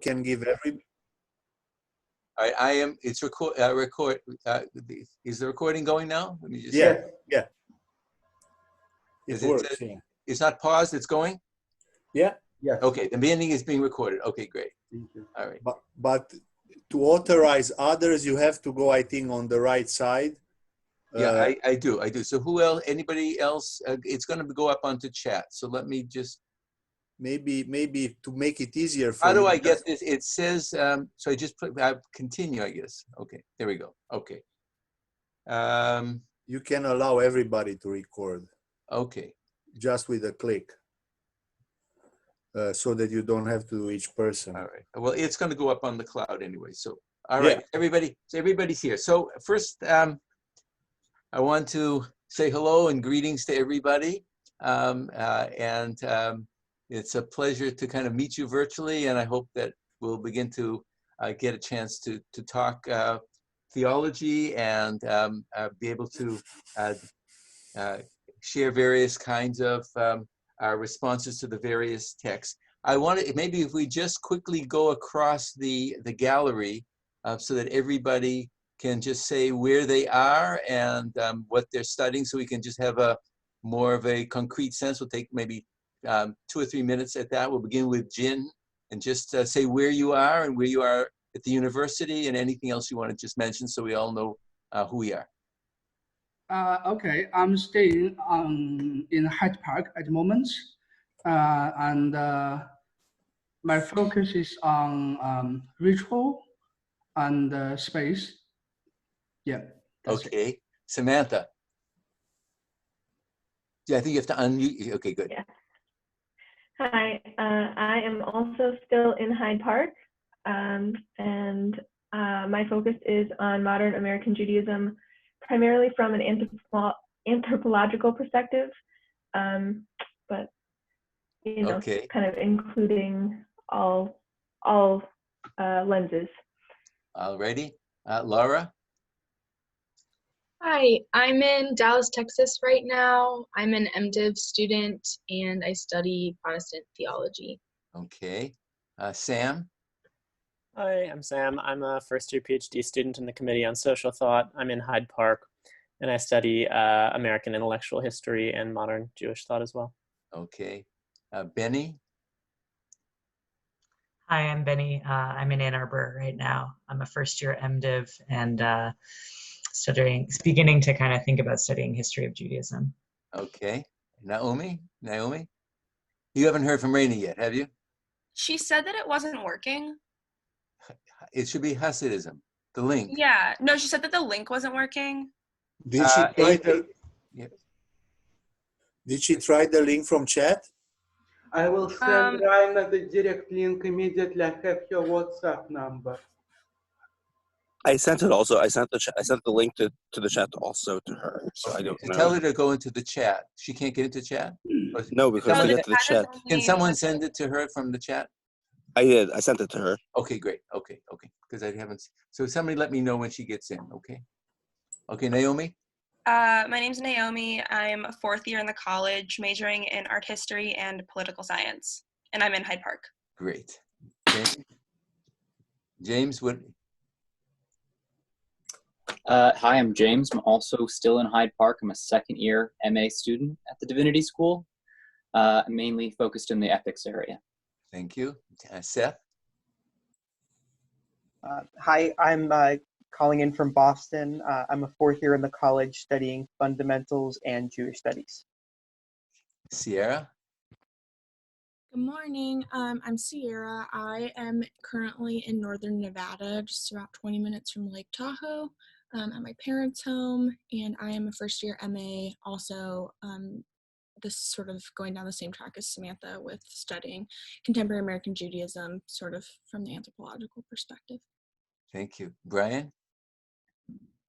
can give every. All right, it's is the recording going now? Let me just Yeah. It works. It's not paused, it's going? Yeah. Yes. Okay, the beginning is being recorded. Okay, great. Thank you. All right. But to authorize others, you have to go, I think, on the right side. Yeah, I do. So who else, anybody else? It's going to go up onto chat. So let me just. Maybe to make it easier for How do you. I get this? It says, so I just continue, I guess. Okay, there we go. Okay. You can allow everybody to record. Okay. Just with a click. So that you don't have to do each person. All right. Well, it's going to go up on the cloud anyway. So, all right, everybody's here. So first, I want to say hello and greetings to everybody. It's a pleasure to kind of meet you virtually, and I hope that we'll begin to get a chance to talk theology and be able to share various kinds of our responses to the various texts. I wanted, maybe if we just quickly go across the gallery so that everybody can just say where they are and what they're studying, so we can just have a more of a concrete sense. We'll take maybe 2 or 3 minutes at that. We'll begin with Jin and just say where you are and where you are at the university and anything else you want to just mention so we all know who we are. Okay, I'm staying in Hyde Park at the moment, and my focus is on ritual and space. Yeah. Okay, Samantha. Yeah, I think you have to unmute. Okay, good. Yeah. Hi, I am also still in Hyde Park, and my focus is on modern American Judaism, primarily from an anthropological perspective, but you know, kind of including all lenses. Alrighty, Laura. Hi, I'm in Dallas, Texas right now. I'm an MDiv student and I study Protestant theology. Okay, Sam. Hi, I'm Sam. I'm a first-year PhD student in the Committee on Social Thought. I'm in Hyde Park, and I study American intellectual history and modern Jewish thought as well. Okay, Benny. Hi, I'm Benny. I'm in Ann Arbor right now. I'm a first-year MDiv and beginning to kind of think about studying history of Judaism. Okay, Naomi. You haven't heard from Rainey yet, have you? She said that it wasn't working. It should be Hasidism, the link. Yeah, no, she said that the link wasn't working. Did she try Did she try the link from chat? I will send Raina the direct link immediately. I have your WhatsApp number. I sent it also. I sent the link to the chat also to her. So I don't know. Tell her to go into the chat. She can't get into chat? No, because I get to the chat. Can someone send it to her from the chat? I did. I sent it to her. Okay, great. Okay. Because I haven't. So somebody let me know when she gets in. Okay. Okay, Naomi. My name's Naomi. I'm a 4th year in the college, majoring in art history and political science, and I'm in Hyde Park. Great. James, what? Hi, I'm James. I'm also still in Hyde Park. I'm a 2nd year MA student at the Divinity School, mainly focused in the ethics area. Thank you. Seth? Hi, I'm calling in from Boston. I'm a 4th year in the college studying fundamentals and Jewish studies. Sierra? Good morning. I'm Sierra. I am currently in northern Nevada, just about 20 minutes from Lake Tahoe, at my parents' home, and I am a first-year MA, also this sort of going down the same track as Samantha with studying contemporary American Judaism, sort of from the anthropological perspective. Thank you. Brian?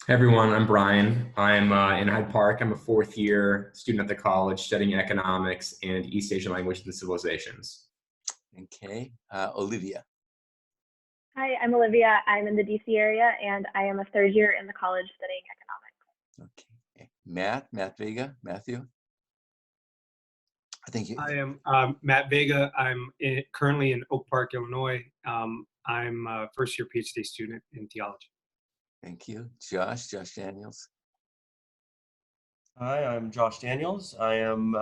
Hey everyone, I'm Brian. I'm in Hyde Park. I'm a 4th year student at the college studying economics and East Asian languages and civilizations. Okay. Olivia. Hi, I'm Olivia. I'm in the DC area and I am a 3rd year in the college studying economics. Okay. Matt Vega, Matthew. Thank you. I am Matt Vega. I'm currently in Oak Park, Illinois. I'm a first-year PhD student in theology. Thank you. Josh Daniels. Hi, I'm Josh Daniels. I am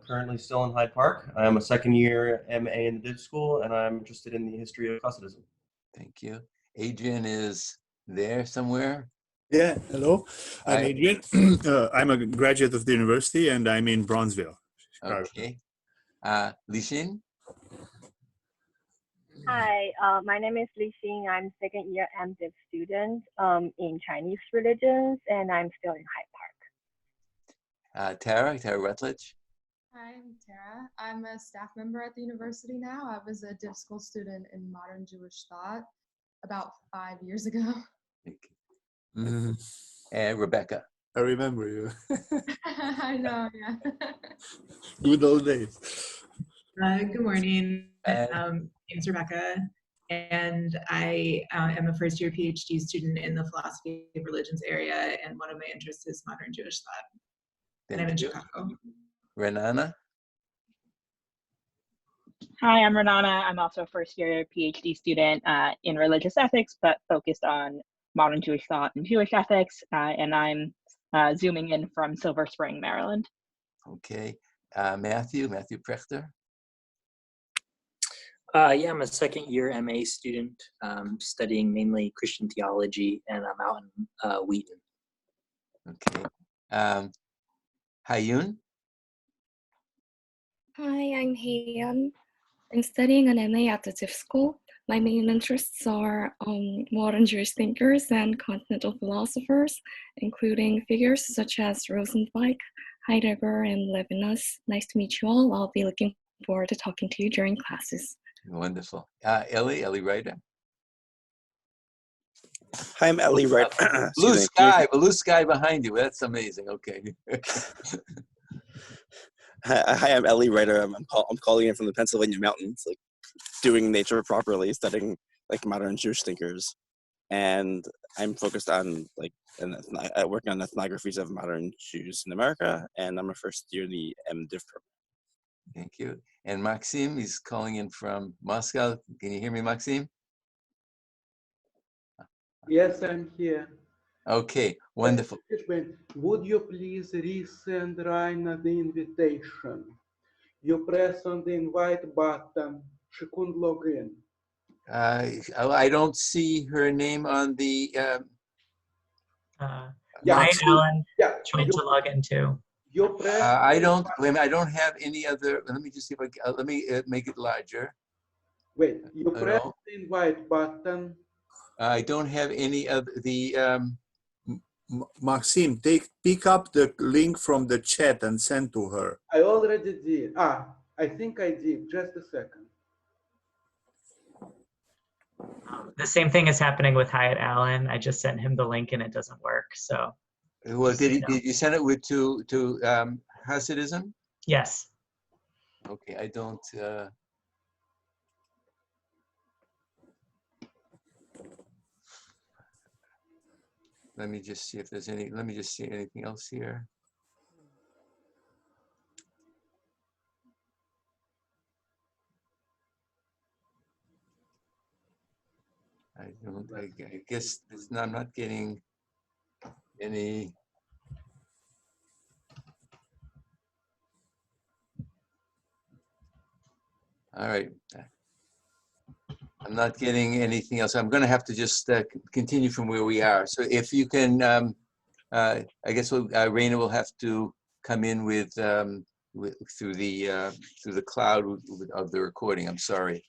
currently still in Hyde Park. I am a second-year MA in the Div School, and I'm interested in the history of Chassidism. Thank you. Adrian is there somewhere. Yeah, hello. I'm Hi. Adrian. I'm a graduate of the university, and I'm in Bronzeville, Chicago. Okay. Lishin? Hi, my name is Li Xing. I'm second year MDiv student in Chinese religions, and I'm still in Hyde Park. Tara Rutledge. Hi, I'm Tara. I'm a staff member at the university now. I was a div school student in modern Jewish thought about 5 years ago. And Rebecca. I remember you. I know, yeah. Good old days. Good morning. Name's Rebecca, and I am a first-year PhD student in the philosophy of religions area, and one of my interests is modern Jewish thought. And I'm in Chicago. Renana? Hi, I'm Renana. I'm also a first-year PhD student in religious ethics, but focused on modern Jewish thought and Jewish ethics, and I'm zooming in from Silver Spring, Maryland. Okay. Matthew Prechter. Yeah, I'm a second year MA student studying mainly Christian theology, and I'm out in Wheaton. Okay. Hayun? Hi, I'm Heian. I'm studying an MA at the Div School. My main interests are modern Jewish thinkers and continental philosophers, including figures such as Rosenzweig, Heidegger, and Levinas. Nice to meet you all. I'll be looking forward to talking to you during classes. Wonderful. Ellie Ryder. Hi, I'm Ellie Ryder. Blue sky behind you. That's amazing. Okay. Hi, I'm Ellie Ryder. I'm calling in from the Pennsylvania mountains, like doing nature properly, studying like modern Jewish thinkers, and I'm focused on working on ethnographies of modern Jews in America, and I'm a first year in the MDiv program. Thank you. And Maxim is calling in from Moscow. Can you hear me, Maxim? Yes, I'm here. Okay, wonderful. Fishbane, would you please resend Raina the invitation? You press on the invite button. She couldn't log in. I don't see her name on the. Hi, Alan. Yeah, trying to log in too. You press. I don't have any other. Let me just see if I let me make it larger. Wait, you press the invite button. I don't have any of the. Maxim, pick up the link from the chat and send to her. I already did. I think I did. Just a second. The same thing is happening with Hyatt Allen. I just sent him the link and it doesn't work. So. Well, did you send it to Hasidism? Yes. Okay, I don't. Let me just see if there's any. Let me just see anything else here. I don't. I guess I'm not getting any. All right. I'm not getting anything else. I'm going to have to just continue from where we are. So if you can, I guess Raina will have to come in with through the cloud of the recording. I'm sorry.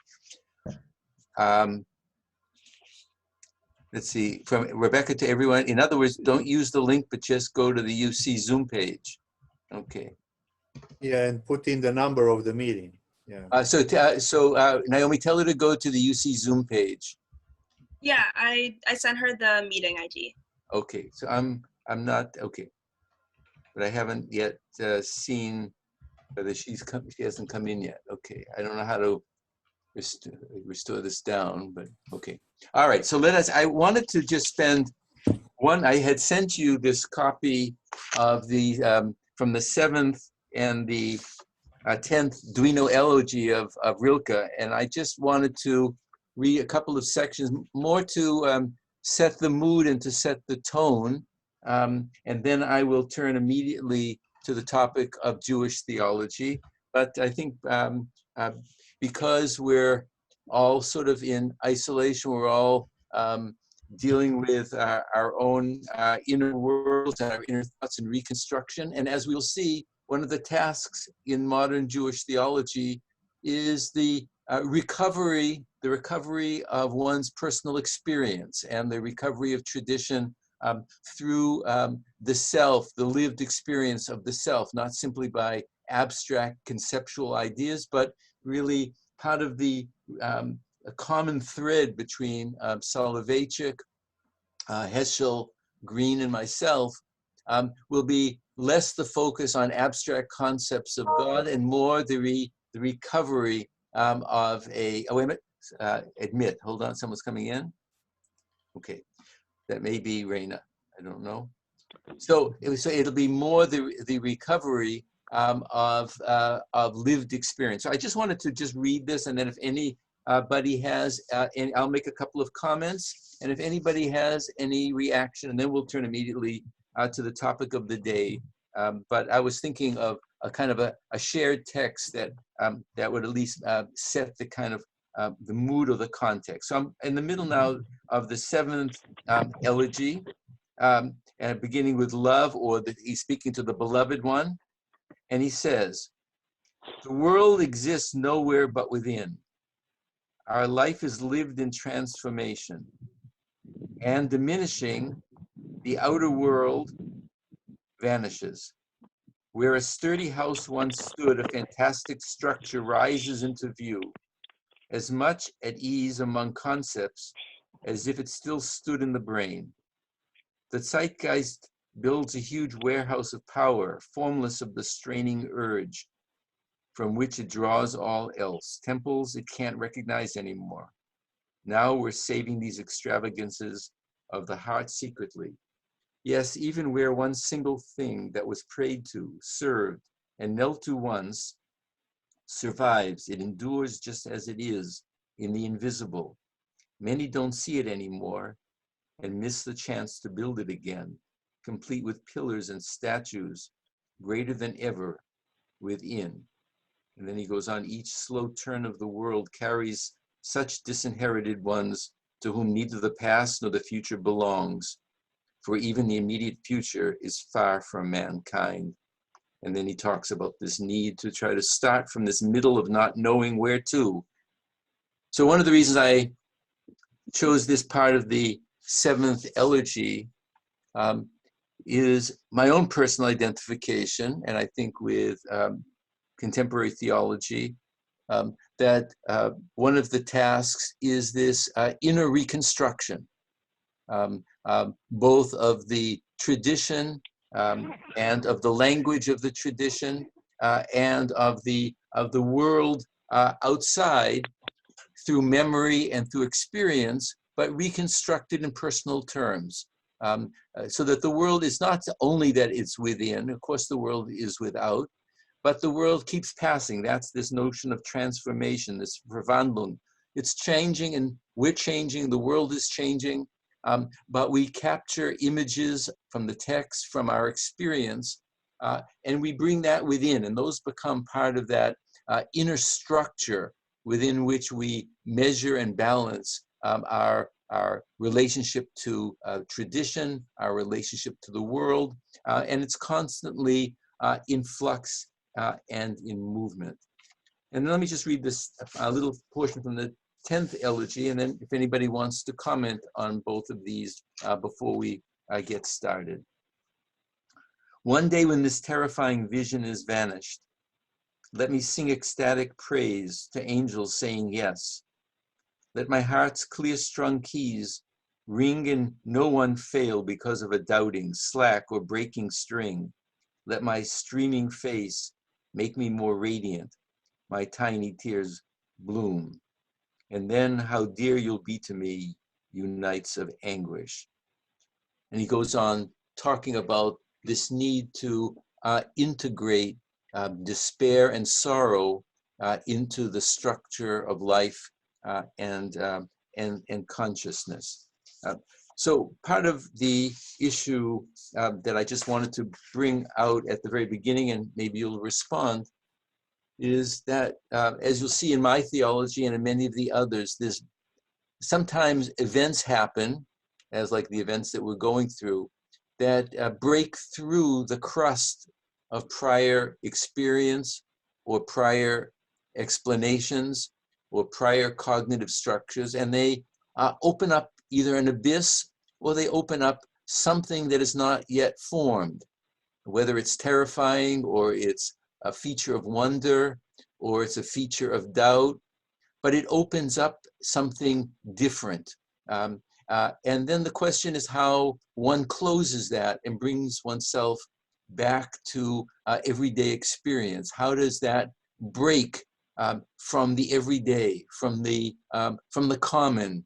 Let's see, from Rebecca to everyone. In other words, don't use the link, but just go to the UC Zoom page. Okay. Yeah, and put in the number of the meeting. Yeah. So Naomi, tell her to go to the UC Zoom page. Yeah, I sent her the meeting ID. Okay, so I'm not okay, but I haven't yet seen whether she hasn't come in yet. Okay, I don't know how to restore this down, but okay. All right, so I wanted to just spend I had sent you this copy of the from the 7th and the 10th Duino Elegy of Rilke, and I just wanted to read a couple of sections more to set the mood and to set the tone, and then I will turn immediately to the topic of Jewish theology. But I think because we're all sort of in isolation, we're all dealing with our own inner worlds and our inner thoughts and reconstruction. And as we'll see, one of the tasks in modern Jewish theology is the recovery of one's personal experience and the recovery of tradition through the self, the lived experience of the self, not simply by abstract conceptual ideas, but really part of the a common thread between Soloveitchik, Heschel, Green, and myself will be less the focus on abstract concepts of God and more the recovery of a, oh, wait a minute, admit, hold on, someone's coming in. Okay, that may be Reina, I don't know. So it'll be more the recovery of lived experience. So I just wanted to just read this, and then if anybody has, and I'll make a couple of comments, and if anybody has any reaction, and then we'll turn immediately to the topic of the day. But I was thinking of a kind of a shared text that that would at least set the kind of the mood of the context. So I'm in the middle now of the 7th elegy, and beginning with love, or he's speaking to the beloved one, and he says, "The world exists nowhere but within. Our life is lived in transformation, and diminishing, the outer world vanishes. Where a sturdy house once stood, a fantastic structure rises into view, as much at ease among concepts as if it still stood in the brain. The zeitgeist builds a huge warehouse of power, formless of the straining urge, from which it draws all else, temples it can't recognize anymore. Now we're saving these extravagances of the heart secretly. Yes, even where one single thing that was prayed to, served, and knelt to once survives, it endures just as it is in the invisible. Many don't see it anymore and miss the chance to build it again, complete with pillars and statues, greater than ever within." And then he goes on, "Each slow turn of the world carries such disinherited ones to whom neither the past nor the future belongs, for even the immediate future is far from mankind." And then he talks about this need to try to start from this middle of not knowing where to. So one of the reasons I chose this part of the 7th elegy is my own personal identification, and I think with contemporary theology, that one of the tasks is this inner reconstruction, both of the tradition and of the language of the tradition and of the world outside through memory and through experience, but reconstructed in personal terms, so that the world is not only that it's within, of course the world is without, but the world keeps passing. That's this notion of transformation, this Verwandlung. It's changing and we're changing, the world is changing, but we capture images from the text, from our experience, and we bring that within, and those become part of that inner structure within which we measure and balance our relationship to tradition, our relationship to the world, and it's constantly in flux and in movement. And then let me just read this little portion from the 10th elegy, and then if anybody wants to comment on both of these before we get started. "One day when this terrifying vision is vanished, let me sing ecstatic praise to angels saying yes. Let my heart's clear-strung keys ring and no one fail because of a doubting, slack, or breaking string. Let my streaming face make me more radiant, my tiny tears bloom. And then how dear you'll be to me, you nights of anguish." And he goes on talking about this need to integrate despair and sorrow into the structure of life and consciousness. So part of the issue that I just wanted to bring out at the very beginning, and maybe you'll respond, is that as you'll see in my theology and in many of the others, there's sometimes events happen, as like the events that we're going through, that break through the crust of prior experience or prior explanations or prior cognitive structures, and they open up either an abyss or they open up something that is not yet formed, whether it's terrifying or it's a feature of wonder or it's a feature of doubt, but it opens up something different. And then the question is how one closes that and brings oneself back to everyday experience. How does that break from the everyday, from the common,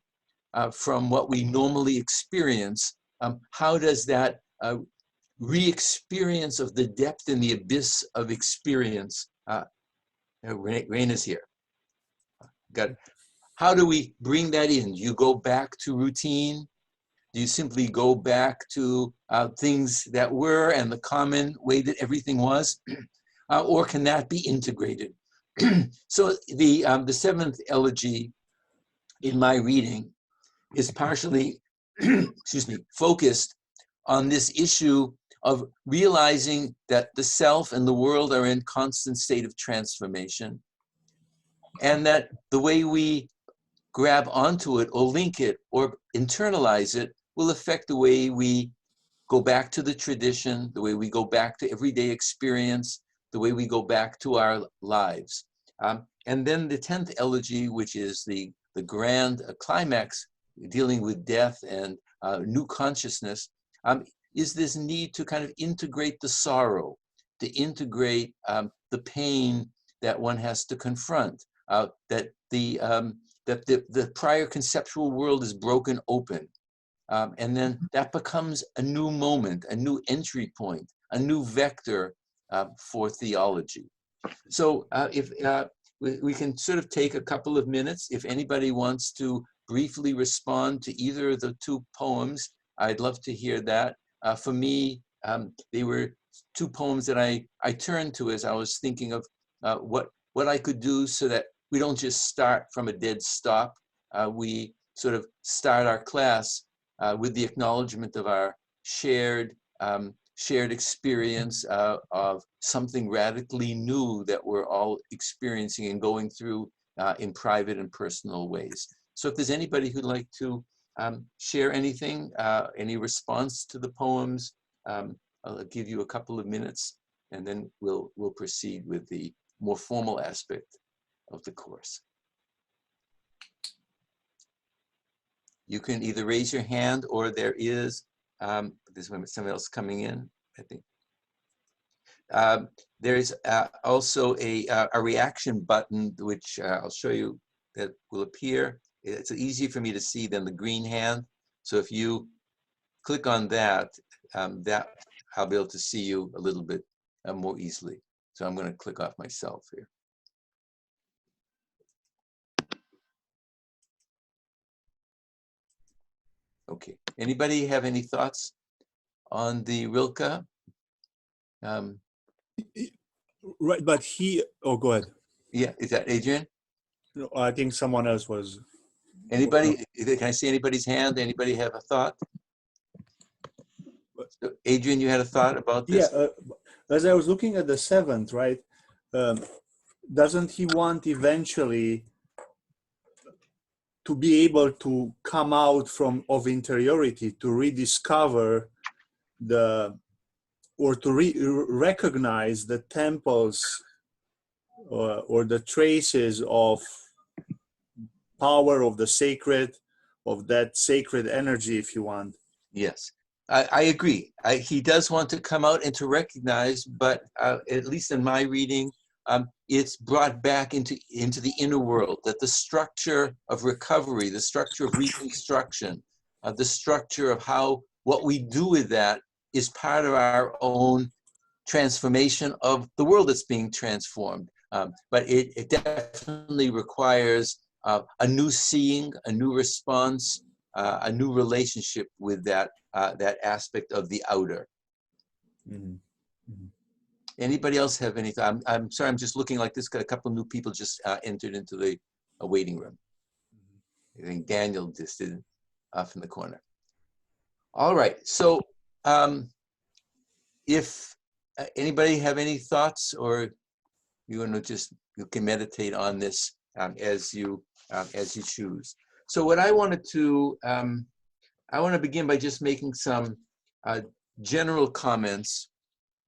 from what we normally experience? How does that re-experience of the depth and the abyss of experience? Rain is here. Got it. How do we bring that in? Do you go back to routine? Do you simply go back to things that were and the common way that everything was? Or can that be integrated? So the seventh elegy in my reading is partially excuse me, focused on this issue of realizing that the self and the world are in constant state of transformation, and that the way we grab onto it or link it or internalize it will affect the way we go back to the tradition, the way we go back to everyday experience, the way we go back to our lives. And then the 10th elegy, which is the grand climax dealing with death and new consciousness, is this need to kind of integrate the sorrow, to integrate the pain that one has to confront, that the prior conceptual world is broken open. And then that becomes a new moment, a new entry point, a new vector for theology. So if we can sort of take a couple of minutes, if anybody wants to briefly respond to either of the two poems, I'd love to hear that. For me, they were two poems that I turned to as I was thinking of what I could do so that we don't just start from a dead stop. We sort of start our class with the acknowledgement of our shared experience of something radically new that we're all experiencing and going through in private and personal ways. So if there's anybody who'd like to share anything, any response to the poems, I'll give you a couple of minutes and then we'll proceed with the more formal aspect of the course. You can either raise your hand or there is, there's somebody else coming in, I think. There is also a reaction button, which I'll show you, that will appear. It's easier for me to see than the green hand. So if you click on that, I'll be able to see you a little bit more easily. So I'm going to click off myself here. Okay, anybody have any thoughts on the Rilke? Right, but oh, go ahead. Yeah, is that Adrian? No, I think someone else was. Anybody, can I see anybody's hand? Anybody have a thought? So Adrian, you had a thought about this? Yeah, as I was looking at the seventh, right, doesn't he want eventually to be able to come out of interiority, to rediscover or to recognize the temples or the traces of power of the sacred, of that sacred energy, if you want. Yes, I agree. He does want to come out and to recognize, but at least in my reading, it's brought back into the inner world, that the structure of recovery, the structure of reconstruction, the structure of what we do with that is part of our own transformation of the world that's being transformed. But it definitely requires a new seeing, a new response, a new relationship with that aspect of the outer. Mm-hmm. Mm-hmm. Anybody else have anything? I'm sorry, I'm just looking like this. Got a couple of new people just entered into the waiting room. I think Daniel just did off in the corner. All right, so if anybody have any thoughts, or you want to just, you can meditate on this as you choose. So what I wanted to, I want to begin by just making some general comments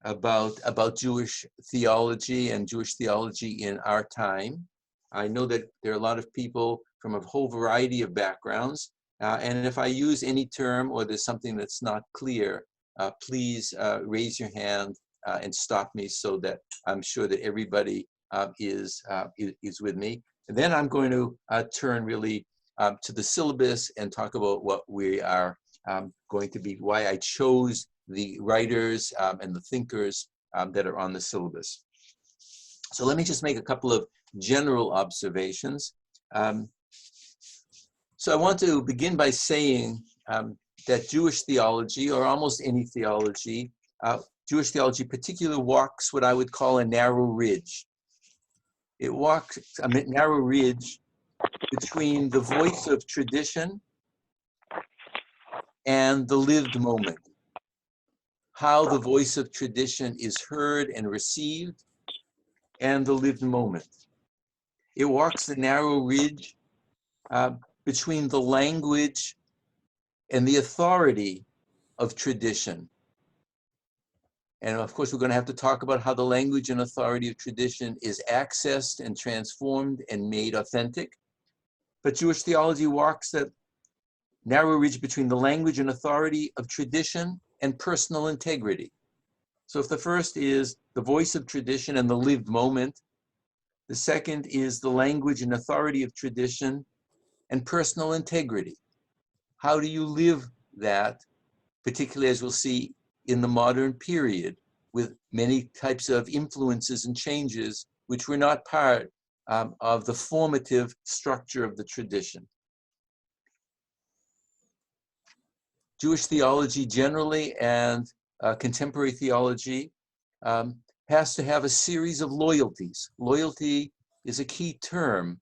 about Jewish theology and Jewish theology in our time. I know that there are a lot of people from a whole variety of backgrounds, and if I use any term or there's something that's not clear, please raise your hand and stop me so that I'm sure that everybody is with me. And then I'm going to turn really to the syllabus and talk about what we are going to be, why I chose the writers and the thinkers that are on the syllabus. So let me just make a couple of general observations. So I want to begin by saying that Jewish theology, or almost any theology, Jewish theology particularly walks what I would call a narrow ridge. It walks a narrow ridge between the voice of tradition and the lived moment. How the voice of tradition is heard and received, and the lived moment. It walks the narrow ridge between the language and the authority of tradition. And of course, we're going to have to talk about how the language and authority of tradition is accessed and transformed and made authentic. But Jewish theology walks that narrow ridge between the language and authority of tradition and personal integrity. So if the first is the voice of tradition and the lived moment, the second is the language and authority of tradition and personal integrity. How do you live that, particularly as we'll see in the modern period, with many types of influences and changes which were not part of the formative structure of the tradition. Jewish theology generally and contemporary theology has to have a series of loyalties. Loyalty is a key term,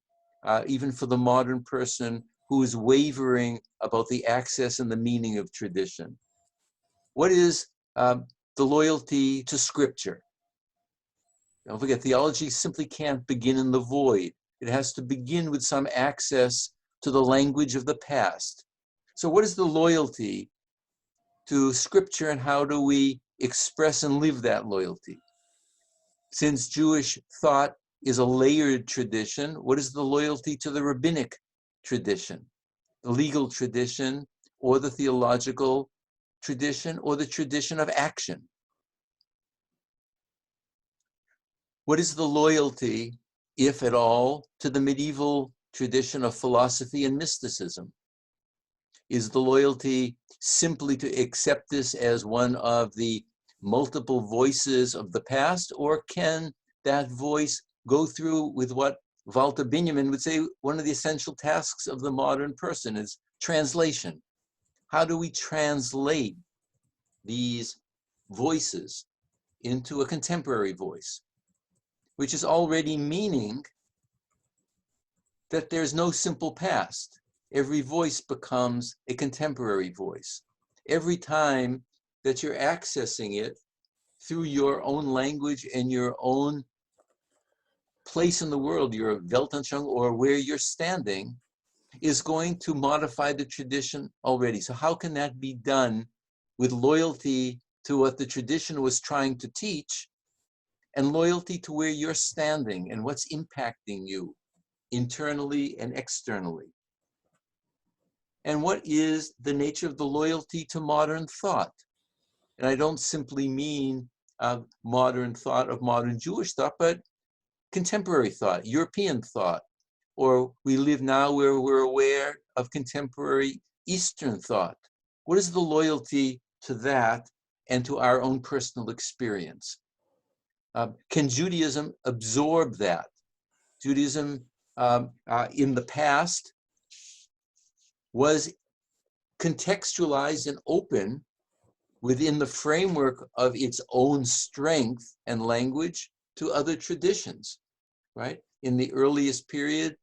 even for the modern person who is wavering about the access and the meaning of tradition. What is the loyalty to Scripture? Don't forget, theology simply can't begin in the void. It has to begin with some access to the language of the past. So what is the loyalty to Scripture, and how do we express and live that loyalty? Since Jewish thought is a layered tradition, what is the loyalty to the rabbinic tradition, the legal tradition, or the theological tradition, or the tradition of action? What is the loyalty, if at all, to the medieval tradition of philosophy and mysticism? Is the loyalty simply to accept this as one of the multiple voices of the past, or can that voice go through with what Walter Benjamin would say one of the essential tasks of the modern person is translation? How do we translate these voices into a contemporary voice, which is already meaning that there's no simple past? Every voice becomes a contemporary voice. Every time that you're accessing it through your own language and your own place in the world, your Weltanschauung, or where you're standing, is going to modify the tradition already. So how can that be done with loyalty to what the tradition was trying to teach, and loyalty to where you're standing and what's impacting you internally and externally? And what is the nature of the loyalty to modern thought? And I don't simply mean modern thought of modern Jewish thought, but contemporary thought, European thought, or we live now where we're aware of contemporary Eastern thought. What is the loyalty to that and to our own personal experience? Can Judaism absorb that? Judaism in the past was contextualized and open within the framework of its own strength and language to other traditions, right? In the earliest period,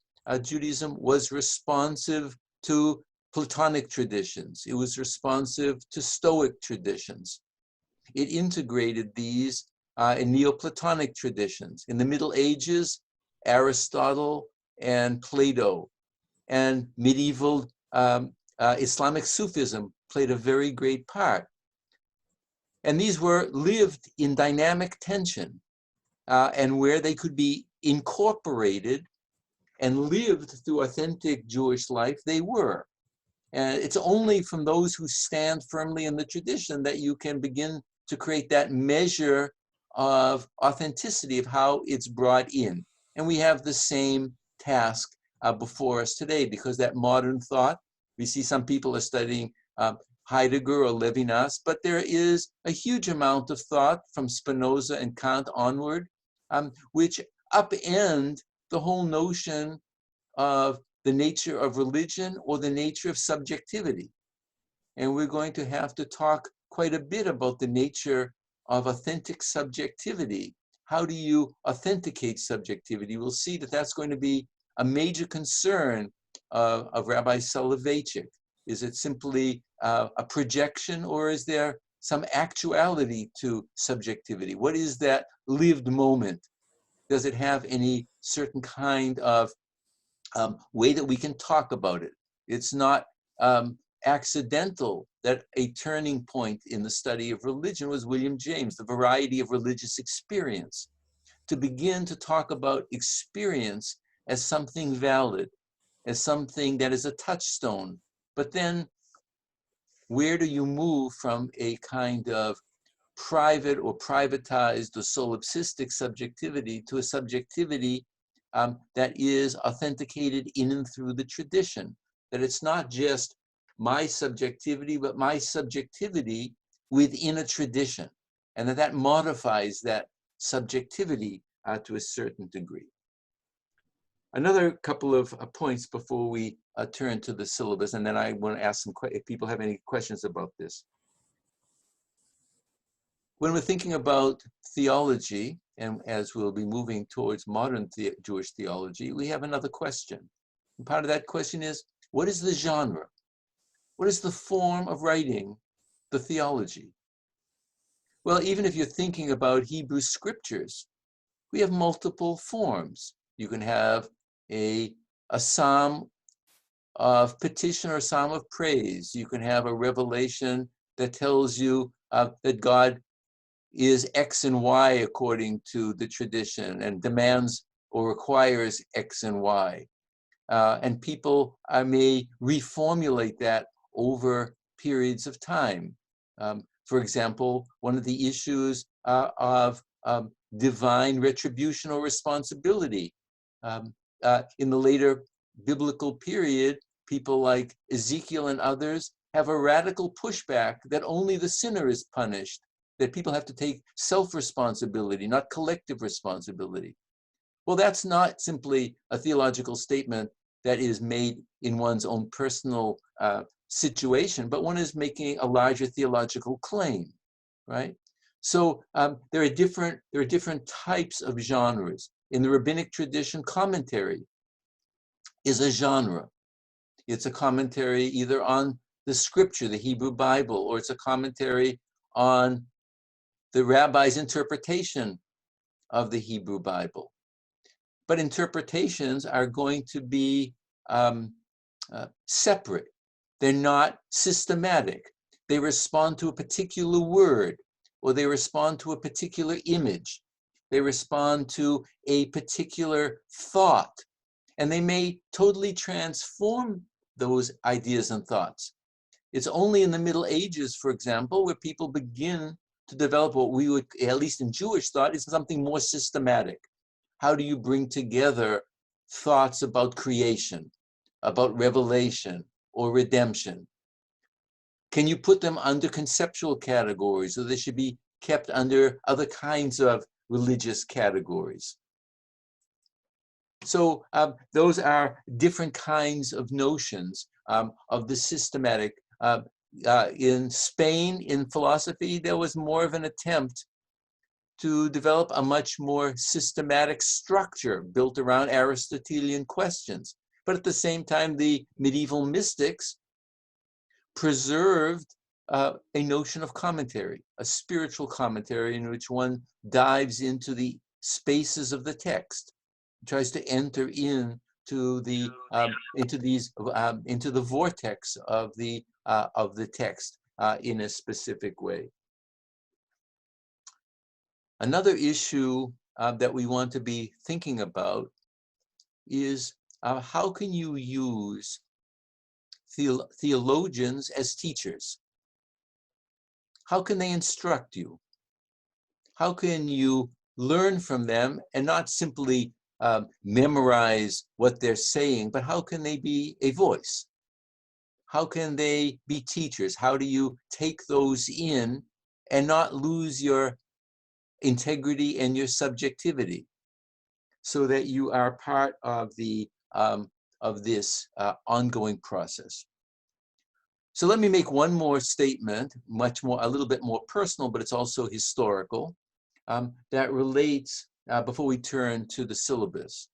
Judaism was responsive to Platonic traditions. It was responsive to Stoic traditions. It integrated these in Neoplatonic traditions. In the Middle Ages, Aristotle and Plato, and medieval Islamic Sufism played a very great part. And these were lived in dynamic tension and where they could be incorporated and lived through authentic Jewish life, they were. And it's only from those who stand firmly in the tradition that you can begin to create that measure of authenticity of how it's brought in. And we have the same task before us today, because that modern thought, we see some people are studying Heidegger or Levinas, but there is a huge amount of thought from Spinoza and Kant onward, which upend the whole notion of the nature of religion or the nature of subjectivity. And we're going to have to talk quite a bit about the nature of authentic subjectivity. How do you authenticate subjectivity? We'll see that that's going to be a major concern of Rabbi Soloveitchik. Is it simply a projection, or is there some actuality to subjectivity? What is that lived moment? Does it have any certain kind of way that we can talk about it? It's not accidental that a turning point in the study of religion was William James, the variety of religious experience. To begin to talk about experience as something valid, as something that is a touchstone. But then where do you move from a kind of private or privatized or solipsistic subjectivity to a subjectivity that is authenticated in and through the tradition? That it's not just my subjectivity, but my subjectivity within a tradition, and that modifies that subjectivity to a certain degree. Another couple of points before we turn to the syllabus, and then I want to ask if people have any questions about this. When we're thinking about theology, and as we'll be moving towards modern Jewish theology, we have another question. And part of that question is, what is the genre? What is the form of writing the theology? Well, even if you're thinking about Hebrew scriptures, we have multiple forms. You can have a psalm of petition or a psalm of praise. You can have a revelation that tells you that God is X and Y according to the tradition and demands or requires X and Y. And people may reformulate that over periods of time. For example, one of the issues of divine retribution or responsibility. In the later biblical period, people like Ezekiel and others have a radical pushback that only the sinner is punished, that people have to take self-responsibility, not collective responsibility. Well, that's not simply a theological statement that is made in one's own personal situation, but one is making a larger theological claim, right? So there are different types of genres. In the rabbinic tradition, commentary is a genre. It's a commentary either on the scripture, the Hebrew Bible, or it's a commentary on the rabbi's interpretation of the Hebrew Bible. But interpretations are going to be separate. They're not systematic. They respond to a particular word, or they respond to a particular image. They respond to a particular thought, and they may totally transform those ideas and thoughts. It's only in the Middle Ages, for example, where people begin to develop what we would, at least in Jewish thought, is something more systematic. How do you bring together thoughts about creation, about revelation or redemption? Can you put them under conceptual categories, or they should be kept under other kinds of religious categories. So those are different kinds of notions of the systematic. In Spain, in philosophy, there was more of an attempt to develop a much more systematic structure built around Aristotelian questions. But at the same time, the medieval mystics preserved a notion of commentary, a spiritual commentary in which one dives into the spaces of the text, tries to enter into the into the vortex of the text in a specific way. Another issue that we want to be thinking about is how can you use theologians as teachers? How can they instruct you? How can you learn from them and not simply memorize what they're saying, but how can they be a voice? How can they be teachers? How do you take those in and not lose your integrity and your subjectivity, so that you are part of the of this ongoing process? So let me make one more statement, a little bit more personal, but it's also historical, that relates before we turn to the syllabus.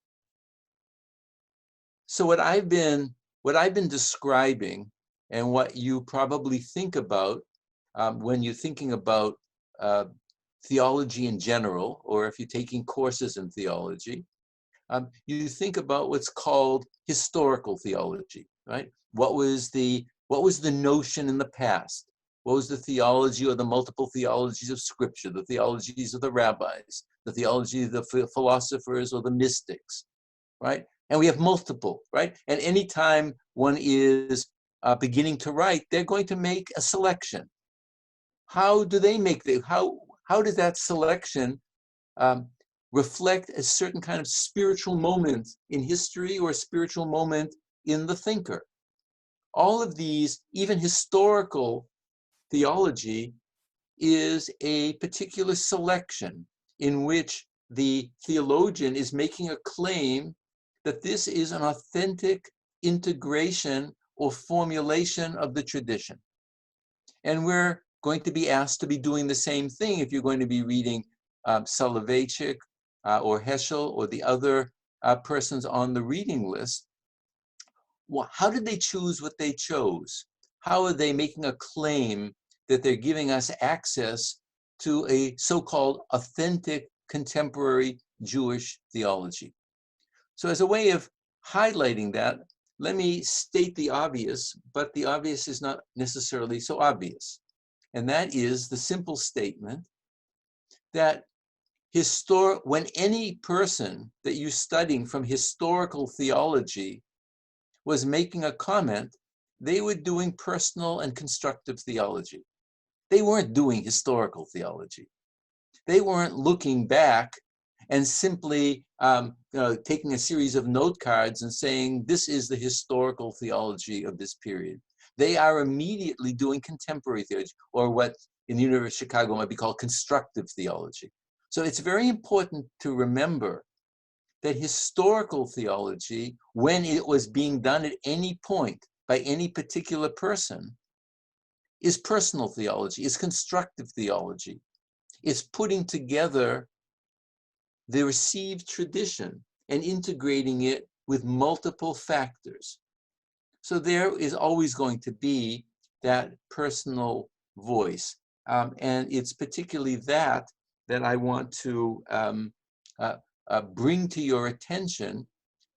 So what I've been describing, and what you probably think about when you're thinking about theology in general, or if you're taking courses in theology, you think about what's called historical theology, right? What was the notion in the past? What was the theology or the multiple theologies of Scripture, the theologies of the rabbis, the theology of the philosophers or the mystics, right? And we have multiple, right? And anytime one is beginning to write, they're going to make a selection. How do they make how does that selection reflect a certain kind of spiritual moment in history or a spiritual moment in the thinker? All of these, even historical theology, is a particular selection in which the theologian is making a claim that this is an authentic integration or formulation of the tradition. And we're going to be asked to be doing the same thing if you're going to be reading Soloveitchik or Heschel or the other persons on the reading list. Well, how did they choose what they chose? How are they making a claim that they're giving us access to a so-called authentic contemporary Jewish theology? So as a way of highlighting that, let me state the obvious, but the obvious is not necessarily so obvious. And that is the simple statement that when any person that you're studying from historical theology was making a comment, they were doing personal and constructive theology. They weren't doing historical theology. They weren't looking back and simply taking a series of note cards and saying, this is the historical theology of this period. They are immediately doing contemporary theology, or what in the University of Chicago might be called constructive theology. So it's very important to remember that historical theology, when it was being done at any point by any particular person, is personal theology, is constructive theology. It's putting together the received tradition and integrating it with multiple factors. So there is always going to be that personal voice. And it's particularly that I want to bring to your attention,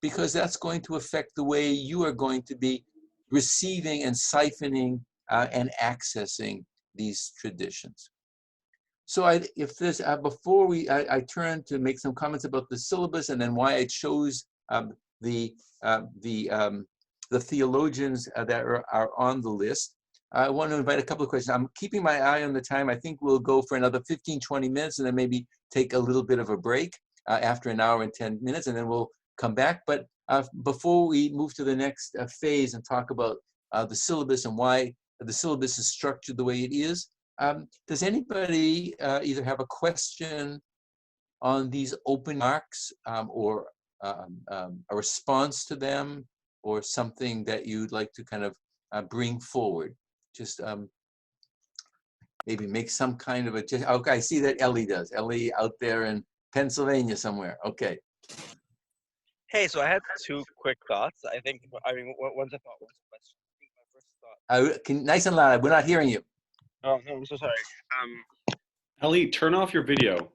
because that's going to affect the way you are going to be receiving and siphoning and accessing these traditions. So if there's, before I turn to make some comments about the syllabus and then why I chose the theologians that are on the list, I want to invite a couple of questions. I'm keeping my eye on the time. I think we'll go for another 15, 20 minutes and then maybe take a little bit of a break after an hour and 10 minutes, and then we'll come back. But before we move to the next phase and talk about the syllabus and why the syllabus is structured the way it is, does anybody either have a question on these open marks, or a response to them, or something that you'd like to kind of bring forward? Just maybe make some kind of a, okay, I see that Ellie does. Ellie out there in Pennsylvania somewhere. Okay. Hey, so I had two quick thoughts. One's a thought, one's a question. I think my first thought. Nice and loud. We're not hearing you. Oh, no, I'm so sorry. Ellie, turn off your video.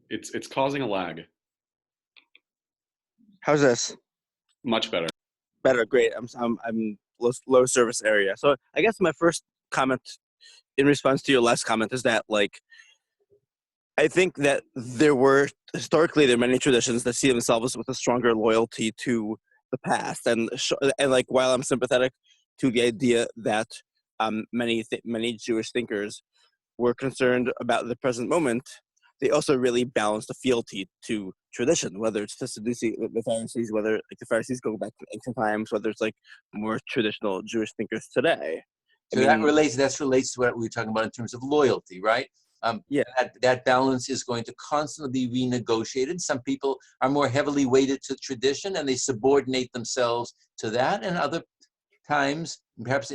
It's causing a lag. How's this? Much better. Better, great. I'm low service area. So I guess my first comment in response to your last comment is that, like, I think that there are many traditions that see themselves with a stronger loyalty to the past, and like, while I'm sympathetic to the idea that many Jewish thinkers were concerned about the present moment, they also really balance the fealty to tradition, whether it's the Pharisees, whether like the Pharisees go back to ancient times, whether it's like more traditional Jewish thinkers today. So that relates to what we were talking about in terms of loyalty, right? Yeah. That balance is going to constantly be renegotiated. Some people are more heavily weighted to tradition and they subordinate themselves to that. And other times, perhaps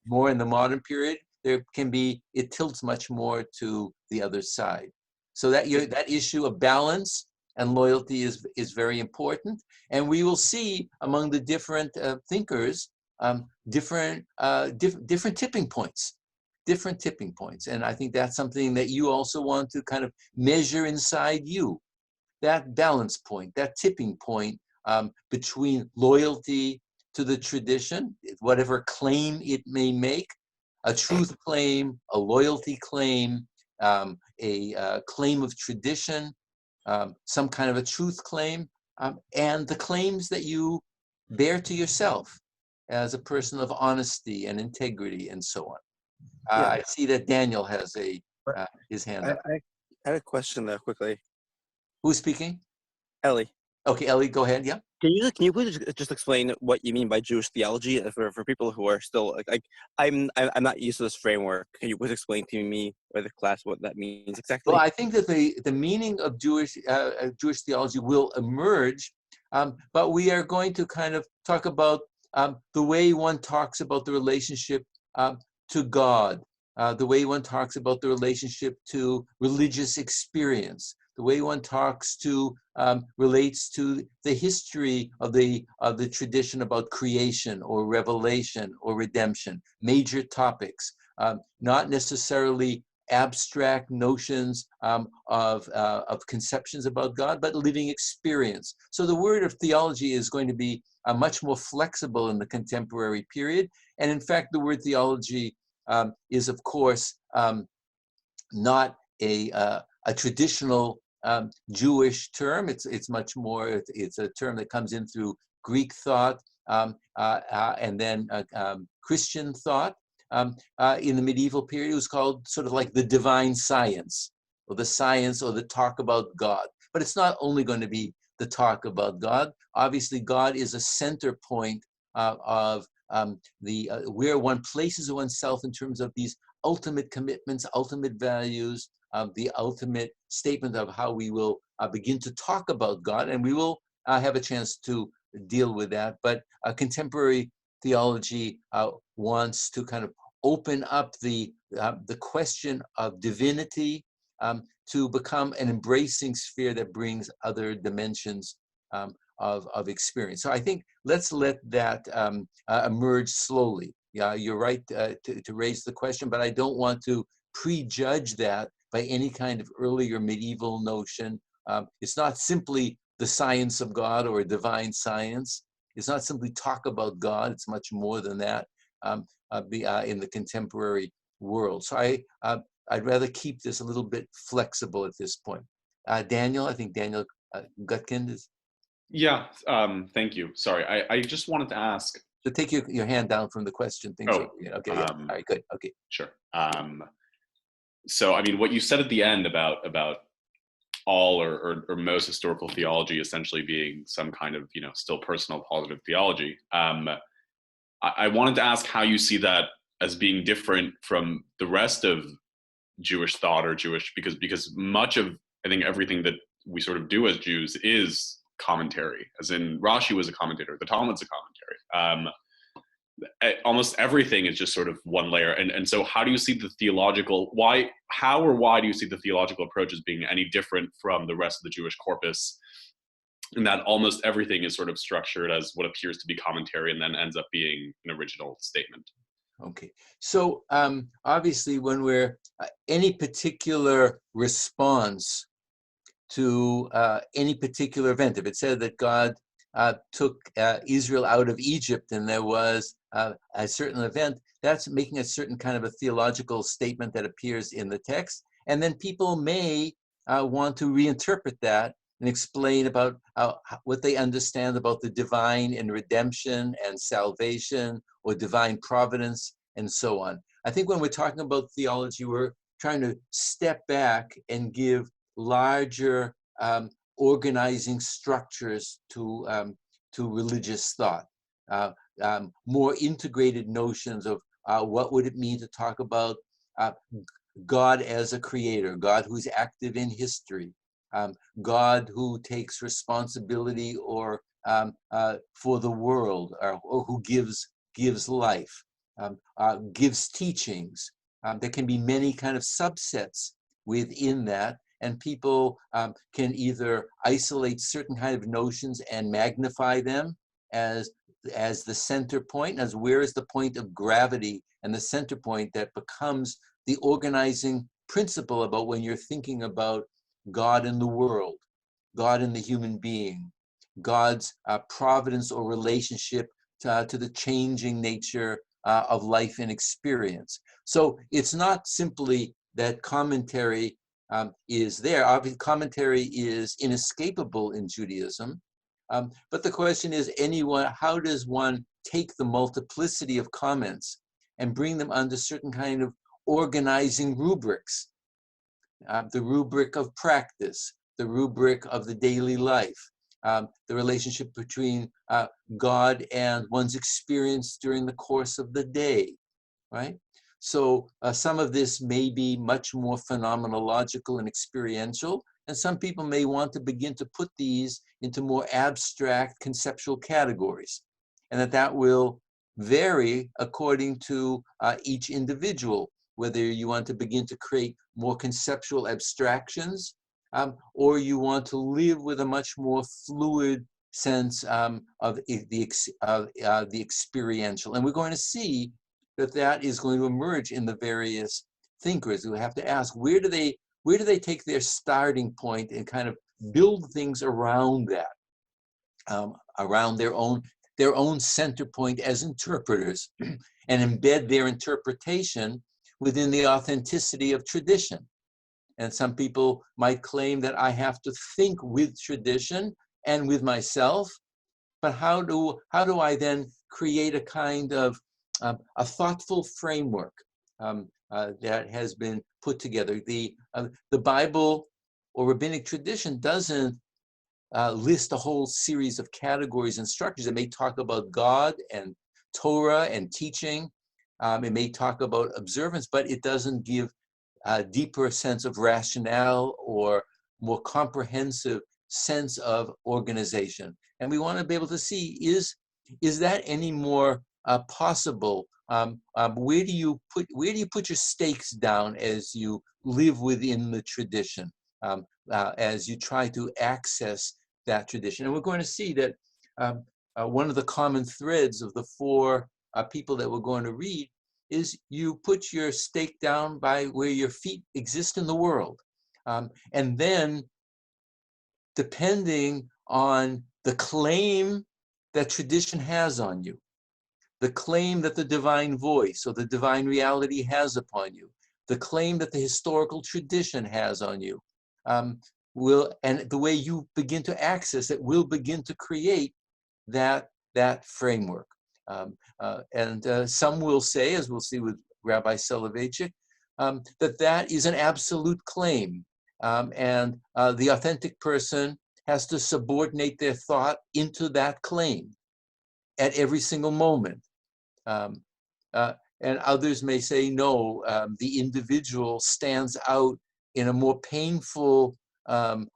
more in the modern period, it tilts much more to the other side. So that issue of balance and loyalty is very important. And we will see among the different thinkers different tipping points. And I think that's something that you also want to kind of measure inside you, that balance point, that tipping point between loyalty to the tradition, whatever claim it may make, a truth claim, a loyalty claim, a claim of tradition, some kind of a truth claim, and the claims that you bear to yourself as a person of honesty and integrity and so on. I see that Daniel has his hand up. I had a question there quickly. Who's speaking? Ellie. Okay, Ellie, go ahead. Yeah. Can you please just explain what you mean by Jewish theology for people who are still like I'm not used to this framework. Can you please explain to me or the class what that means exactly? Well, I think that the meaning of Jewish theology will emerge, but we are going to kind of talk about the way one talks about the relationship to God, the way one talks about the relationship to religious experience, the way one relates to the history of the tradition about creation or revelation or redemption, major topics, not necessarily abstract notions of conceptions about God, but living experience. So the word of theology is going to be much more flexible in the contemporary period. And in fact, the word theology is, of course, not a traditional Jewish term. It's much more, it's a term that comes in through Greek thought and then Christian thought. In the medieval period, it was called sort of like the divine science, or the science or the talk about God. But it's not only going to be the talk about God. Obviously, God is a center point of where one places oneself in terms of these ultimate commitments, ultimate values, the ultimate statement of how we will begin to talk about God, and we will have a chance to deal with that. But contemporary theology wants to kind of open up the question of divinity to become an embracing sphere that brings other dimensions of experience. So I think let's let that emerge slowly. Yeah, you're right to raise the question, but I don't want to prejudge that by any kind of earlier medieval notion. It's not simply the science of God or a divine science. It's not simply talk about God. It's much more than that in the contemporary world. So I'd rather keep this a little bit flexible at this point. Daniel, I think Daniel Gutkind is. Yeah, thank you. Sorry, I just wanted to ask. So take your hand down from the question. Okay, yeah. All right, good. Okay. Sure. So, I mean, what you said at the end about all or most historical theology essentially being some kind of, still personal positive theology. I wanted to ask how you see that as being different from the rest of Jewish thought or Jewish, because much of, I think, everything that we sort of do as Jews is commentary, as in Rashi was a commentator, the Talmud's a commentary. Almost everything is just sort of one layer. And so how do you see the theological, why do you see the theological approach as being any different from the rest of the Jewish corpus, in that almost everything is sort of structured as what appears to be commentary and then ends up being an original statement? Okay, so obviously when we're, any particular response to any particular event, if it said that God took Israel out of Egypt and there was a certain event, that's making a certain kind of a theological statement that appears in the text. And then people may want to reinterpret that and explain about what they understand about the divine and redemption and salvation or divine providence and so on. I think when we're talking about theology, we're trying to step back and give larger organizing structures to religious thought, more integrated notions of what would it mean to talk about God as a creator, God who's active in history, God who takes responsibility or for the world, or who gives life, gives teachings. There can be many kind of subsets within that, and people can either isolate certain kind of notions and magnify them as the center point, as where is the point of gravity and the center point that becomes the organizing principle about when you're thinking about God in the world, God in the human being, God's providence or relationship to the changing nature of life and experience. So it's not simply that commentary is there. Obviously, commentary is inescapable in Judaism. But the question is, how does one take the multiplicity of comments and bring them under certain kind of organizing rubrics? The rubric of practice, the rubric of the daily life, the relationship between God and one's experience during the course of the day, right? So some of this may be much more phenomenological and experiential, and some people may want to begin to put these into more abstract conceptual categories, and that will vary according to each individual, whether you want to begin to create more conceptual abstractions, or you want to live with a much more fluid sense of the experiential. And we're going to see that is going to emerge in the various thinkers. We have to ask, where do they take their starting point and kind of build things around that, around their own center point as interpreters, and embed their interpretation within the authenticity of tradition. And some people might claim that I have to think with tradition and with myself, but how do I then create a kind of a thoughtful framework that has been put together? The Bible or rabbinic tradition doesn't list a whole series of categories and structures. It may talk about God and Torah and teaching. It may talk about observance, but it doesn't give a deeper sense of rationale or more comprehensive sense of organization. And we want to be able to see, is that any more possible? Where do you put your stakes down as you live within the tradition, as you try to access that tradition? And we're going to see that one of the common threads of the four people that we're going to read is you put your stake down by where your feet exist in the world. And then, depending on the claim that tradition has on you, the claim that the divine voice or the divine reality has upon you, the claim that the historical tradition has on you, and the way you begin to access it will begin to create that framework. And some will say, as we'll see with Rabbi Soloveitchik, that is an absolute claim, and the authentic person has to subordinate their thought into that claim at every single moment. And others may say, no, the individual stands out in a more painful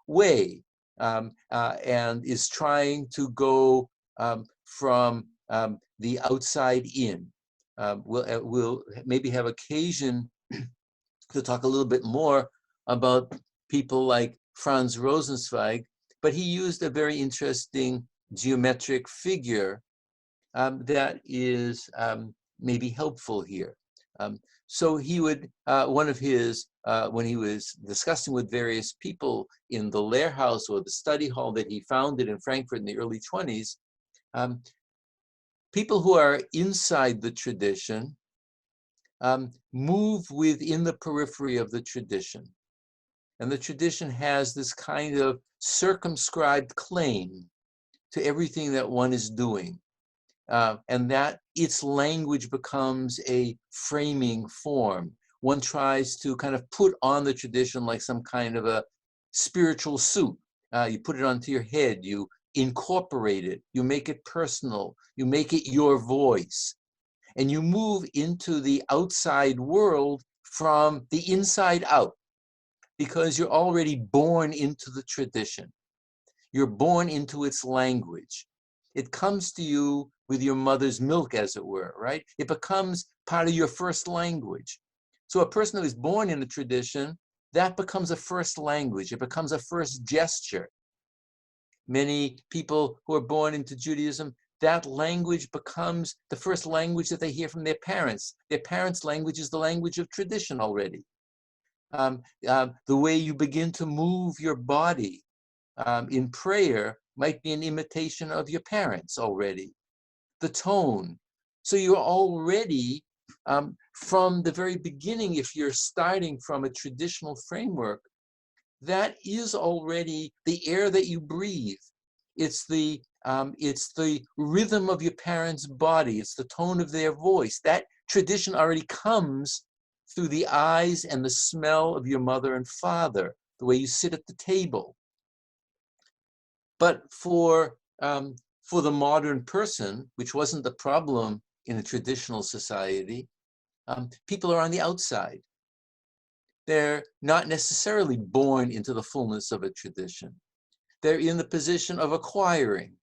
way, and is trying to go from the outside in. We'll maybe have occasion to talk a little bit more about people like Franz Rosenzweig, but he used a very interesting geometric figure that is maybe helpful here. So he would, one of his, when he was discussing with various people in the Lehrhaus or the study hall that he founded in Frankfurt in the early 20s, people who are inside the tradition move within the periphery of the tradition. And the tradition has this kind of circumscribed claim to everything that one is doing. And that its language becomes a framing form. One tries to kind of put on the tradition like some kind of a spiritual suit. You put it onto your head, you incorporate it, you make it personal, you make it your voice. And you move into the outside world from the inside out, because you're already born into the tradition. You're born into its language. It comes to you with your mother's milk, as it were, right? It becomes part of your first language. So a person who is born in a tradition, that becomes a first language. It becomes a first gesture. Many people who are born into Judaism, that language becomes the first language that they hear from their parents. Their parents' language is the language of tradition already. The way you begin to move your body in prayer might be an imitation of your parents already. The tone. So you're already, from the very beginning, if you're starting from a traditional framework, that is already the air that you breathe. It's the rhythm of your parents' body. It's the tone of their voice. That tradition already comes through the eyes and the smell of your mother and father, the way you sit at the table. But for the modern person, which wasn't the problem in a traditional society, people are on the outside. They're not necessarily born into the fullness of a tradition. They're in the position of acquiring.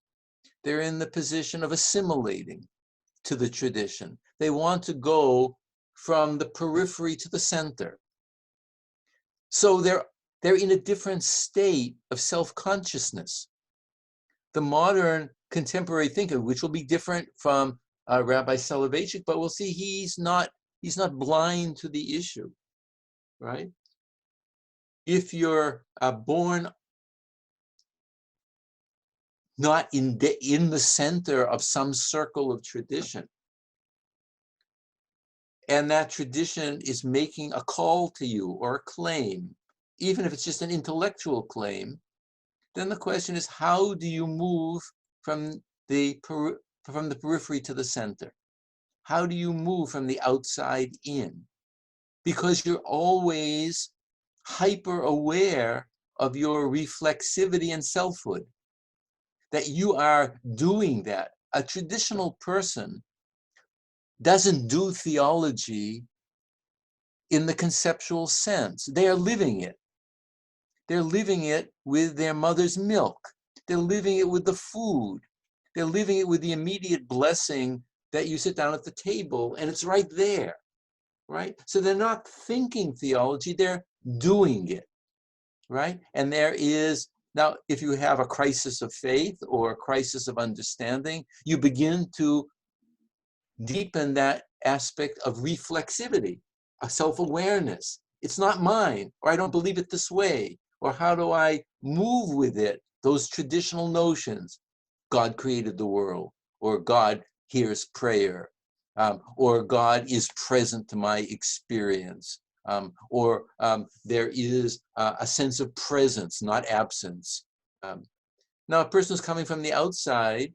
They're in the position of assimilating to the tradition. They want to go from the periphery to the center. So they're in a different state of self-consciousness. The modern contemporary thinker, which will be different from Rabbi Soloveitchik, but we'll see he's not blind to the issue, right? If you're born not in the center of some circle of tradition, and that tradition is making a call to you or a claim, even if it's just an intellectual claim, then the question is, how do you move from the periphery to the center? How do you move from the outside in? Because you're always hyper aware of your reflexivity and selfhood, that you are doing that. A traditional person doesn't do theology in the conceptual sense. They are living it. They're living it with their mother's milk. They're living it with the food. They're living it with the immediate blessing that you sit down at the table and it's right there, right? So they're not thinking theology, they're doing it, right? And there is, now if you have a crisis of faith or a crisis of understanding, you begin to deepen that aspect of reflexivity, a self-awareness. It's not mine, or I don't believe it this way, or how do I move with it? Those traditional notions. God created the world, or God hears prayer, or God is present to my experience, or there is a sense of presence, not absence. Now, a person who's coming from the outside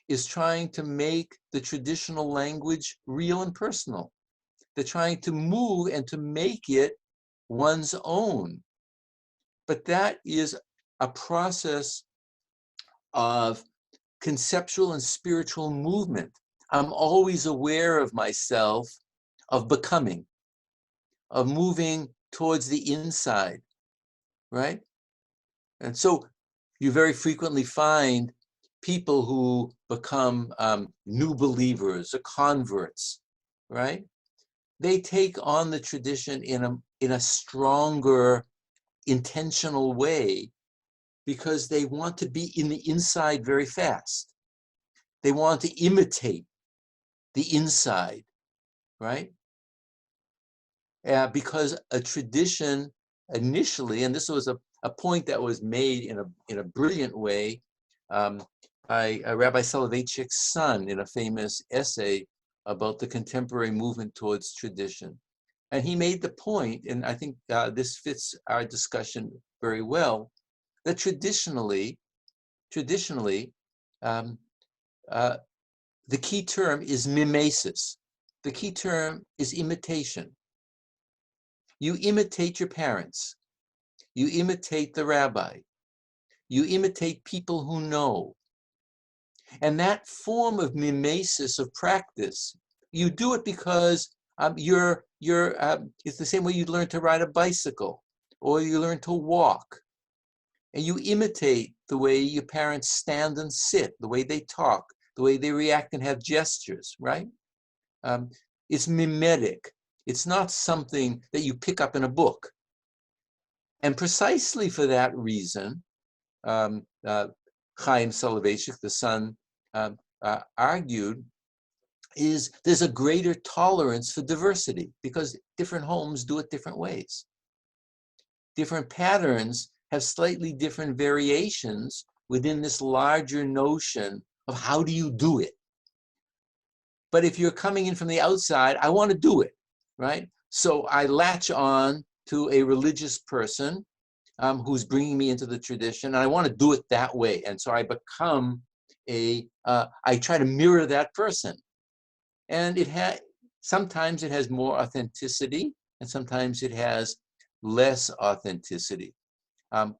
is trying to make the traditional language real and personal. They're trying to move and to make it one's own. But that is a process of conceptual and spiritual movement. I'm always aware of myself, of becoming, of moving towards the inside. right? And so you very frequently find people who become new believers or converts, right? They take on the tradition in a stronger, intentional way because they want to be in the inside very fast. They want to imitate the inside, right? Because a tradition initially, and this was a point that was made in a brilliant way by Rabbi Soloveitchik's son in a famous essay about the contemporary movement towards tradition. And he made the point, and I think this fits our discussion very well, that traditionally, the key term is mimesis. The key term is imitation. You imitate your parents. You imitate the rabbi. You imitate people who know. And that form of mimesis of practice, you do it because it's the same way you learn to ride a bicycle or you learn to walk. And you imitate the way your parents stand and sit, the way they talk, the way they react and have gestures, right? It's mimetic. It's not something that you pick up in a book. And precisely for that reason, Chaim Soloveitchik, the son, argued, there's a greater tolerance for diversity because different homes do it different ways. Different patterns have slightly different variations within this larger notion of how do you do it. But if you're coming in from the outside, I want to do it, right? So I latch on to a religious person who's bringing me into the tradition, and I want to do it that way. And so I become I try to mirror that person. And sometimes it has more authenticity, and sometimes it has less authenticity.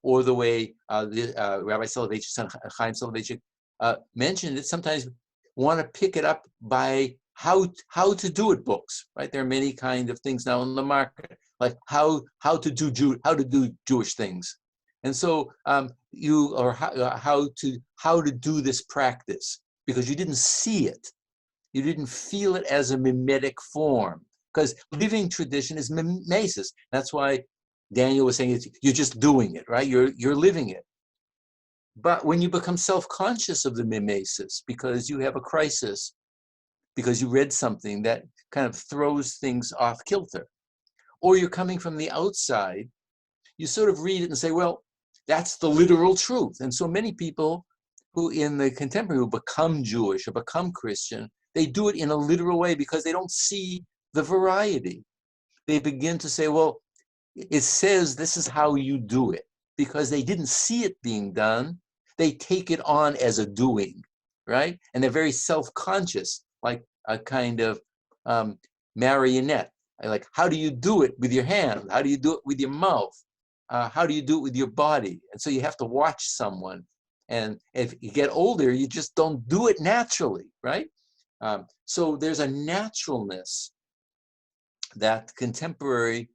Or the way Rabbi Soloveitchik, son Chaim Soloveitchik, mentioned it, sometimes want to pick it up by how to do it books, right? There are many kind of things now in the market, like how to do Jewish things, and so how to do this practice because you didn't see it, you didn't feel it as a mimetic form, because living tradition is mimesis. That's why Daniel was saying you're just doing it, right? You're living it. But when you become self-conscious of the mimesis because you have a crisis, because you read something that kind of throws things off kilter, or you're coming from the outside, you sort of read it and say, well, that's the literal truth. And so many people who in the contemporary who become Jewish or become Christian, they do it in a literal way because they don't see the variety. They begin to say, well, it says this is how you do it. Because they didn't see it being done, they take it on as a doing, right? And they're very self-conscious, like a kind of marionette. Like, how do you do it with your hand? How do you do it with your mouth? How do you do it with your body? And so you have to watch someone. And if you get older, you just don't do it naturally, right? So there's a naturalness that contemporary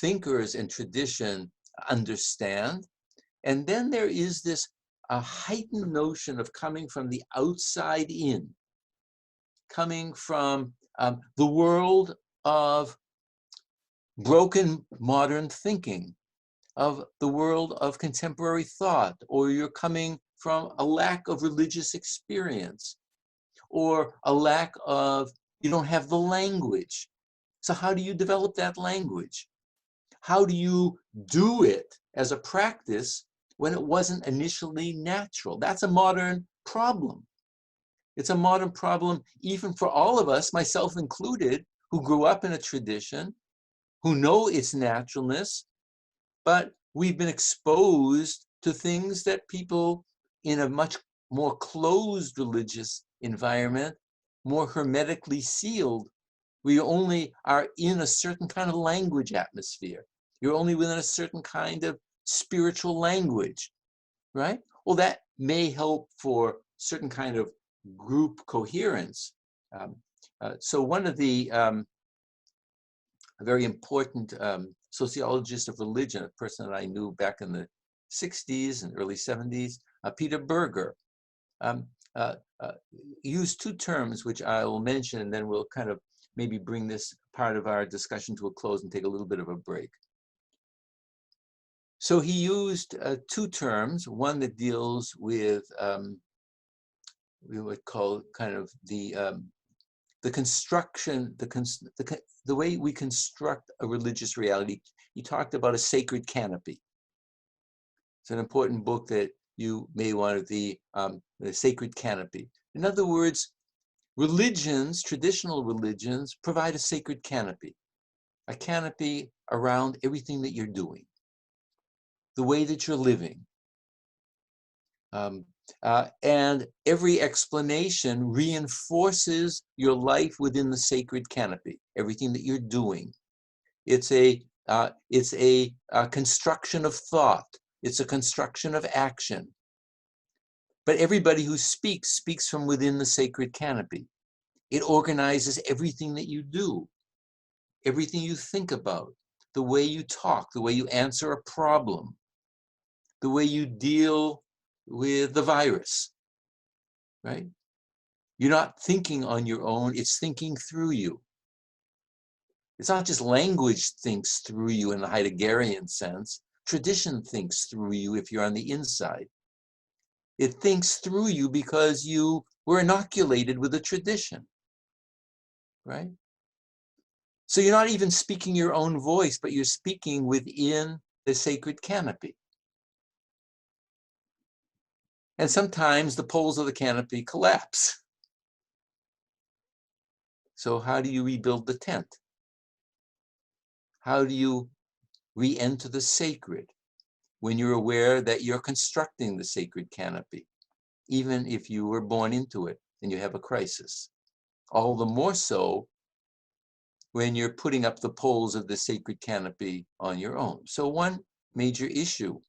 thinkers and tradition understand. And then there is this heightened notion of coming from the outside in, coming from the world of broken modern thinking, of the world of contemporary thought, or you're coming from a lack of religious experience, or a lack of, you don't have the language. So how do you develop that language? How do you do it as a practice when it wasn't initially natural? That's a modern problem. It's a modern problem even for all of us, myself included, who grew up in a tradition, who know its naturalness, but we've been exposed to things that people in a much more closed religious environment, more hermetically sealed, we only are in a certain kind of language atmosphere. You're only within a certain kind of spiritual language, right? Well, that may help for certain kind of group coherence. So one of the very important sociologist of religion, a person that I knew back in the 60s and early 70s, Peter Berger, used two terms which I will mention, and then we'll kind of maybe bring this part of our discussion to a close and take a little bit of a break. So he used two terms, one that deals with we would call kind of the construction, the way we construct a religious reality. He talked about a sacred canopy. It's an important book that you may want to, the Sacred Canopy. In other words, religions, traditional religions, provide a sacred canopy, a canopy around everything that you're doing, the way that you're living. And every explanation reinforces your life within the sacred canopy, everything that you're doing. It's a construction of thought. It's a construction of action. But everybody who speaks from within the sacred canopy. It organizes everything that you do, everything you think about, the way you talk, the way you answer a problem, the way you deal with the virus, right? You're not thinking on your own, it's thinking through you. It's not just language thinks through you in the Heideggerian sense. Tradition thinks through you if you're on the inside. It thinks through you because you were inoculated with a tradition, right? So you're not even speaking your own voice, but you're speaking within the sacred canopy. And sometimes the poles of the canopy collapse. So how do you rebuild the tent? How do you re-enter the sacred when you're aware that you're constructing the sacred canopy, even if you were born into it and you have a crisis? All the more so when you're putting up the poles of the sacred canopy on your own. So one major issue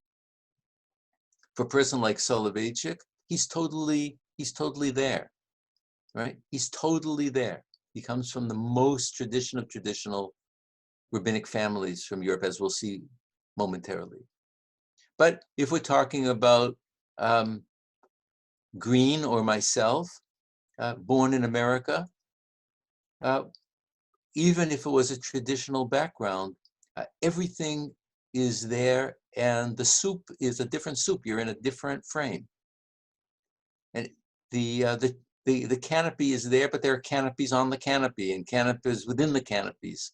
for a person like Soloveitchik, he's totally there, right? He's totally there. He comes from the most traditional rabbinic families from Europe, as we'll see momentarily. But if we're talking about Green or myself, born in America, even if it was a traditional background, everything is there, and the soup is a different soup. You're in a different frame. And the canopy is there, but there are canopies on the canopy and canopies within the canopies.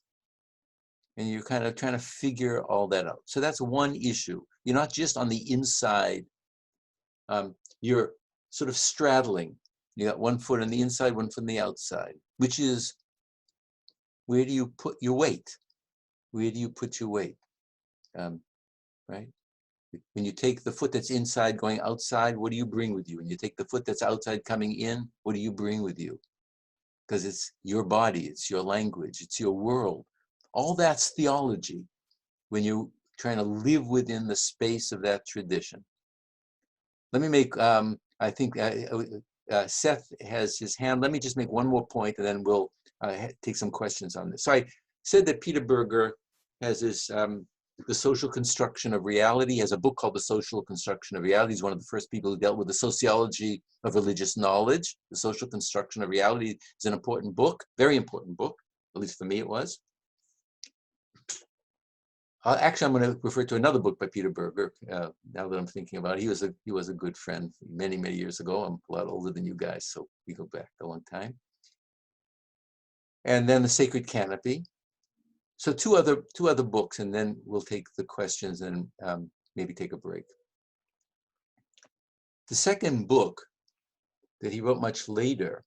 And you're kind of trying to figure all that out. So that's one issue. You're not just on the inside. You're sort of straddling. You got one foot on the inside, one foot on the outside, which is, where do you put your weight? Where do you put your weight? Right? When you take the foot that's inside going outside, what do you bring with you? When you take the foot that's outside coming in, what do you bring with you? Because it's your body, it's your language, it's your world. All that's theology when you're trying to live within the space of that tradition. Let me make, I think Seth has his hand. Let me just make one more point and then we'll take some questions on this. So I said that Peter Berger has this, The Social Construction of Reality. He has a book called The Social Construction of Reality. He's one of the first people who dealt with the sociology of religious knowledge. The Social Construction of Reality is an important book, very important book, at least for me it was. Actually, I'm going to refer to another book by Peter Berger, now that I'm thinking about it. He was a good friend many years ago. I'm a lot older than you guys, so we go back a long time. And then The Sacred Canopy. So two other books, and then we'll take the questions and maybe take a break. The second book that he wrote much later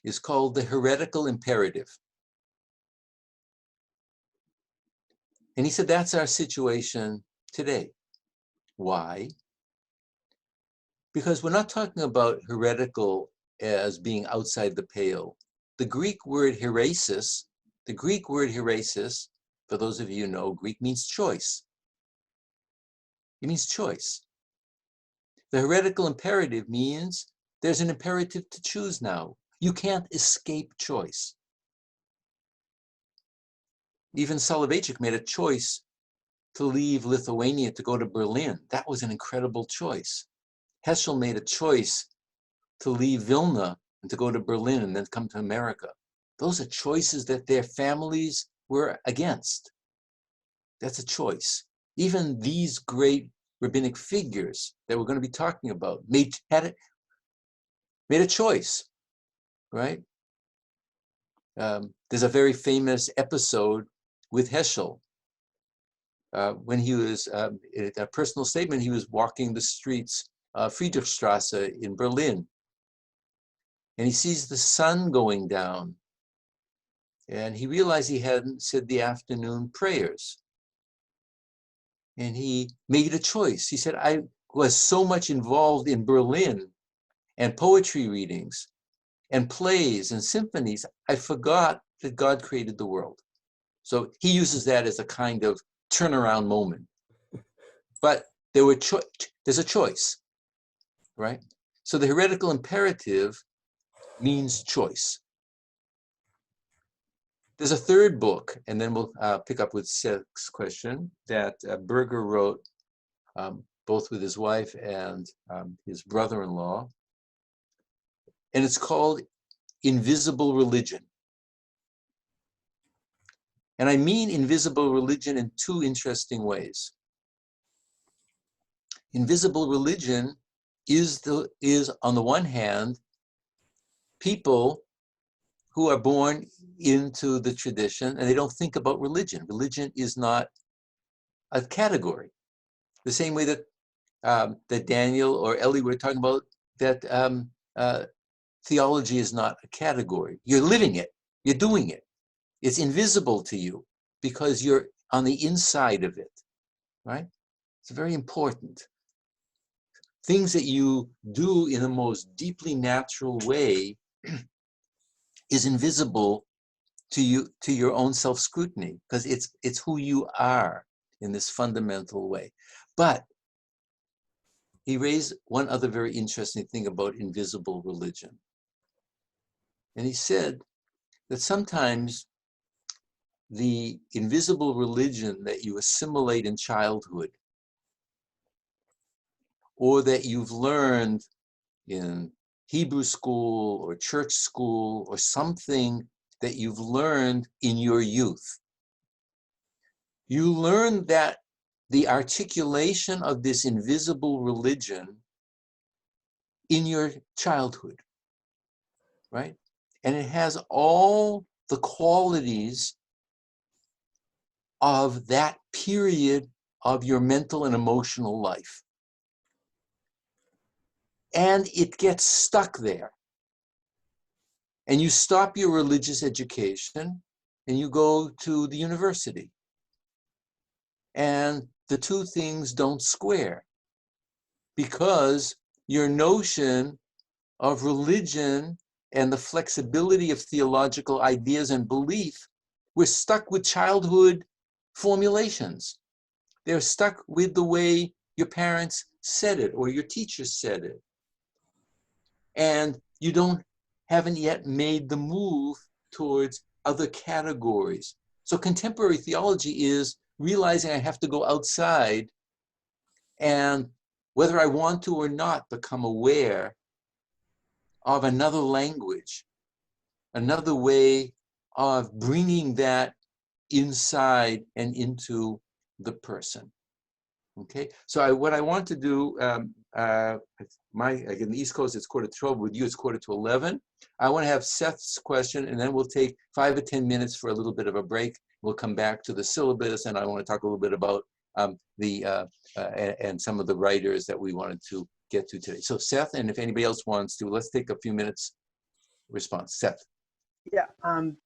is called The Heretical Imperative. And he said, that's our situation today. Why? Because we're not talking about heretical as being outside the pale. The Greek word heresis, for those of you who know, Greek means choice. It means choice. The heretical imperative means there's an imperative to choose now. You can't escape choice. Even Soloveitchik made a choice to leave Lithuania to go to Berlin. That was an incredible choice. Heschel made a choice to leave Vilna and to go to Berlin and then come to America. Those are choices that their families were against. That's a choice. Even these great rabbinic figures that we're going to be talking about made a choice, right? There's a very famous episode with Heschel. When he was, in a personal statement, he was walking the streets of Friedrichstrasse in Berlin. And he sees the sun going down. And he realized he hadn't said the afternoon prayers. And he made a choice. He said, I was so much involved in Berlin and poetry readings and plays and symphonies, I forgot that God created the world. So he uses that as a kind of turnaround moment. But there's a choice, right? So the heretical imperative means choice. There's a third book, and then we'll pick up with Seth's question, that Berger wrote both with his wife and his brother-in-law. And it's called Invisible Religion. And I mean invisible religion in two interesting ways. Invisible religion is on the one hand, people who are born into the tradition and they don't think about religion. Religion is not a category. The same way that that Daniel or Ellie were talking about, that theology is not a category. You're living it. You're doing it. It's invisible to you because you're on the inside of it, right? It's very important. Things that you do in the most deeply natural way is invisible to you, to your own self-scrutiny, because it's who you are in this fundamental way. But he raised one other very interesting thing about invisible religion. And he said that sometimes the invisible religion that you assimilate in childhood, or that you've learned in Hebrew school or church school, or something that you've learned in your youth, you learn that the articulation of this invisible religion in your childhood, right? And it has all the qualities of that period of your mental and emotional life. And it gets stuck there. And you stop your religious education and you go to the university. And the two things don't square, because your notion of religion and the flexibility of theological ideas and belief, we're stuck with childhood formulations. They're stuck with the way your parents said it or your teachers said it. And you haven't yet made the move towards other categories. So contemporary theology is realizing I have to go outside and, whether I want to or not, become aware of another language, another way of bringing that inside and into the person. Okay, so what I want to do, again, the East Coast, it's 11:45. With you, it's 11:45. I want to have Seth's question, and then we'll take 5 or 10 minutes for a little bit of a break. We'll come back to the syllabus, and I want to talk a little bit about and some of the writers that we wanted to get to today. So Seth, and if anybody else wants to, let's take a few minutes response. Seth. Yeah,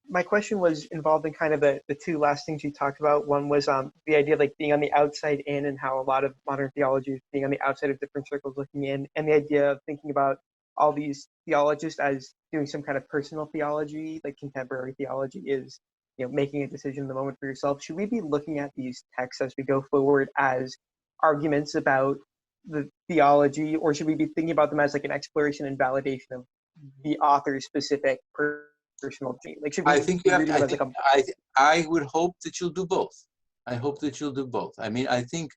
my question was involved in kind of the two last things you talked about. One was the idea of like being on the outside in, and how a lot of modern theology is being on the outside of different circles looking in, and the idea of thinking about all these theologists as doing some kind of personal theology, like contemporary theology is, making a decision in the moment for yourself. Should we be looking at these texts as we go forward as arguments about the theology, or should we be thinking about them as like an exploration and validation of the author's specific personal thing? Like, should we I think you have. read them as like a I would hope that you'll do both. I hope that you'll do both. I mean, I think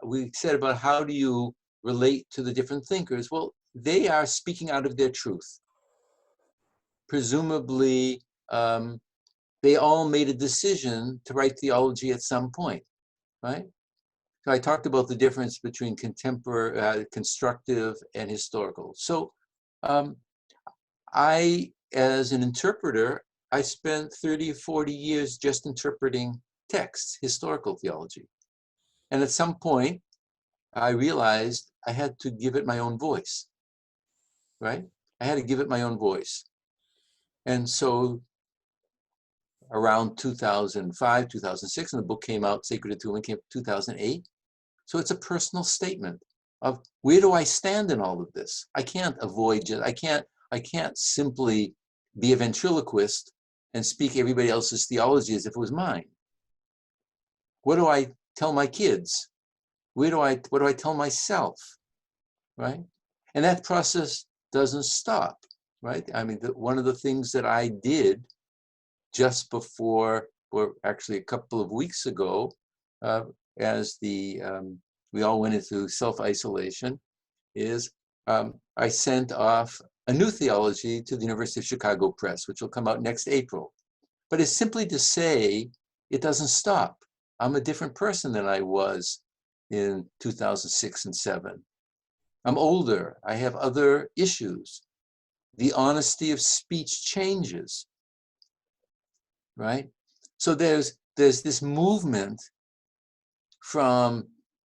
we said about how do you relate to the different thinkers. Well, they are speaking out of their truth. Presumably, they all made a decision to write theology at some point, right? So I talked about the difference between contemporary, constructive, and historical. So I, as an interpreter, I spent 30 or 40 years just interpreting texts, historical theology. And at some point, I realized I had to give it my own voice, right? I had to give it my own voice. And so around 2005, 2006, and the book came out, Sacred Attunement came out 2008. So it's a personal statement of where do I stand in all of this? I can't avoid, I can't simply be a ventriloquist and speak everybody else's theology as if it was mine. What do I tell my kids? What do I tell myself, right? And that process doesn't stop, right? I mean, one of the things that I did just before, or actually a couple of weeks ago, as we all went into self-isolation, is I sent off a new theology to the University of Chicago Press, which will come out next April. But it's simply to say it doesn't stop. I'm a different person than I was in 2006 and 2007. I'm older. I have other issues. The honesty of speech changes, right? So there's this movement from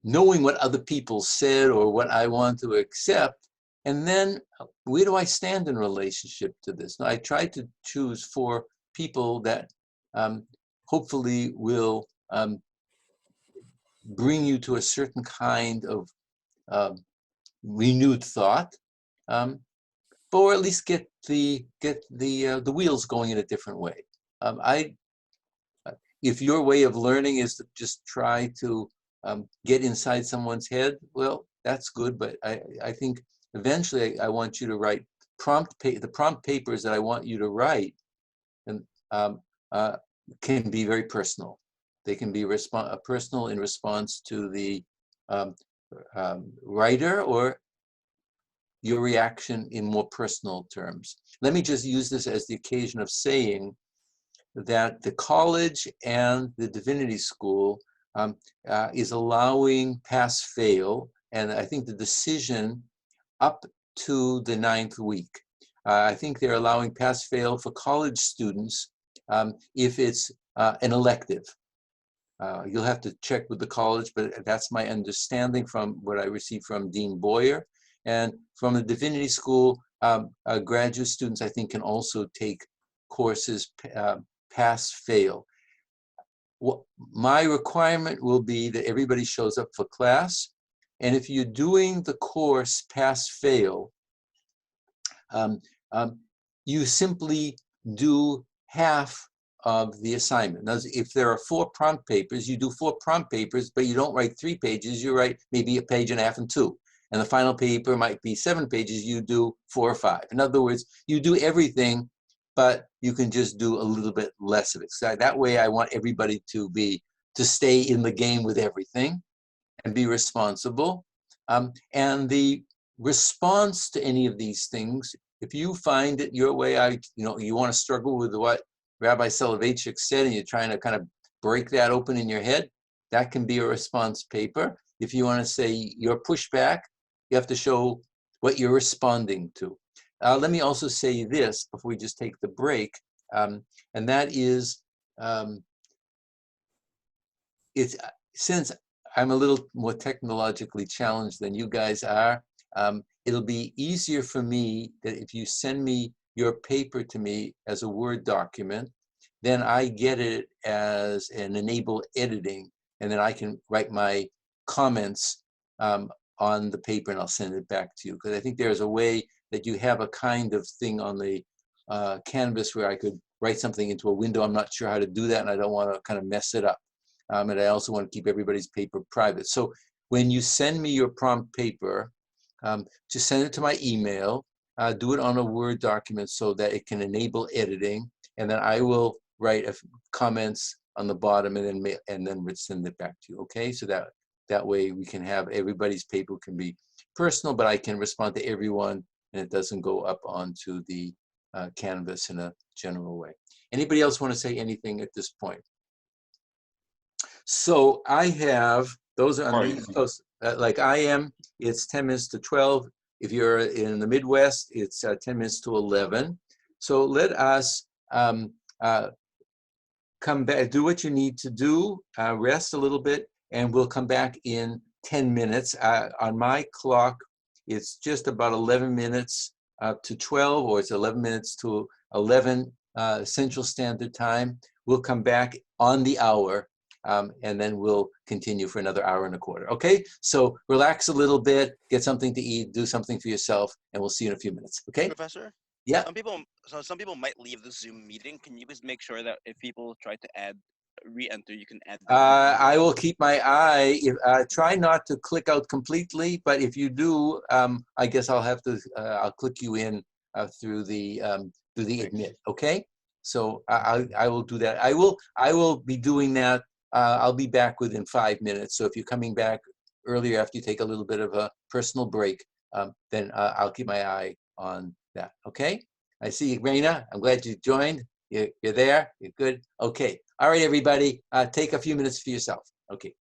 knowing what other people said or what I want to accept, and then where do I stand in relationship to this? Now, I tried to choose 4 people that hopefully will bring you to a certain kind of renewed thought, or at least get the wheels going in a different way. If your way of learning is to just try to get inside someone's head, well, that's good. But I think eventually I want you to write the prompt papers that I want you to write, and can be very personal. They can be personal in response to the writer or your reaction in more personal terms. Let me just use this as the occasion of saying that the college and the divinity school is allowing pass-fail, and I think the decision up to the 9th week. I think they're allowing pass-fail for college students if it's an elective. You'll have to check with the college, but that's my understanding from what I received from Dean Boyer. And from the divinity school, graduate students, I think, can also take courses pass-fail. Well, my requirement will be that everybody shows up for class. And if you're doing the course pass-fail, you simply do half of the assignment. Now, if there are 4 prompt papers, you do 4 prompt papers, but you don't write 3 pages, you write maybe 1.5 pages and 2. And the final paper might be 7 pages, you do 4 or 5. In other words, you do everything, but you can just do a little bit less of it. So that way I want everybody to stay in the game with everything and be responsible. And the response to any of these things, if you find it your way, you want to struggle with what Rabbi Soloveitchik said, and you're trying to kind of break that open in your head, that can be a response paper. If you want to say your pushback, you have to show what you're responding to. Let me also say this before we just take the break, and that is, since I'm a little more technologically challenged than you guys are, it'll be easier for me that if you send me your paper to me as a Word document, then I get it as an enable editing, and then I can write my comments on the paper and I'll send it back to you. Because I think there's a way that you have a kind of thing on the canvas where I could write something into a window. I'm not sure how to do that, and I don't want to kind of mess it up. And I also want to keep everybody's paper private. So when you send me your prompt paper, just send it to my email, do it on a Word document so that it can enable editing, and then I will write comments on the bottom and then send it back to you. Okay, so that way we can have everybody's paper can be personal, but I can respond to everyone, and it doesn't go up onto the canvas in a general way. Anybody else want to say anything at this point? So I have, those are on the East Coast, like I am, it's 10 minutes to 12. If you're in the Midwest, it's 10 minutes to 11. So let us come back, do what you need to do, rest a little bit, and we'll come back in 10 minutes. On my clock, it's just about 11 minutes to 12, or it's 11 minutes to 11 Central Standard Time. We'll come back on the hour, and then we'll continue for another hour and a quarter. Okay, so relax a little bit, get something to eat, do something for yourself, and we'll see you in a few minutes. Okay, Professor? Yeah. Some people might leave the Zoom meeting. Can you just make sure that if people try to re-enter, you can add them? I will keep my eye. Try not to click out completely, but if you do, I guess I'll have to. I'll click you in through the admit. Okay, so I will do that. I will be doing that. I'll be back within 5 minutes. So if you're coming back earlier after you take a little bit of a personal break, then I'll keep my eye on that. Okay. I see you, Raina. I'm glad you joined. You're there. You're good. Okay. All right, everybody. Take a few minutes for yourself. Okay.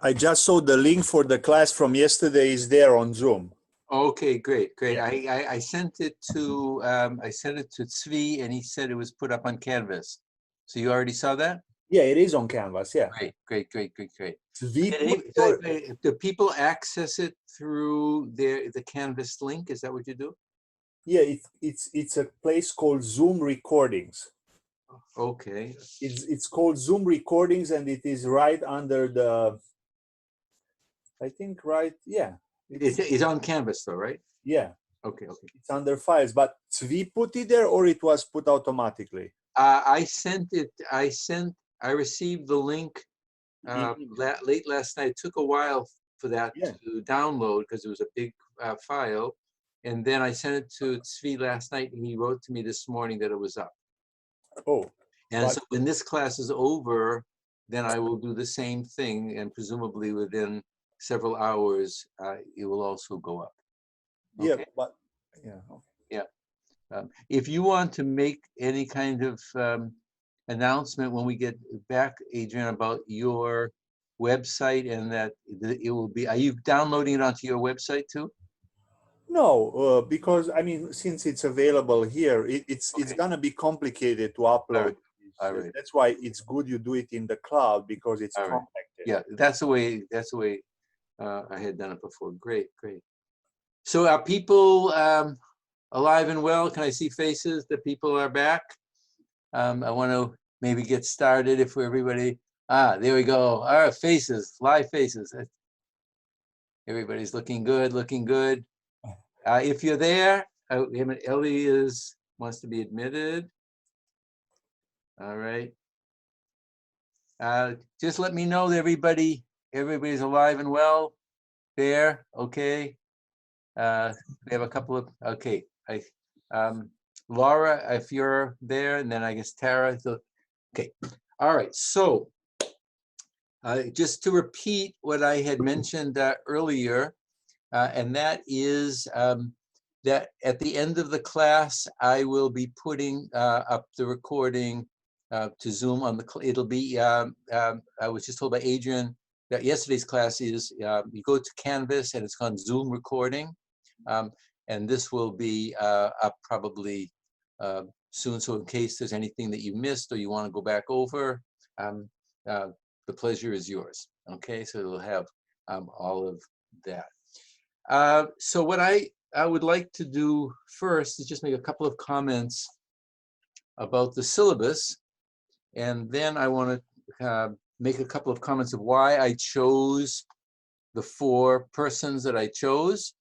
I just saw the link for the class from yesterday is there on Zoom. Okay, great, great. Yeah. I sent it to Tzvi, and he said it was put up on Canvas. So you already saw that? Yeah, it is on Canvas. Yeah. Great, great, great, great, great. Tzvi, Do people access it through the Canvas link? Is that what you do? yeah, it's a place called Zoom Recordings. Okay. It's called Zoom Recordings, and it is right under the. I think right. Yeah. It's on Canvas though, right? Yeah. Okay, okay. It's under files, but Tzvi put it there, or it was put automatically. I sent it. I received the link late last night. It took a while for that to download because it was a big file, and then I sent it to Tzvi last night, and he wrote to me this morning that it was up. Oh. And so when this class is over, then I will do the same thing, and presumably within several hours, it will also go up. Yeah, Okay? but yeah. Okay. Yeah. If you want to make any kind of announcement when we get back, Adrian, about your website and that it will be, are you downloading it onto your website too? No, because I mean, since it's available here, it's gonna be complicated to upload. All right. That's why it's good you do it in the cloud because it's All right. compacted. Yeah, that's the way I had done it before. Great, great. So are people alive and well? Can I see faces that people are back? I want to maybe get started if everybody, there we go. All right, faces, live faces. Everybody's looking good, looking good. If you're there, Ellie wants to be admitted. All right. Just let me know that everybody's alive and well there. Okay. We have a couple of, okay. Laura, if you're there, and then I guess Tara. Okay. All right. So just to repeat what I had mentioned earlier, and that is that at the end of the class, I will be putting up the recording to Zoom on the, it'll be, I was just told by Adrian that yesterday's class is, you go to Canvas and it's called Zoom recording. And this will be up probably soon. So in case there's anything that you missed or you want to go back over, the pleasure is yours. Okay, so it'll have all of that. So what I would like to do first is just make a couple of comments about the syllabus, and then I want to make a couple of comments of why I chose the 4 persons that I chose,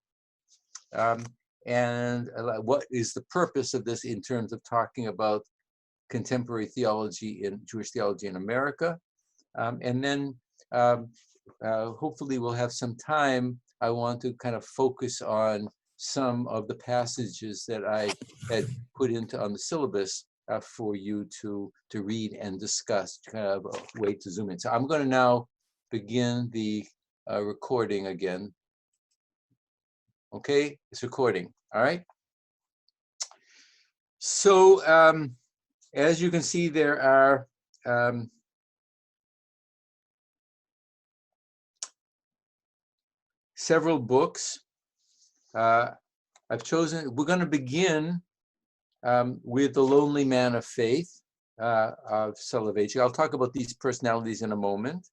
and what is the purpose of this in terms of talking about contemporary theology in Jewish theology in America. And then hopefully we'll have some time. I want to kind of focus on some of the passages that I had put into on the syllabus for you to read and discuss, kind of a way to zoom in. So I'm going to now begin the recording again. Okay, it's recording. All right. So as you can see, there are several books. I've chosen, we're going to begin with The Lonely Man of Faith of Soloveitchik. I'll talk about these personalities in a moment.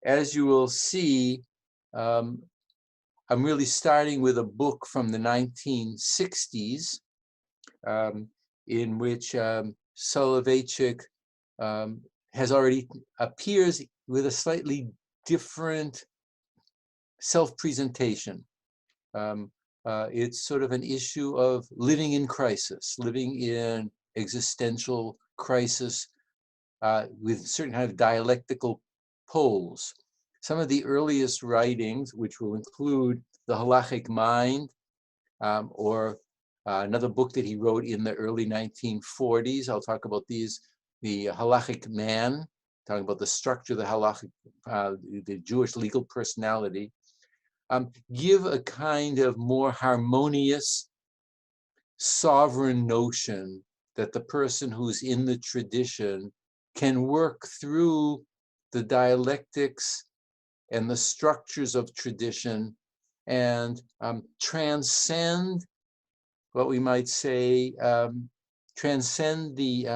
As you will see, I'm really starting with a book from the 1960s in which Soloveitchik has already appears with a slightly different self-presentation. It's sort of an issue of living in crisis, living in existential crisis with certain kind of dialectical poles. Some of the earliest writings, which will include The Halachic Mind, or another book that he wrote in the early 1940s. I'll talk about these, The Halachic Man, talking about the structure of the halachic, the Jewish legal personality, give a kind of more harmonious, sovereign notion that the person who's in the tradition can work through the dialectics and the structures of tradition and transcend what we might say, transcend the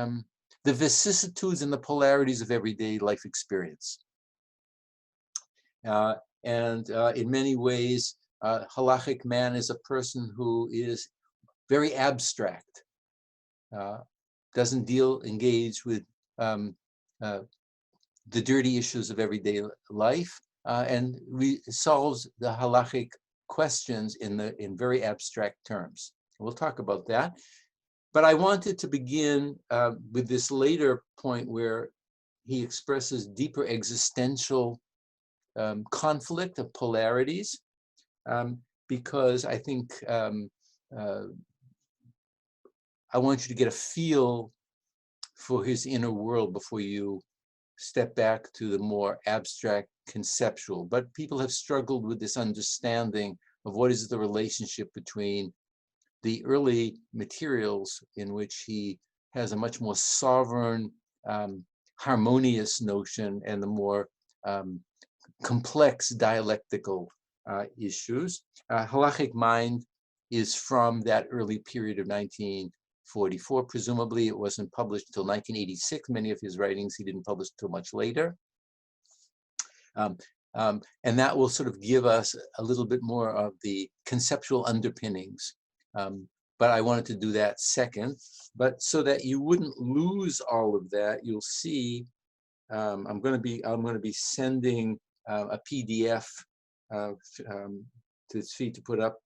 vicissitudes and the polarities of everyday life experience. And in many ways, halachic man is a person who is very abstract, doesn't engage with the dirty issues of everyday life, and solves the halachic questions in very abstract terms. We'll talk about that. But I wanted to begin with this later point where he expresses deeper existential conflict of polarities, because I think I want you to get a feel for his inner world before you step back to the more abstract conceptual. But people have struggled with this understanding of what is the relationship between the early materials in which he has a much more sovereign, harmonious notion and the more complex dialectical issues. Halachic Mind is from that early period of 1944. Presumably it wasn't published until 1986. Many of his writings he didn't publish until much later. And that will sort of give us a little bit more of the conceptual underpinnings. But I wanted to do that second. But so that you wouldn't lose all of that, you'll see I'm going to be sending a PDF to Tzvi to put up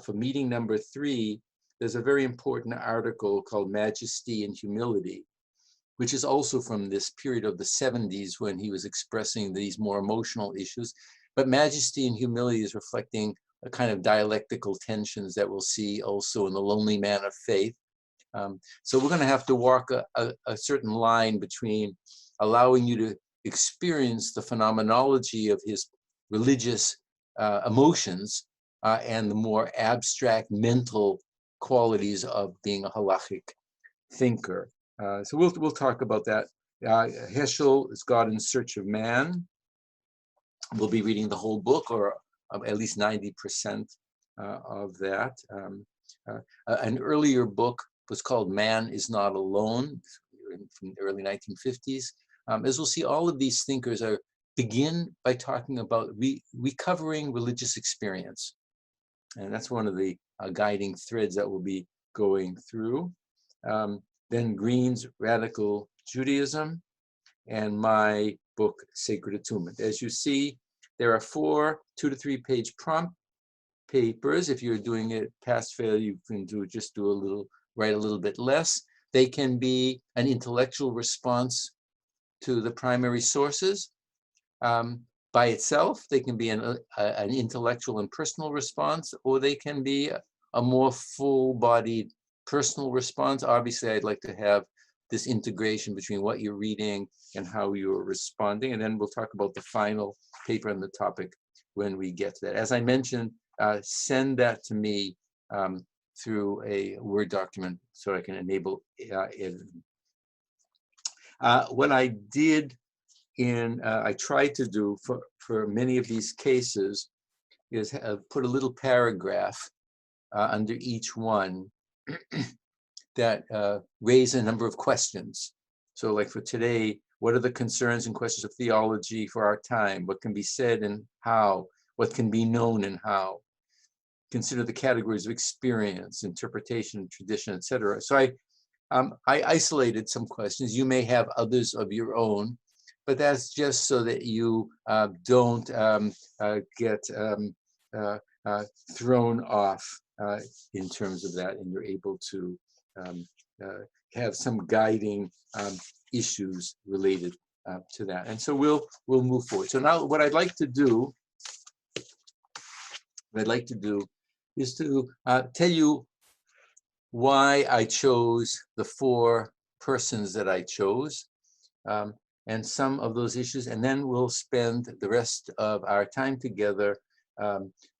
for meeting number 3. There's a very important article called Majesty and Humility, which is also from this period of the 70s when he was expressing these more emotional issues. But Majesty and Humility is reflecting a kind of dialectical tensions that we'll see also in The Lonely Man of Faith. So we're going to have to walk a certain line between allowing you to experience the phenomenology of his religious emotions and the more abstract mental qualities of being a halachic thinker. So we'll talk about that. Heschel is God in Search of Man. We'll be reading the whole book, or at least 90% of that. An earlier book was called Man is Not Alone, from the early 1950s. As we'll see, all of these thinkers begin by talking about recovering religious experience. And that's one of the guiding threads that we'll be going through. Then Green's Radical Judaism, and my book, Sacred Attunement. As you see, there are 4 2 to 3 page prompt papers. If you're doing it pass-fail, you can write a little bit less. They can be an intellectual response to the primary sources. By itself, they can be an intellectual and personal response, or they can be a more full-bodied personal response. Obviously, I'd like to have this integration between what you're reading and how you're responding. And then we'll talk about the final paper on the topic when we get to that. As I mentioned, send that to me through a Word document so I can enable editing. What I did I tried to do for many of these cases is put a little paragraph under each one that raise a number of questions. So like for today, what are the concerns and questions of theology for our time? What can be said and how? What can be known and how? Consider the categories of experience, interpretation, tradition, etc. So I isolated some questions. You may have others of your own, but that's just so that you don't get thrown off in terms of that, and you're able to have some guiding issues related to that. And so we'll move forward. So now what I'd like to do is to tell you why I chose the 4 persons that I chose, and some of those issues, and then we'll spend the rest of our time together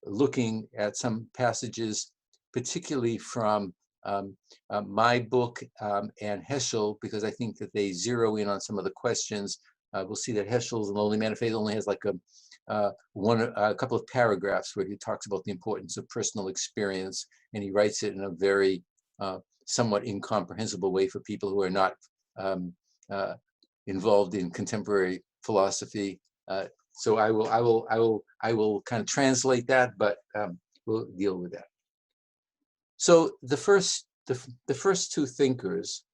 looking at some passages, particularly from my book and Heschel, because I think that they zero in on some of the questions. We'll see that Heschel's Lonely Man of Faith only has like a couple of paragraphs where he talks about the importance of personal experience, and he writes it in a very somewhat incomprehensible way for people who are not involved in contemporary philosophy. So I will kind of translate that, but we'll deal with that. So the first 2 thinkers.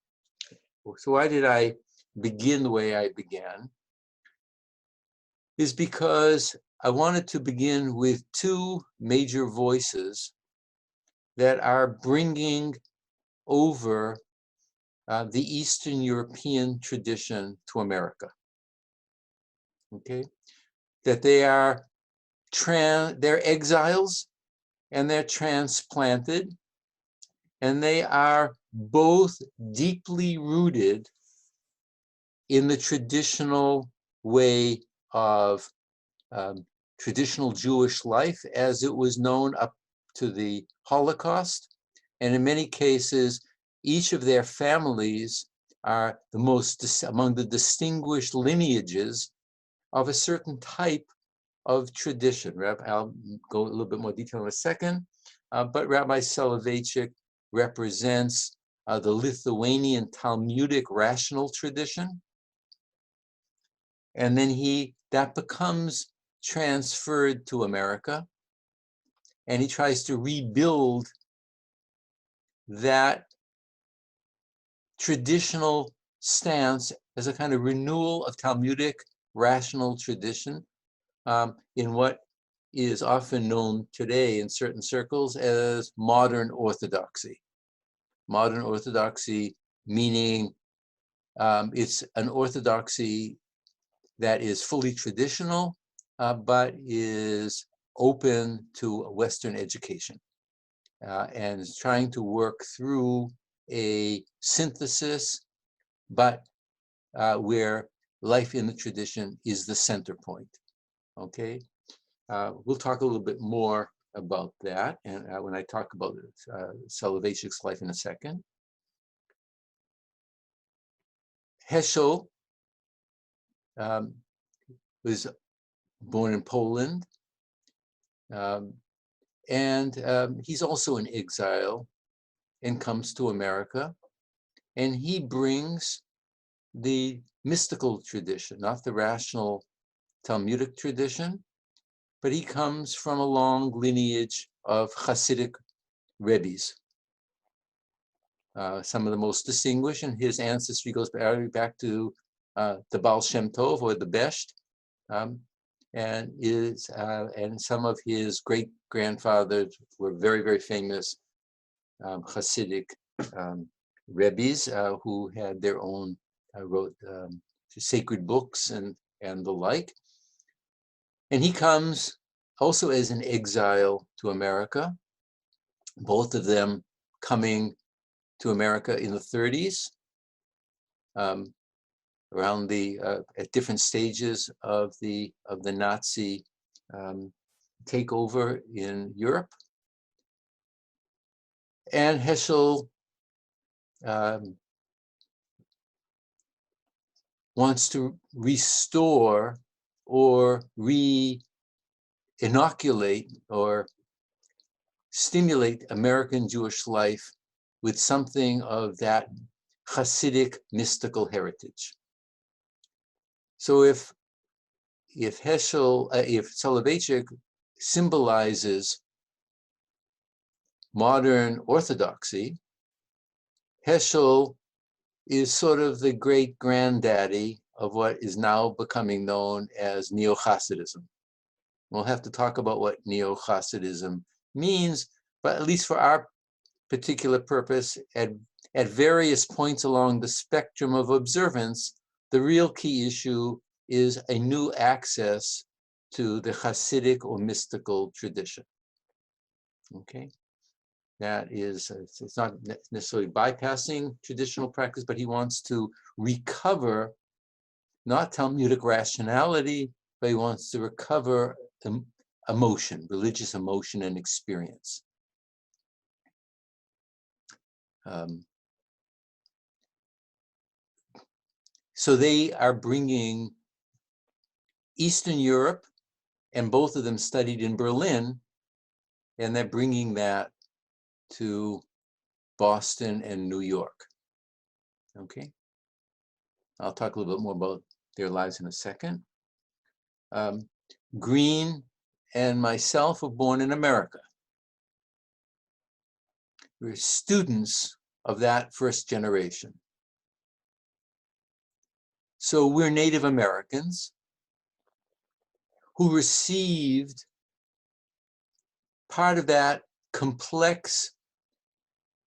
So why did I begin the way I began? Is because I wanted to begin with 2 major voices that are bringing over the Eastern European tradition to America. Okay, that they're exiles and they're transplanted, and they are both deeply rooted in the traditional way of traditional Jewish life as it was known up to the Holocaust. And in many cases, each of their families are among the distinguished lineages of a certain type of tradition. I'll go a little bit more detail in a second, but Rabbi Soloveitchik represents the Lithuanian Talmudic rational tradition. And then that becomes transferred to America, and he tries to rebuild that traditional stance as a kind of renewal of Talmudic rational tradition in what is often known today in certain circles as modern orthodoxy. Modern orthodoxy meaning it's an orthodoxy that is fully traditional, but is open to Western education and is trying to work through a synthesis, but where life in the tradition is the center point. Okay, we'll talk a little bit more about that, and when I talk about Soloveitchik's life in a second. Heschel was born in Poland, and he's also in exile and comes to America, and he brings the mystical tradition, not the rational Talmudic tradition, but he comes from a long lineage of Hasidic Rebbes. Some of the most distinguished, and his ancestry goes back to the Baal Shem Tov or the Besht, and some of his great grandfathers were very, very famous Hasidic Rebbes who had their own wrote sacred books and the like. And he comes also as an exile to America, both of them coming to America in the 30s, around the at different stages of the Nazi takeover in Europe. And Heschel wants to restore or re-inoculate or stimulate American Jewish life with something of that Hasidic mystical heritage. So if Heschel, if Soloveitchik symbolizes modern orthodoxy, Heschel is sort of the great granddaddy of what is now becoming known as Neochassidism. We'll have to talk about what Neochassidism means, but at least for our particular purpose, at various points along the spectrum of observance, the real key issue is a new access to the Hasidic or mystical tradition. Okay, that is, it's not necessarily bypassing traditional practice, but he wants to recover not Talmudic rationality, but he wants to recover emotion, religious emotion and experience. So they are bringing Eastern Europe, and both of them studied in Berlin, and they're bringing that to Boston and New York. Okay, I'll talk a little bit more about their lives in a second. Green and myself were born in America. We're students of that first generation. So we're Native Americans who received part of that complex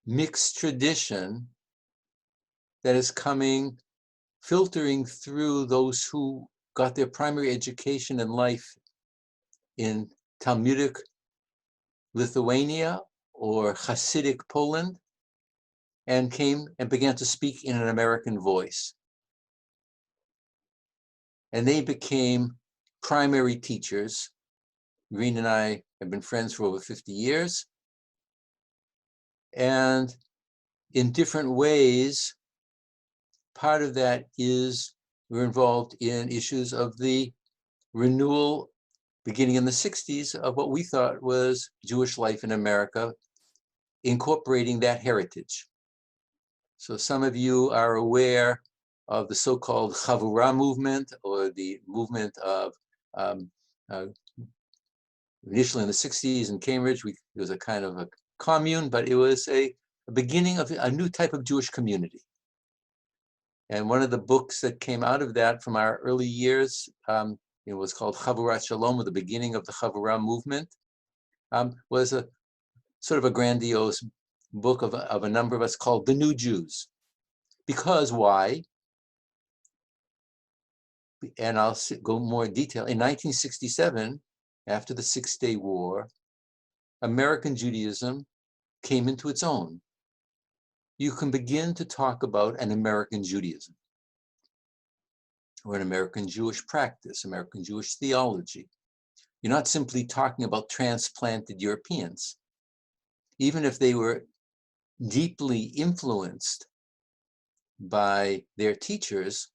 mixed tradition that is coming, filtering through those who got their primary education in life in Talmudic Lithuania or Hasidic Poland, and came and began to speak in an American voice. And they became primary teachers. Green and I have been friends for over 50 years. And in different ways, part of that is we're involved in issues of the renewal beginning in the 60s of what we thought was Jewish life in America, incorporating that heritage. So some of you are aware of the so-called Chavurah movement, or the movement of, initially in the 60s in Cambridge, it was a kind of a commune, but it was a beginning of a new type of Jewish community. And one of the books that came out of that from our early years, it was called Chavurat Shalom, or the beginning of the Chavurah movement, was a sort of a grandiose book of a number of us called The New Jews. Because why? And I'll go more in detail. In 1967, after the Six-Day War, American Judaism came into its own. You can begin to talk about an American Judaism, or an American Jewish practice, American Jewish theology. You're not simply talking about transplanted Europeans. Even if they were deeply influenced by their teachers,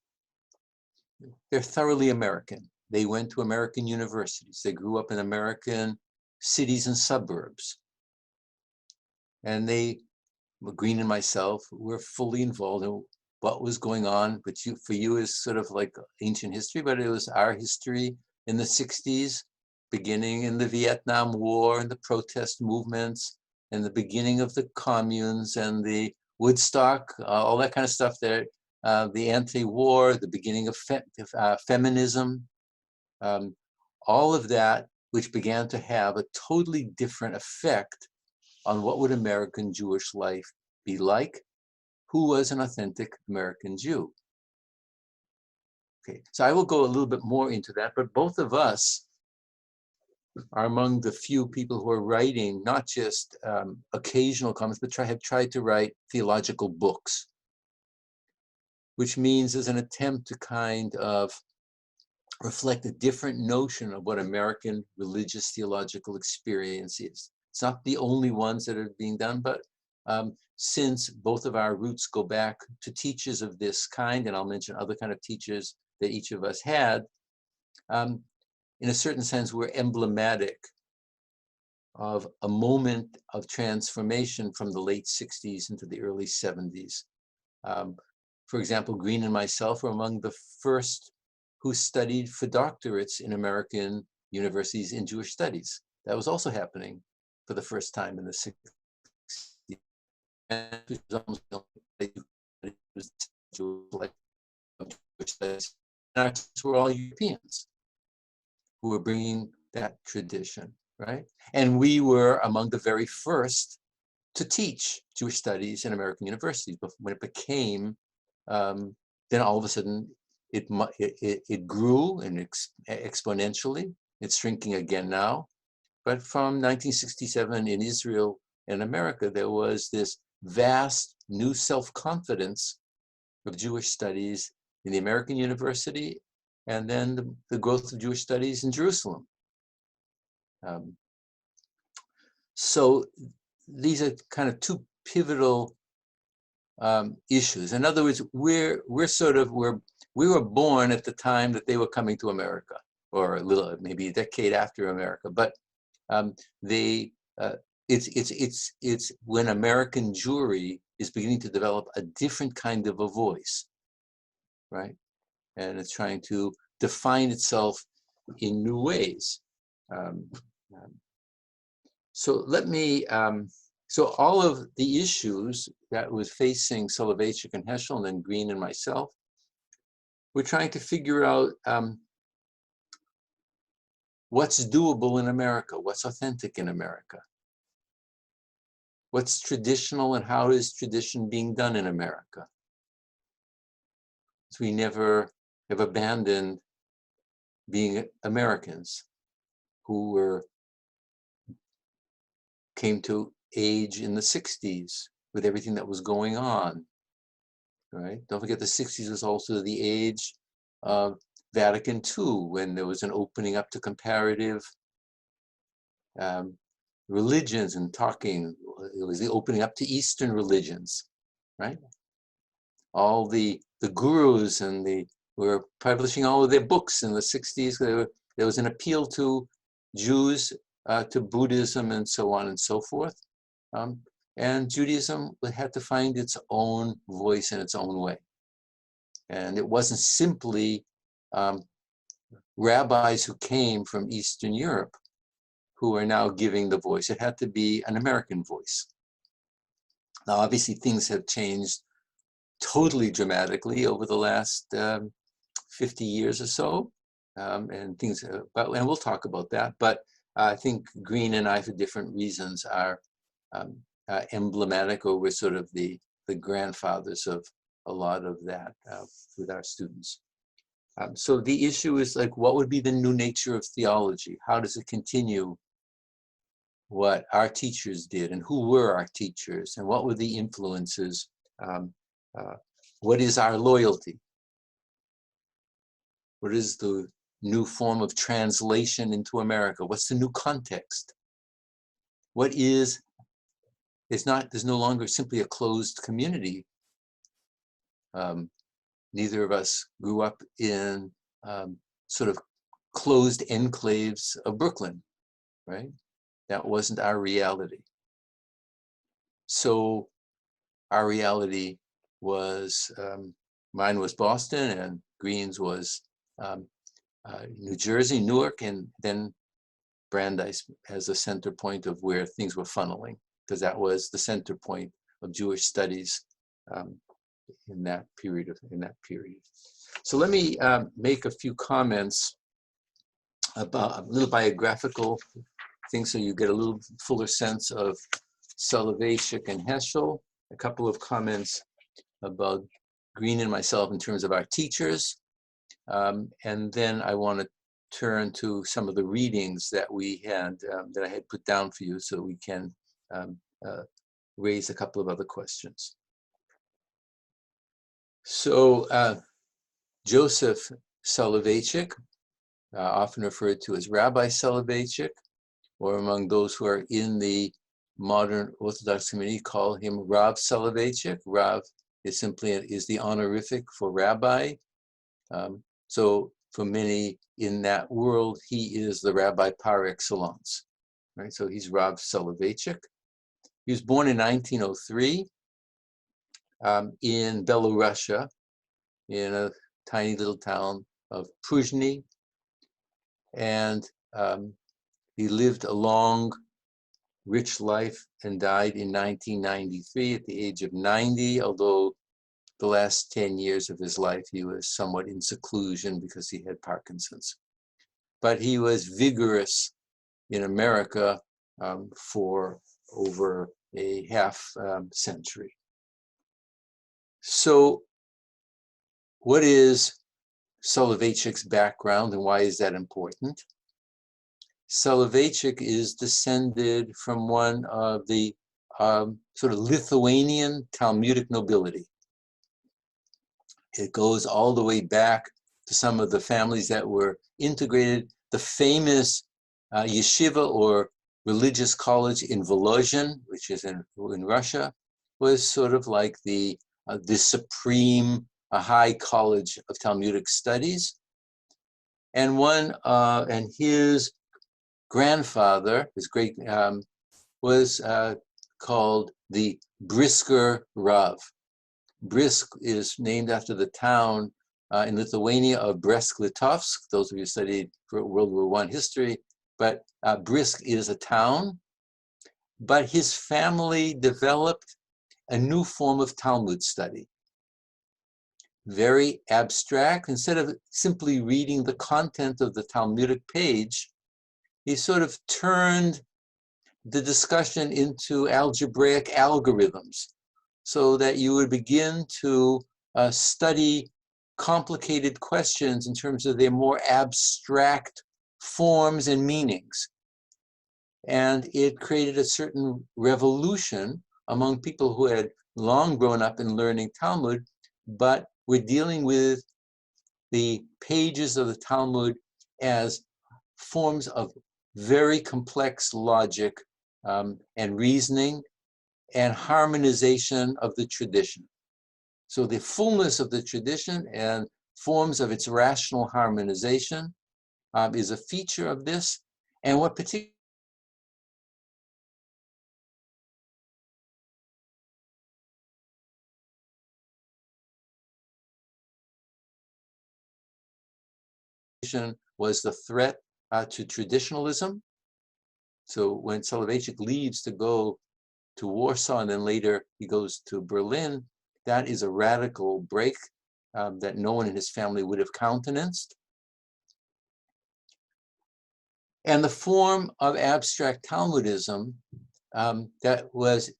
they're thoroughly American. They went to American universities. They grew up in American cities and suburbs. And they, Green and myself, were fully involved what was going on, but for you is sort of like ancient history, but it was our history in the 60s, beginning in the Vietnam War and the protest movements and the beginning of the communes and the Woodstock, all that kind of stuff there, the anti-war, the beginning of feminism, all of that, which began to have a totally different effect on what would American Jewish life be like, who was an authentic American Jew. Okay, so I will go a little bit more into that, but both of us are among the few people who are writing not just occasional comments, but have tried to write theological books, which means as an attempt to kind of reflect a different notion of what American religious theological experience is. It's not the only ones that are being done, but since both of our roots go back to teachers of this kind, and I'll mention other kind of teachers that each of us had, in a certain sense, we're emblematic of a moment of transformation from the late 60s into the early 70s. For example, Green and myself were among the first who studied for doctorates in American universities in Jewish studies. That was also happening for the first time in the 60s. And it was almost like Jewish studies. And our students were all Europeans who were bringing that tradition, right? And we were among the very first to teach Jewish studies in American universities. But when it became, then all of a sudden, it grew and exponentially. It's shrinking again now. But from 1967 in Israel and America, there was this vast new self-confidence of Jewish studies in the American university, and then the growth of Jewish studies in Jerusalem. So these are kind of two pivotal issues. In other words, we were born at the time that they were coming to America, or a little, maybe a decade after America. But it's when American Jewry is beginning to develop a different kind of a voice, right? And it's trying to define itself in new ways. So let me, so all of the issues that was facing Soloveitchik and Heschel, and then Green and myself, we're trying to figure out what's doable in America, what's authentic in America, what's traditional, and how is tradition being done in America. So we never have abandoned being Americans who came to age in the 60s with everything that was going on, right? Don't forget the 60s was also the age of Vatican II, when there was an opening up to comparative religions and talking. It was the opening up to Eastern religions, right? All the gurus and were publishing all of their books in the 60s. There was an appeal to Jews, to Buddhism, and so on and so forth. And Judaism had to find its own voice in its own way. And it wasn't simply rabbis who came from Eastern Europe who are now giving the voice. It had to be an American voice. Now, obviously, things have changed totally dramatically over the last 50 years or so, and we'll talk about that. But I think Green and I, for different reasons, are emblematic, or we're sort of the grandfathers of a lot of that with our students. So the issue is, like, what would be the new nature of theology? How does it continue what our teachers did, and who were our teachers, and what were the influences? What is our loyalty? What is the new form of translation into America? What's the new context? What is, there's no longer simply a closed community. Neither of us grew up in sort of closed enclaves of Brooklyn, right? That wasn't our reality. So our reality was, mine was Boston, and Green's was New Jersey, Newark, and then Brandeis as a center point of where things were funneling, because that was the center point of Jewish studies in that period. So let me make a few comments about a little biographical things so you get a little fuller sense of Soloveitchik and Heschel. A couple of comments about Green and myself in terms of our teachers. And then I want to turn to some of the readings that we had, that I had put down for you so we can raise a couple of other questions. So Joseph Soloveitchik, often referred to as Rabbi Soloveitchik, or among those who are in the modern Orthodox community call him Rav Soloveitchik. Rav is simply the honorific for rabbi. So for many in that world, he is the rabbi par excellence, right? So he's Rav Soloveitchik. He was born in 1903 in Belorussia, in a tiny little town of Pruzhny, and he lived a long, rich life and died in 1993 at the age of 90, although the last 10 years of his life he was somewhat in seclusion because he had Parkinson's. But he was vigorous in America for over a half century. So what is Soloveitchik's background and why is that important? Soloveitchik is descended from one of the sort of Lithuanian Talmudic nobility. It goes all the way back to some of the families that were integrated. The famous Yeshiva, or religious college in Volozhin, which is in Russia, was sort of like the supreme high college of Talmudic studies. And his grandfather, his great, was called the Brisker Rav. Brisk is named after the town in Lithuania of Brest-Litovsk. Those of you who studied World War I history, but Brisk is a town. But his family developed a new form of Talmud study. Very abstract. Instead of simply reading the content of the Talmudic page, he sort of turned the discussion into algebraic algorithms so that you would begin to study complicated questions in terms of their more abstract forms and meanings. And it created a certain revolution among people who had long grown up in learning Talmud, but were dealing with the pages of the Talmud as forms of very complex logic and reasoning and harmonization of the tradition. So the fullness of the tradition and forms of its rational harmonization is a feature of this. And what particularly was the threat to traditionalism. So when Soloveitchik leaves to go to Warsaw and then later he goes to Berlin, that is a radical break that no one in his family would have countenanced. And the form of abstract Talmudism that was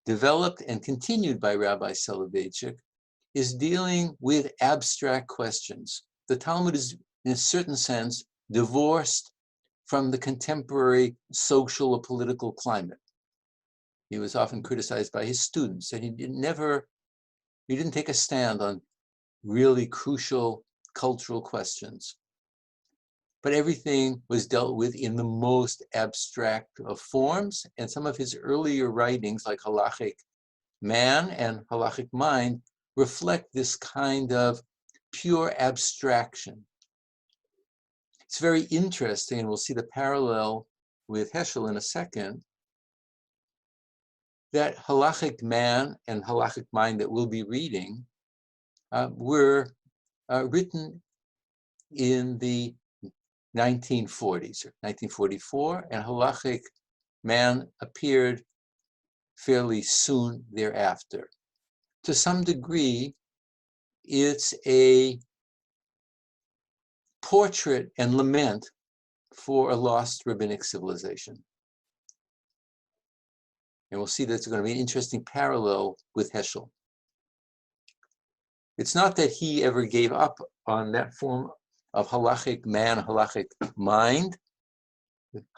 developed and continued by Rabbi Soloveitchik is dealing with abstract questions. The Talmud is, in a certain sense, divorced from the contemporary social or political climate. He was often criticized by his students that he didn't take a stand on really crucial cultural questions. But everything was dealt with in the most abstract of forms, and some of his earlier writings, like Halachic Man and Halachic Mind, reflect this kind of pure abstraction. It's very interesting, and we'll see the parallel with Heschel in a second, that halachic man and halachic mind that we'll be reading were written in the 1940s, or 1944, and halachic man appeared fairly soon thereafter. To some degree, it's a portrait and lament for a lost rabbinic civilization. And we'll see that's going to be an interesting parallel with Heschel. It's not that he ever gave up on that form of halachic man, halachic mind.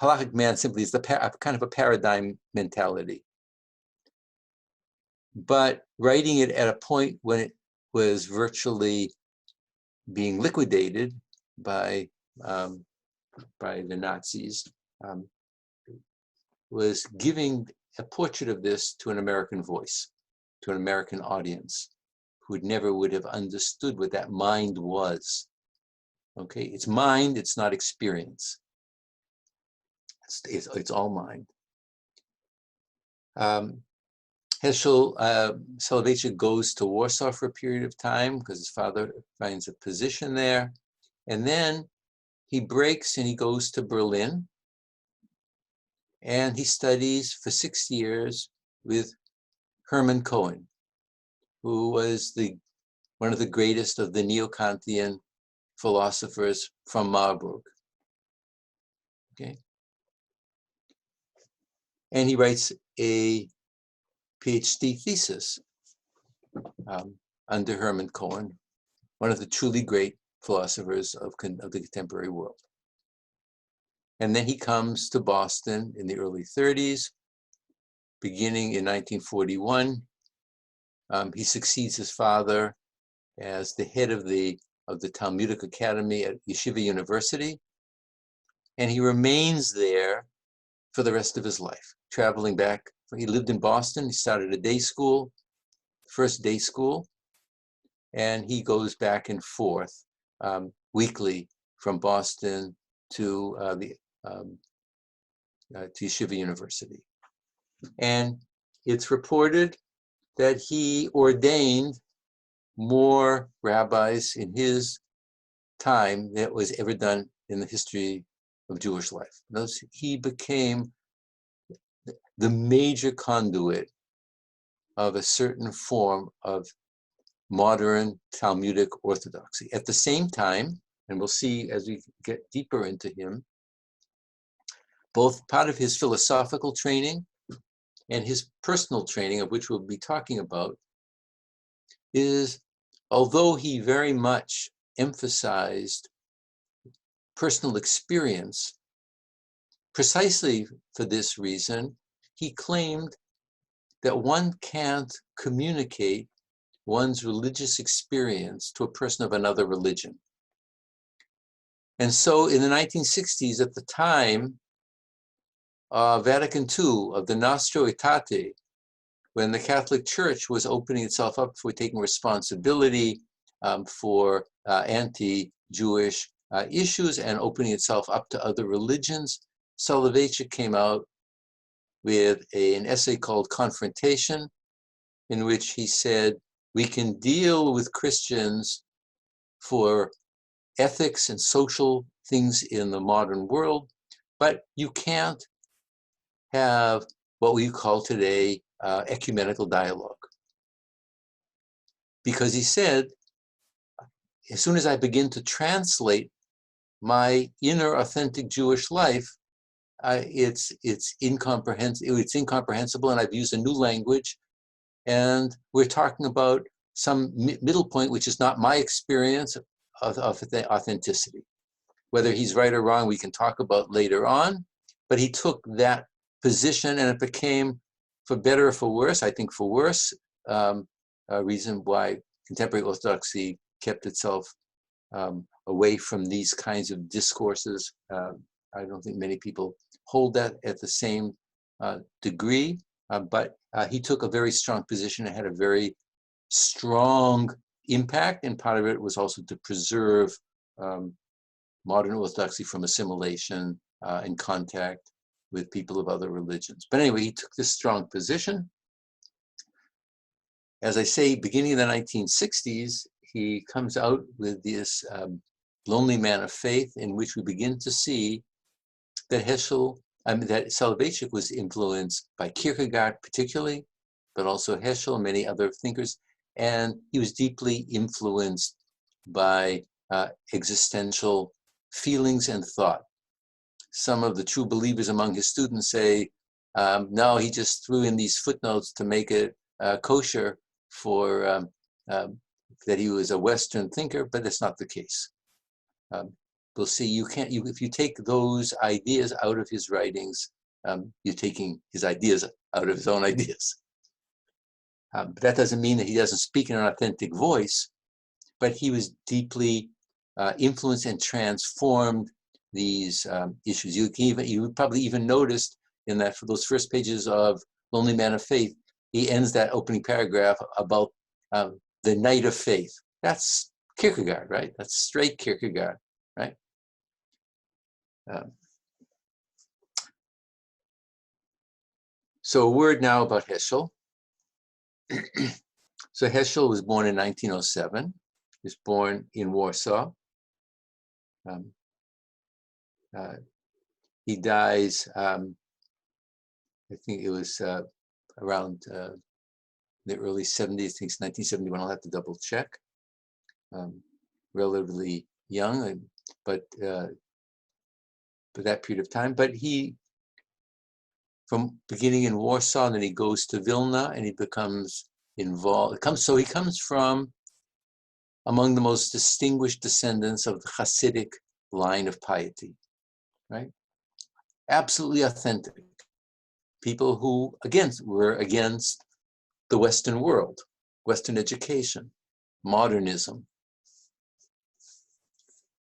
Halachic man simply is the kind of a paradigm mentality. But writing it at a point when it was virtually being liquidated by the Nazis, was giving a portrait of this to an American voice, to an American audience, who never would have understood what that mind was. Okay, it's mind, it's not experience. It's all mind. Heschel, Soloveitchik goes to Warsaw for a period of time because his father finds a position there. And then he breaks and he goes to Berlin. And he studies for 6 years with Hermann Cohen, who was one of the greatest of the Neo-Kantian philosophers from Marburg. Okay. And he writes a PhD thesis under Hermann Cohen, one of the truly great philosophers of the contemporary world. And then he comes to Boston in the early 30s, beginning in 1941. He succeeds his father as the head of the Talmudic Academy at Yeshiva University. And he remains there for the rest of his life, traveling back. He lived in Boston. He started a day school, first day school, and he goes back and forth weekly from Boston to Yeshiva University. And it's reported that he ordained more rabbis in his time than was ever done in the history of Jewish life. Thus, he became the major conduit of a certain form of modern Talmudic orthodoxy. At the same time, and we'll see as we get deeper into him, both part of his philosophical training and his personal training, of which we'll be talking about, is although he very much emphasized personal experience, precisely for this reason, he claimed that one can't communicate one's religious experience to a person of another religion. And so in the 1960s, at the time, Vatican II of the Nostra Aetate, when the Catholic Church was opening itself up for taking responsibility for anti-Jewish issues and opening itself up to other religions, Soloveitchik came out with an essay called Confrontation, in which he said, we can deal with Christians for ethics and social things in the modern world, but you can't have what we call today ecumenical dialogue. Because he said, as soon as I begin to translate my inner authentic Jewish life, it's incomprehensible, and I've used a new language, and we're talking about some middle point, which is not my experience of authenticity. Whether he's right or wrong, we can talk about later on, but he took that position, and it became, for better or for worse, I think for worse, a reason why contemporary Orthodoxy kept itself away from these kinds of discourses. I don't think many people hold that at the same degree, but he took a very strong position and had a very strong impact, and part of it was also to preserve modern Orthodoxy from assimilation and contact with people of other religions. But anyway, he took this strong position, as I say, beginning in the 1960s, he comes out with this Lonely Man of Faith, in which we begin to see that that Soloveitchik was influenced by Kierkegaard particularly, but also Heschel and many other thinkers. And he was deeply influenced by existential feelings and thought. Some of the true believers among his students say, no, he just threw in these footnotes to make it kosher for that he was a Western thinker, but that's not the case. We'll see, if you take those ideas out of his writings, you're taking his ideas out of his own ideas. But that doesn't mean that he doesn't speak in an authentic voice, but he was deeply influenced and transformed these issues. You probably even noticed in that, for those first pages of Lonely Man of Faith, he ends that opening paragraph about the night of faith. That's Kierkegaard, right? That's straight Kierkegaard, right? So a word now about Heschel. So Heschel was born in 1907. He was born in Warsaw. He dies, I think it was around the early 70s, I think it's 1971, I'll have to double check. Relatively young, but for that period of time. But he, from beginning in Warsaw, and then he goes to Vilna, and he becomes involved. So he comes from among the most distinguished descendants of the Hasidic line of piety, right? Absolutely authentic. People who, were against the Western world, Western education, modernism.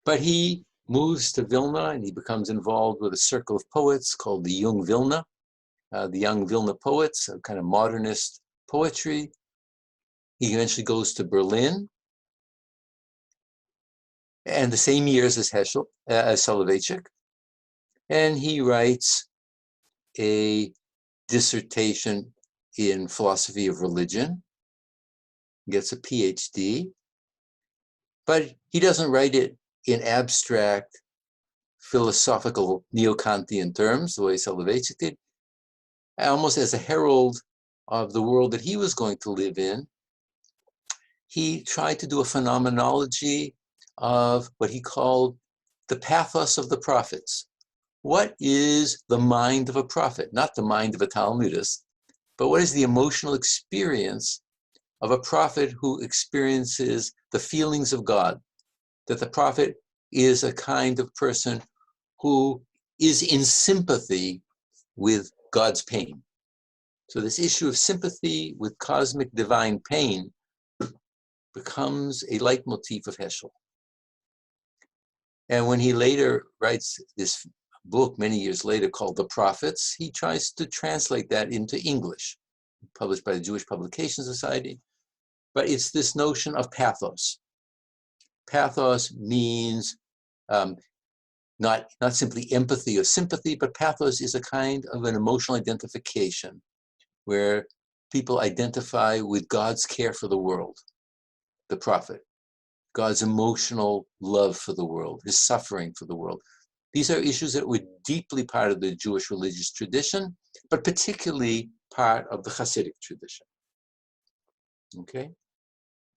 But he moves to Vilna, and he becomes involved with a circle of poets called the Young Vilna, the Young Vilna poets, a kind of modernist poetry. He eventually goes to Berlin, and the same years as Heschel, as Soloveitchik, and he writes a dissertation in philosophy of religion, gets a PhD, but he doesn't write it in abstract philosophical neo-Kantian terms, the way Soloveitchik did, almost as a herald of the world that he was going to live in. He tried to do a phenomenology of what he called the pathos of the prophets. What is the mind of a prophet? Not the mind of a Talmudist, but what is the emotional experience of a prophet who experiences the feelings of God? That the prophet is a kind of person who is in sympathy with God's pain. So this issue of sympathy with cosmic divine pain becomes a leitmotif of Heschel. And when he later writes this book many years later called The Prophets, he tries to translate that into English, published by the Jewish Publication Society. But it's this notion of pathos. Pathos means not simply empathy or sympathy, but pathos is a kind of an emotional identification where people identify with God's care for the world, the prophet, God's emotional love for the world, his suffering for the world. These are issues that were deeply part of the Jewish religious tradition, but particularly part of the Hasidic tradition. Okay?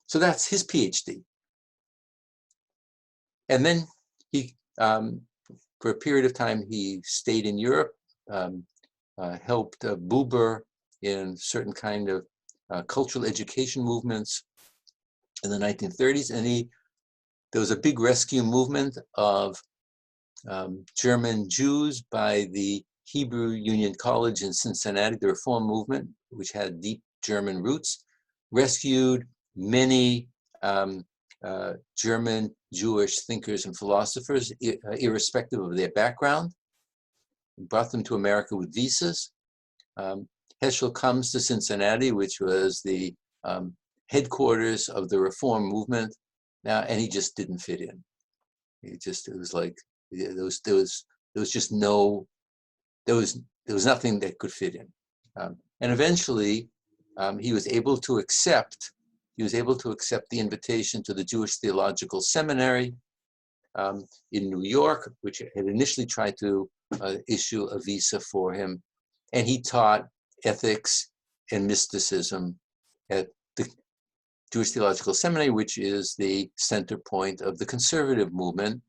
So that's his PhD. And then he, for a period of time, he stayed in Europe, helped Buber in certain kind of cultural education movements in the 1930s. And there was a big rescue movement of German Jews by the Hebrew Union College in Cincinnati, the Reform movement, which had deep German roots, rescued many German Jewish thinkers and philosophers, irrespective of their background, brought them to America with visas. Heschel comes to Cincinnati, which was the headquarters of the Reform movement, and he just didn't fit in. It was like there was nothing that could fit in. And eventually, he was able to accept the invitation to the Jewish Theological Seminary in New York, which had initially tried to issue a visa for him. And he taught ethics and mysticism at the Jewish Theological Seminary, which is the center point of the conservative movement,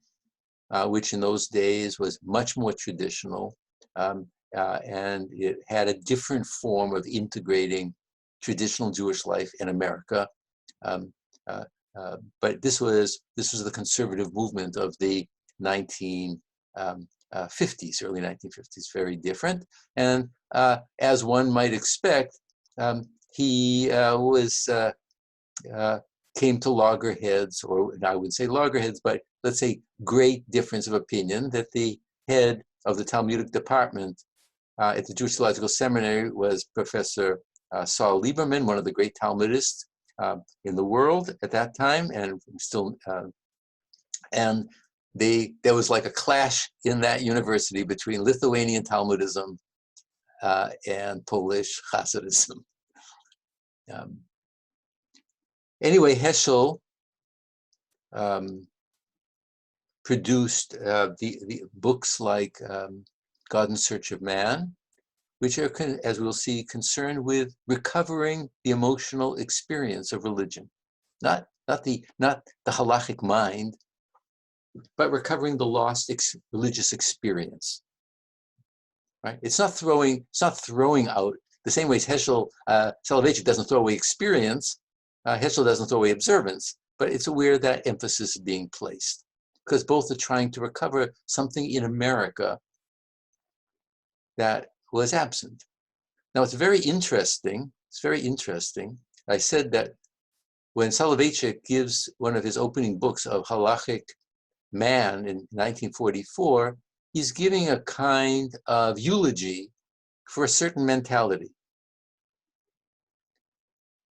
which in those days was much more traditional. And it had a different form of integrating traditional Jewish life in America. But this was the conservative movement of the 1950s, early 1950s, very different. And as one might expect, he came to loggerheads, or I wouldn't say loggerheads, but let's say great difference of opinion, that the head of the Talmudic department at the Jewish Theological Seminary was Professor Saul Lieberman, one of the great Talmudists in the world at that time, and still, and there was like a clash in that university between Lithuanian Talmudism and Polish Hasidism. Anyway, Heschel produced the books like God in Search of Man, which are, as we'll see, concerned with recovering the emotional experience of religion, not the halachic mind, but recovering the lost religious experience. Right? It's not throwing out the same way as Heschel. Soloveitchik doesn't throw away experience. Heschel doesn't throw away observance, but it's where that emphasis is being placed, because both are trying to recover something in America that was absent. Now, it's very interesting. I said that when Soloveitchik gives one of his opening books of halachic man in 1944, he's giving a kind of eulogy for a certain mentality.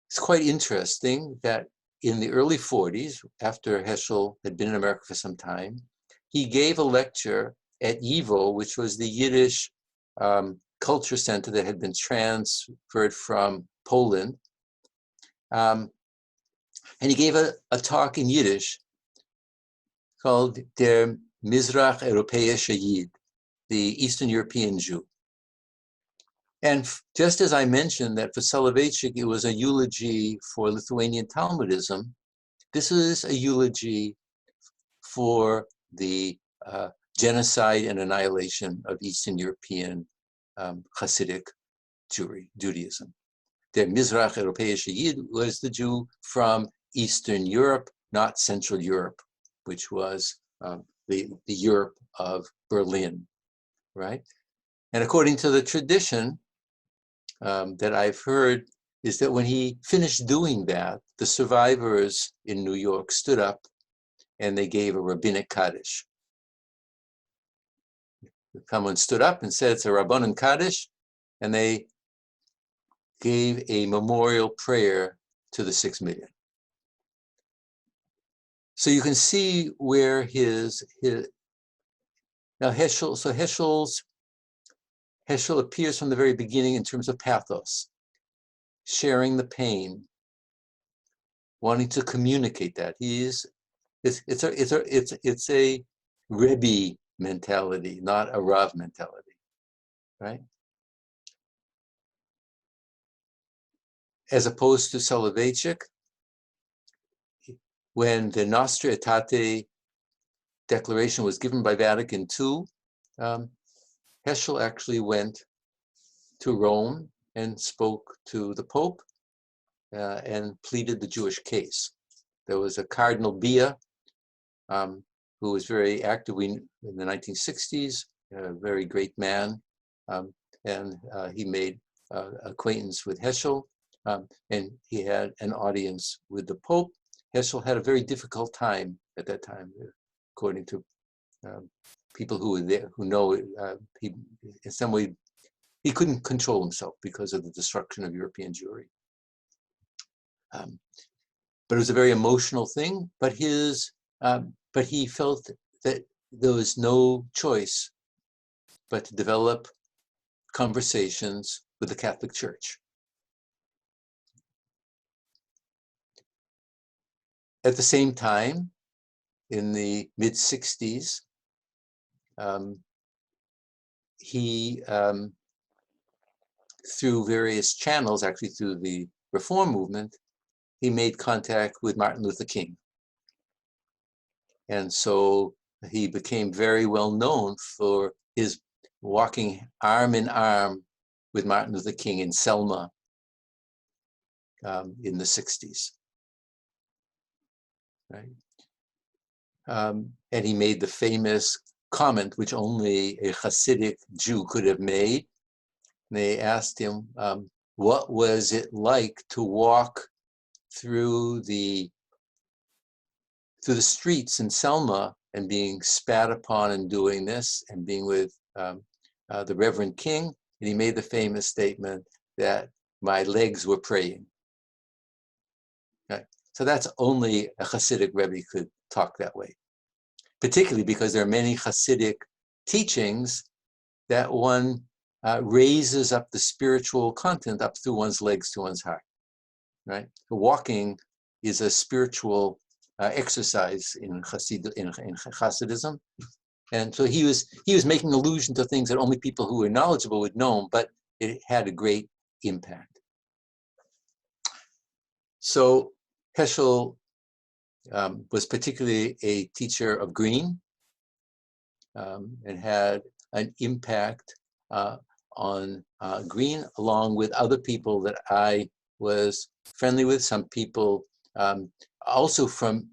It's quite interesting that in the early 40s, after Heschel had been in America for some time, he gave a lecture at YIVO, which was the Yiddish culture center that had been transferred from Poland. And he gave a talk in Yiddish called Der Mizrach Europäische Yid, the Eastern European Jew. And just as I mentioned that for Soloveitchik, it was a eulogy for Lithuanian Talmudism, this is a eulogy for the genocide and annihilation of Eastern European Hasidic Judaism. The Mizrach Europäische Yid was the Jew from Eastern Europe, not Central Europe, which was the Europe of Berlin, right? And according to the tradition that I've heard, is that when he finished doing that, the survivors in New York stood up and they gave a rabbinic Kaddish. Someone stood up and said it's a Rabbanan Kaddish, and they gave a memorial prayer to the 6 million. So you can see where now Heschel appears from the very beginning in terms of pathos, sharing the pain, wanting to communicate that. It's a Rebbe mentality, not a Rav mentality, right? As opposed to Soloveitchik, when the Nostra Aetate declaration was given by Vatican II, Heschel actually went to Rome and spoke to the Pope and pleaded the Jewish case. There was a Cardinal Bia, who was very active in the 1960s, a very great man, and he made acquaintance with Heschel, and he had an audience with the Pope. Heschel had a very difficult time at that time, according to people who were there, who know he, in some way, he couldn't control himself because of the destruction of European Jewry. But it was a very emotional thing. But he felt that there was no choice but to develop conversations with the Catholic Church. At the same time, in the mid-60s, he, through various channels, actually through the Reform movement, he made contact with Martin Luther King. And so he became very well known for his walking arm in arm with Martin Luther King in Selma in the 60s. Right? And he made the famous comment, which only a Hasidic Jew could have made. They asked him, what was it like to walk through the streets in Selma and being spat upon and doing this and being with the Reverend King? And he made the famous statement that my legs were praying. Okay? So that's only a Hasidic Rebbe could talk that way, particularly because there are many Hasidic teachings that one raises up the spiritual content up through one's legs to one's heart. Right? Walking is a spiritual exercise in Hasidism, and so he was making allusion to things that only people who were knowledgeable would know, but it had a great impact. So Heschel was particularly a teacher of Green and had an impact on Green, along with other people that I was friendly with, some people also from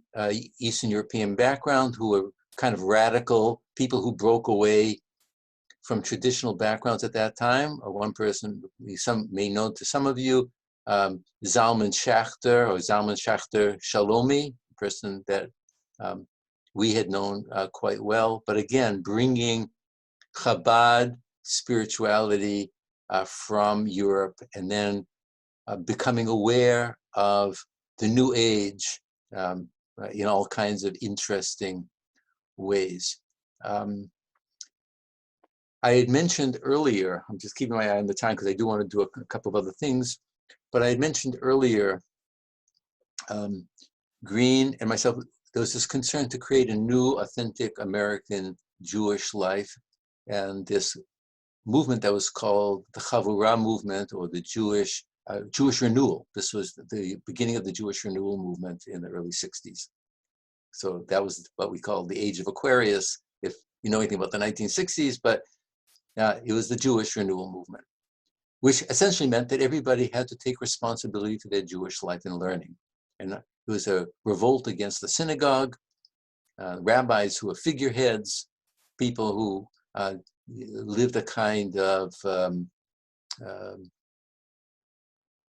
Eastern European background who were kind of radical, people who broke away from traditional backgrounds at that time. One person, some may know to some of you, Zalman Schachter or Zalman Schachter Shalomi, a person that we had known quite well, but again, bringing Chabad spirituality from Europe and then becoming aware of the New Age in all kinds of interesting ways. I had mentioned earlier, I'm just keeping my eye on the time because I do want to do a couple of other things, but I had mentioned earlier, Green and myself, there was this concern to create a new, authentic American Jewish life, and this movement that was called the Chavurah movement, or the Jewish Renewal. This was the beginning of the Jewish Renewal movement in the early 60s. So that was what we call the Age of Aquarius, if you know anything about the 1960s, but it was the Jewish Renewal movement, which essentially meant that everybody had to take responsibility for their Jewish life and learning. And it was a revolt against the synagogue, rabbis who were figureheads, people who lived a kind of,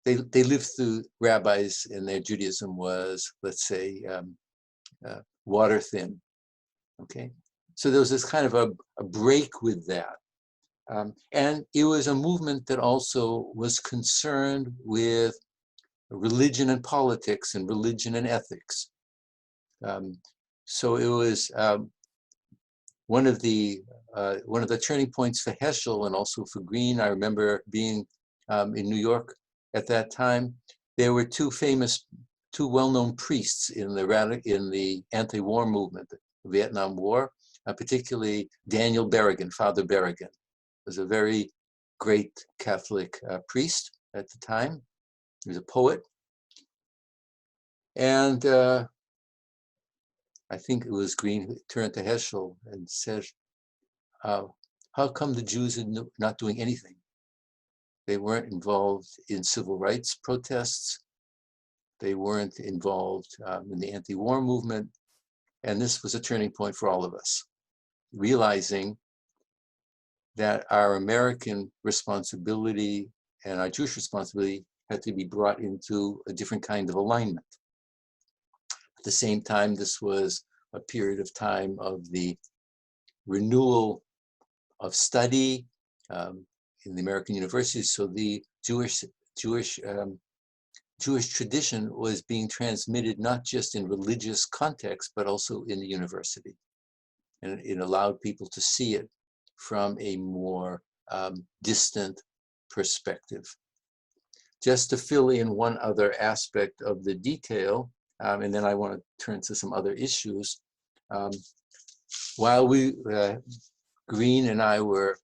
they lived through rabbis, and their Judaism was, let's say, water thin, okay? So there was this kind of a break with that. And it was a movement that also was concerned with religion and politics and religion and ethics. So it was one of the turning points for Heschel and also for Green. I remember being in New York at that time. There were two well-known priests in the anti-war movement, the Vietnam War, particularly Daniel Bergen, Father Bergen, was a very great Catholic priest at the time. He was a poet. And I think it was Green who turned to Heschel and said, how come the Jews are not doing anything? They weren't involved in civil rights protests. They weren't involved in the anti-war movement. And this was a turning point for all of us, realizing that our American responsibility and our Jewish responsibility had to be brought into a different kind of alignment. At the same time, this was a period of time of the renewal of study in the American universities. So the Jewish tradition was being transmitted not just in religious context, but also in the university. And it allowed people to see it from a more distant perspective. Just to fill in one other aspect of the detail, and then I want to turn to some other issues. While Green and I were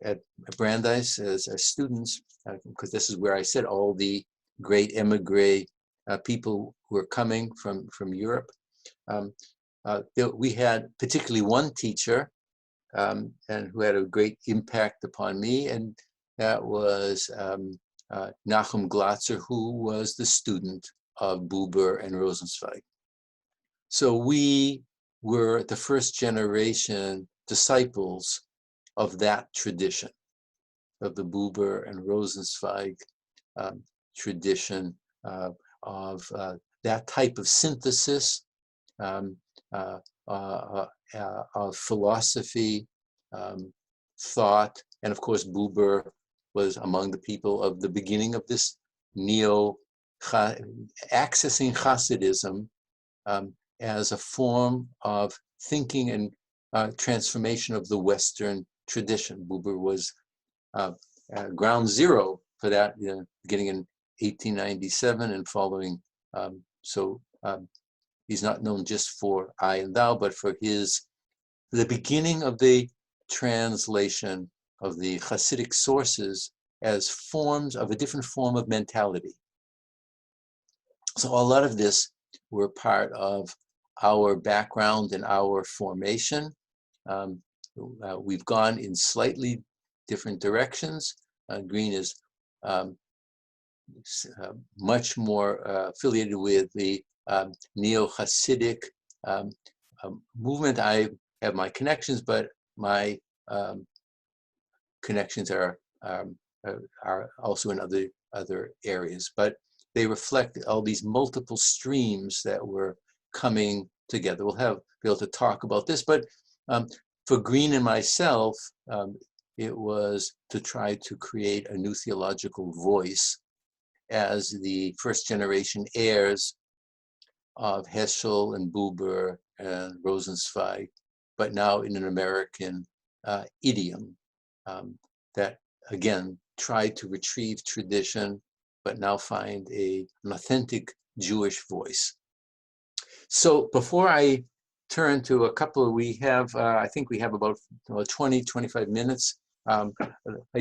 at Brandeis as students, because this is where I said all the great emigre people who were coming from Europe. We had particularly one teacher and who had a great impact upon me, and that was Nachum Glatzer, who was the student of Buber and Rosenzweig. So we were the first generation disciples of that tradition, of the Buber and Rosenzweig tradition of that type of synthesis of philosophy, thought, and of course Buber was among the people of the beginning of this accessing Hasidism as a form of thinking and transformation of the Western tradition. Buber was ground zero for that, beginning in 1897 and following. He's not known just for I and Thou, but for the beginning of the translation of the Hasidic sources as forms of a different form of mentality. So a lot of this were part of our background and our formation. We've gone in slightly different directions. Green is much more affiliated with the Neo-Chassidic movement. I have my connections, but my connections are also in other areas. But they reflect all these multiple streams that were coming together. We'll be able to talk about this, but for Green and myself, it was to try to create a new theological voice as the first generation heirs of Heschel and Buber and Rosenzweig, but now in an American idiom that, again, tried to retrieve tradition, but now find an authentic Jewish voice. So before I turn to a couple, I think we have about 20, 25 minutes. I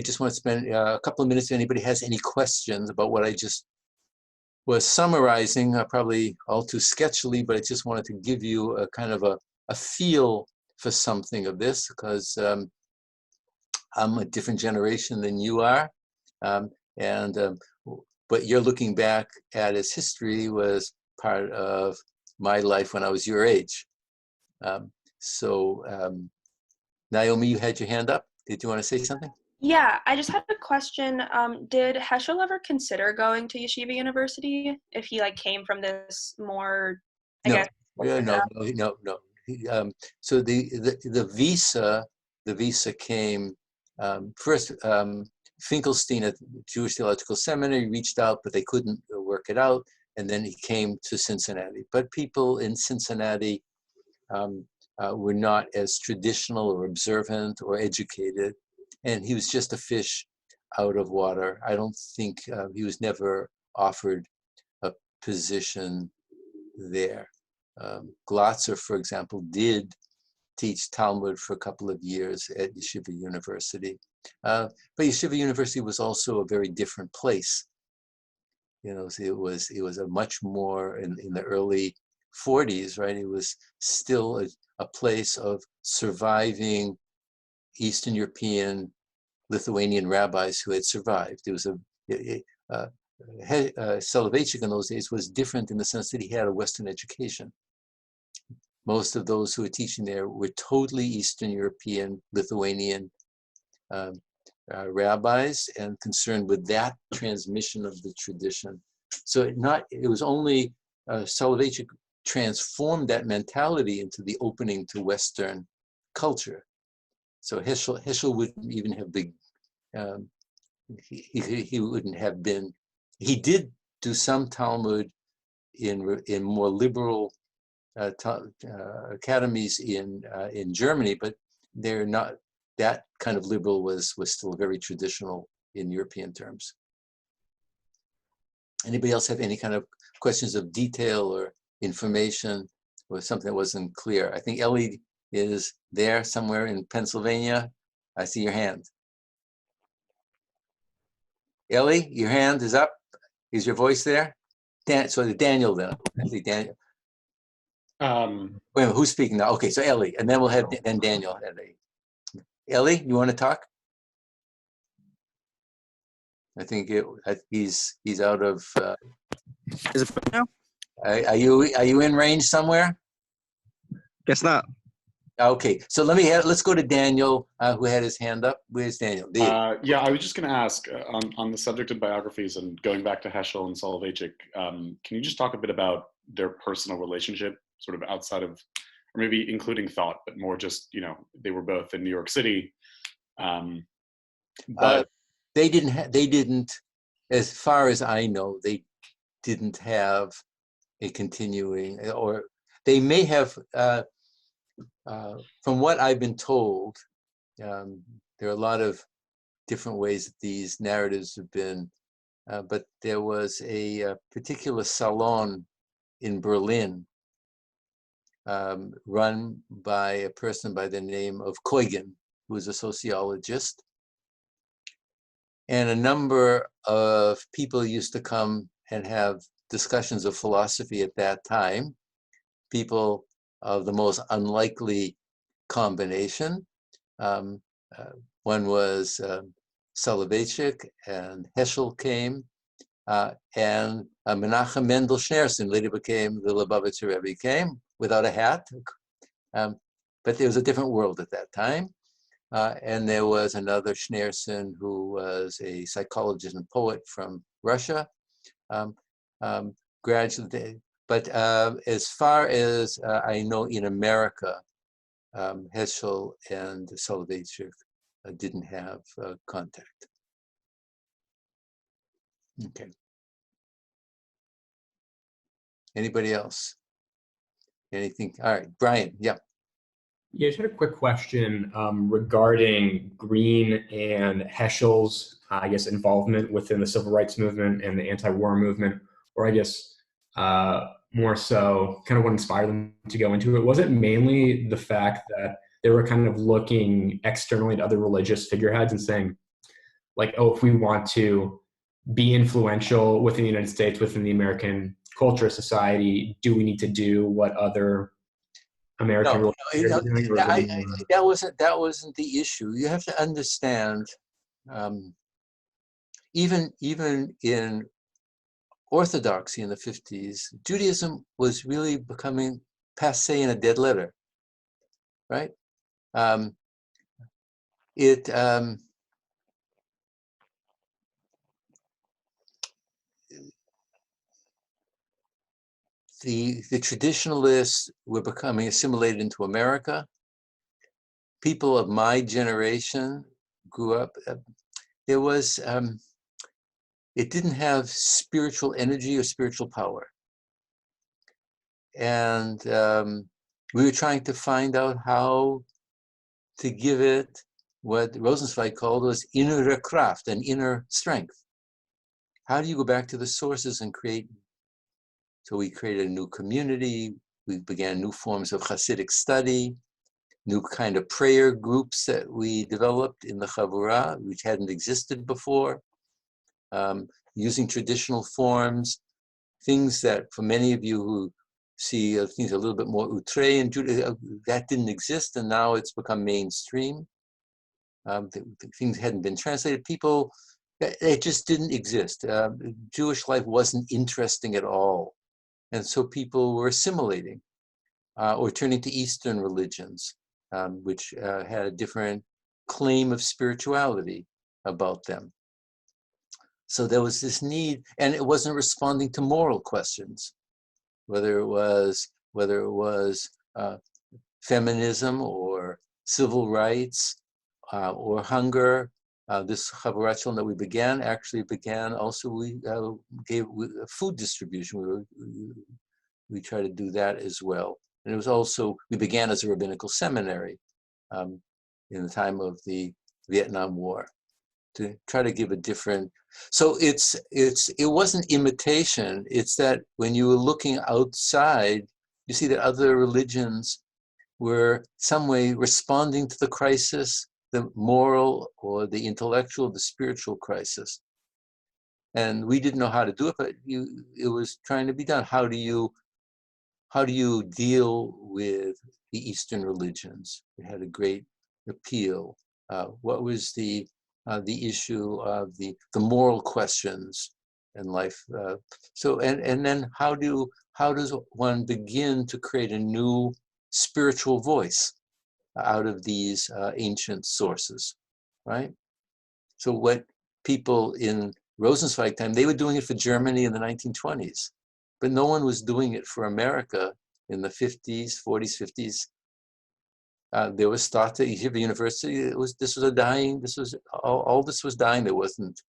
just want to spend a couple of minutes if anybody has any questions about what I just was summarizing, probably all too sketchily, but I just wanted to give you a kind of a feel for something of this, because I'm a different generation than you are. But you're looking back at its history was part of my life when I was your age. Naomi, you had your hand up. Did you want to say something? Yeah, I just had a question. Did Heschel ever consider going to Yeshiva University if he came from this more, I guess? No. So the visa came first. Finkelstein at Jewish Theological Seminary reached out, but they couldn't work it out, and then he came to Cincinnati. But people in Cincinnati were not as traditional or observant or educated, and he was just a fish out of water. I don't think he was never offered a position there. Glatzer, for example, did teach Talmud for a couple of years at Yeshiva University. But Yeshiva University was also a very different place. It was a much more in the early 40s, right? It was still a place of surviving Eastern European, Lithuanian rabbis who had survived. It was Soloveitchik in those days was different in the sense that he had a Western education. Most of those who were teaching there were totally Eastern European, Lithuanian rabbis and concerned with that transmission of the tradition. So it was only Soloveitchik transformed that mentality into the opening to Western culture. So Heschel wouldn't even have been, he wouldn't have been, he did do some Talmud in more liberal academies in Germany, but they're not, that kind of liberal was still very traditional in European terms. Anybody else have any kind of questions of detail or information or something that wasn't clear? I think Ellie is there somewhere in Pennsylvania. I see your hand. Ellie, your hand is up. Is your voice there? So Daniel then. I see Daniel. Wait a minute, who's speaking now? Okay, so Ellie, and then we'll have then Daniel. Ellie, you want to talk? I think he's out of. Is it now? Are you in range somewhere? Guess not. Okay, so let's go to Daniel, who had his hand up. Where's Daniel? Yeah, I was just going to ask on the subject of biographies and going back to Heschel and Soloveitchik. Can you just talk a bit about their personal relationship, sort of outside of, or maybe including thought, but more just, you know, they were both in New York City. But they didn't, as far as I know, they didn't have a continuing, or they may have, from what I've been told, there are a lot of different ways that these narratives have been, but there was a particular salon in Berlin run by a person by the name of Huygens, who was a sociologist. And a number of people used to come and have discussions of philosophy at that time, people of the most unlikely combination. One was Soloveitchik, and Heschel came, and Menachem Mendel Schneerson later became the Lubavitcher Rebbe, came without a hat. But there was a different world at that time. And there was another Schneerson who was a psychologist and poet from Russia. Gradually, but as far as I know, in America, Heschel and Soloveitchik didn't have contact. Okay. Anybody else? Anything? All right, Brian. Yeah. Yeah, I just had a quick question regarding Green and Heschel's, I guess, involvement within the civil rights movement and the anti-war movement, or I guess more so kind of what inspired them to go into it. Was it mainly the fact that they were kind of looking externally at other religious figureheads and saying, like, oh, if we want to be influential within the United States, within the American culture, society, do we need to do what other American that wasn't the issue. You have to understand, even in Orthodoxy in the 50s, Judaism was really becoming passé in a dead letter, right? The traditionalists were becoming assimilated into America. People of my generation grew up, there was, it didn't have spiritual energy or spiritual power. And we were trying to find out how to give it what Rosenzweig called was innere Kraft, an inner strength. How do you go back to the sources and create? So we created a new community. We began new forms of Hasidic study, new kind of prayer groups that we developed in the Chavurah, which hadn't existed before, using traditional forms, things that for many of you who see things a little bit more outre in Judaism, that didn't exist, and now it's become mainstream. Things hadn't been translated. People, it just didn't exist. Jewish life wasn't interesting at all. And so people were assimilating or turning to Eastern religions, which had a different claim of spirituality about them. So there was this need, and it wasn't responding to moral questions, whether it was feminism or civil rights or hunger. This Chavurah that we began actually began also, we gave food distribution. We try to do that as well. And it was also, we began as a rabbinical seminary in the time of the Vietnam War. to try to give a different. So it wasn't imitation. It's that when you were looking outside, you see that other religions were some way responding to the crisis, the moral or the intellectual, the spiritual crisis. And we didn't know how to do it, but it was trying to be done. How do you deal with the Eastern religions? It had a great appeal. What was the issue of the moral questions in life? And then how does one begin to create a new spiritual voice out of these ancient sources, right? So what people in Rosenzweig time, they were doing it for Germany in the 1920s, but no one was doing it for America in the 50s, 40s, 50s. There was thought that Yeshiva University, this was dying. All this was dying. There wasn't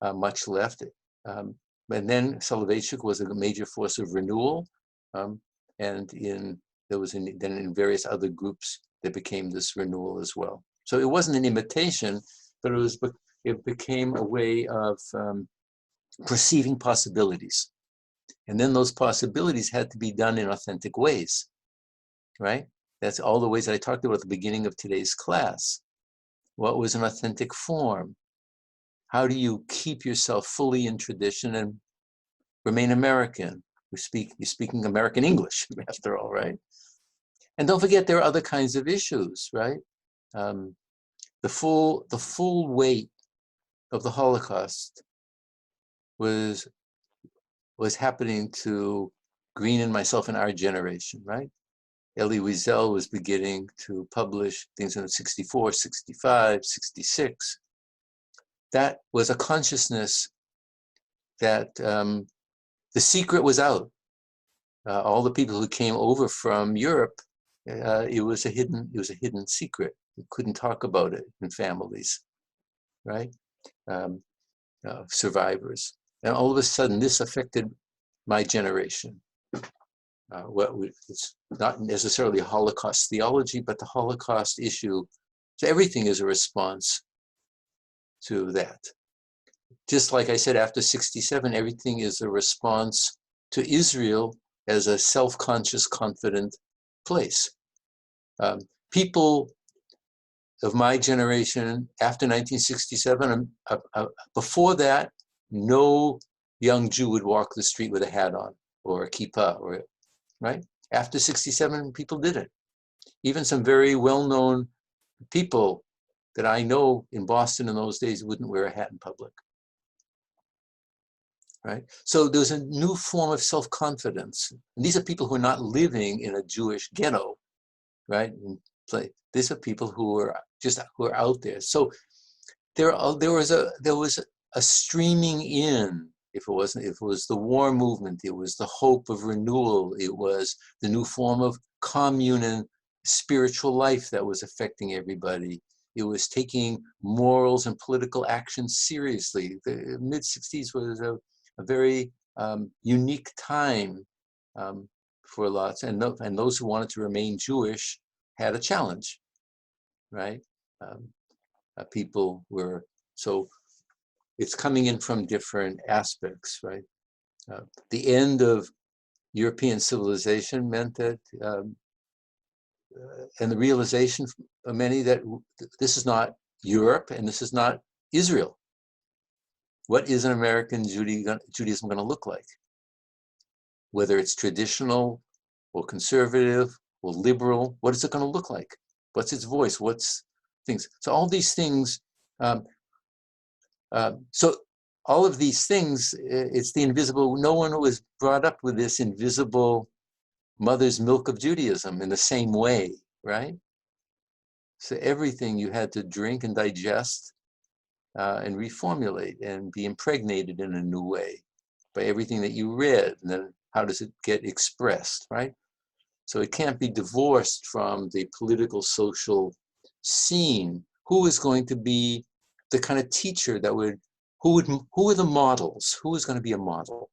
much left. And then Soloveitchik was a major force of renewal, and then in various other groups there became this renewal as well. So it wasn't an imitation, but it became a way of perceiving possibilities, and then those possibilities had to be done in authentic ways, right? That's all the ways that I talked about at the beginning of today's class. What was an authentic form? How do you keep yourself fully in tradition and remain American? You're speaking American English, after all, right? And don't forget, there are other kinds of issues, right? The full weight of the Holocaust was happening to Green and myself in our generation, right? Elie Wiesel was beginning to publish things in 64, 65, 66. That was a consciousness that the secret was out. All the people who came over from Europe, it was a hidden secret. You couldn't talk about it in families, right? Survivors. And all of a sudden, this affected my generation. It's not necessarily Holocaust theology, but the Holocaust issue. So everything is a response to that. Just like I said, after 67, everything is a response to Israel as a self-conscious, confident place. People of my generation after 1967, before that, no young Jew would walk the street with a hat on or a kippah, right? After 67, people did it. Even some very well-known people that I know in Boston in those days wouldn't wear a hat in public, right? So there's a new form of self-confidence. And these are people who are not living in a Jewish ghetto, right? These are people who are out there. So there was a streaming in. If it was the war movement, it was the hope of renewal, it was the new form of commune and spiritual life that was affecting everybody. It was taking morals and political action seriously. The mid-60s was a very unique time for lots, and those who wanted to remain Jewish had a challenge, right? People were, so it's coming in from different aspects, right? The end of European civilization meant that, and the realization of many that this is not Europe and this is not Israel. What is an American Judaism going to look like? Whether it's traditional or conservative or liberal, what is it going to look like? What's its voice? What's things? So all these things, so all of these things, it's the invisible. No one was brought up with this invisible mother's milk of Judaism in the same way, right? So everything you had to drink and digest and reformulate and be impregnated in a new way by everything that you read. And then how does it get expressed, right? So it can't be divorced from the political, social scene. Who is going to be the kind of teacher that would, who are the models? Who is going to be a model?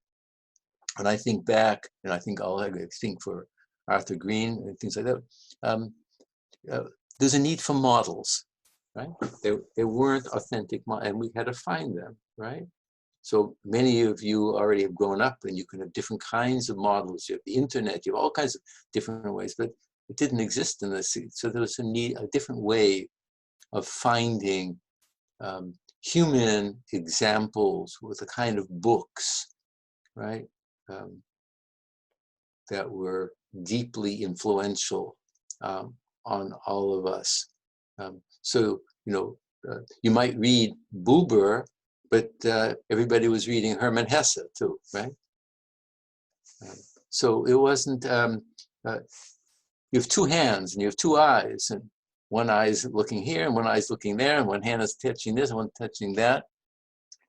And I think back, and I think for Arthur Green and things like that, there's a need for models. right? They weren't authentic, and we had to find them, right? So many of you already have grown up, and you can have different kinds of models. You have the internet, you have all kinds of different ways, but it didn't exist in this. So there was a different way of finding human examples with a kind of books, right? That were deeply influential on all of us. So, you might read Buber, but everybody was reading Hermann Hesse too, right? So it wasn't, you have two hands and you have two eyes, and one eye is looking here and one eye is looking there, and one hand is touching this and one touching that.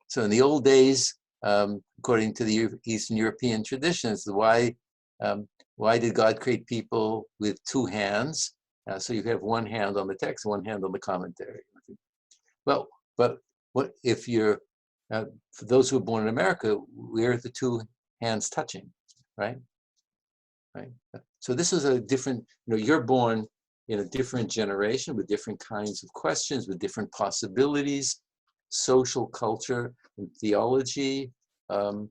So in the old days, according to the Eastern European traditions, why did God create people with two hands? So you have one hand on the text, one hand on the commentary. Well, but what if you're, for those who are born in America, where are the two hands touching, right? Right. So this is a different, you're born in a different generation with different kinds of questions, with different possibilities, social culture and theology, the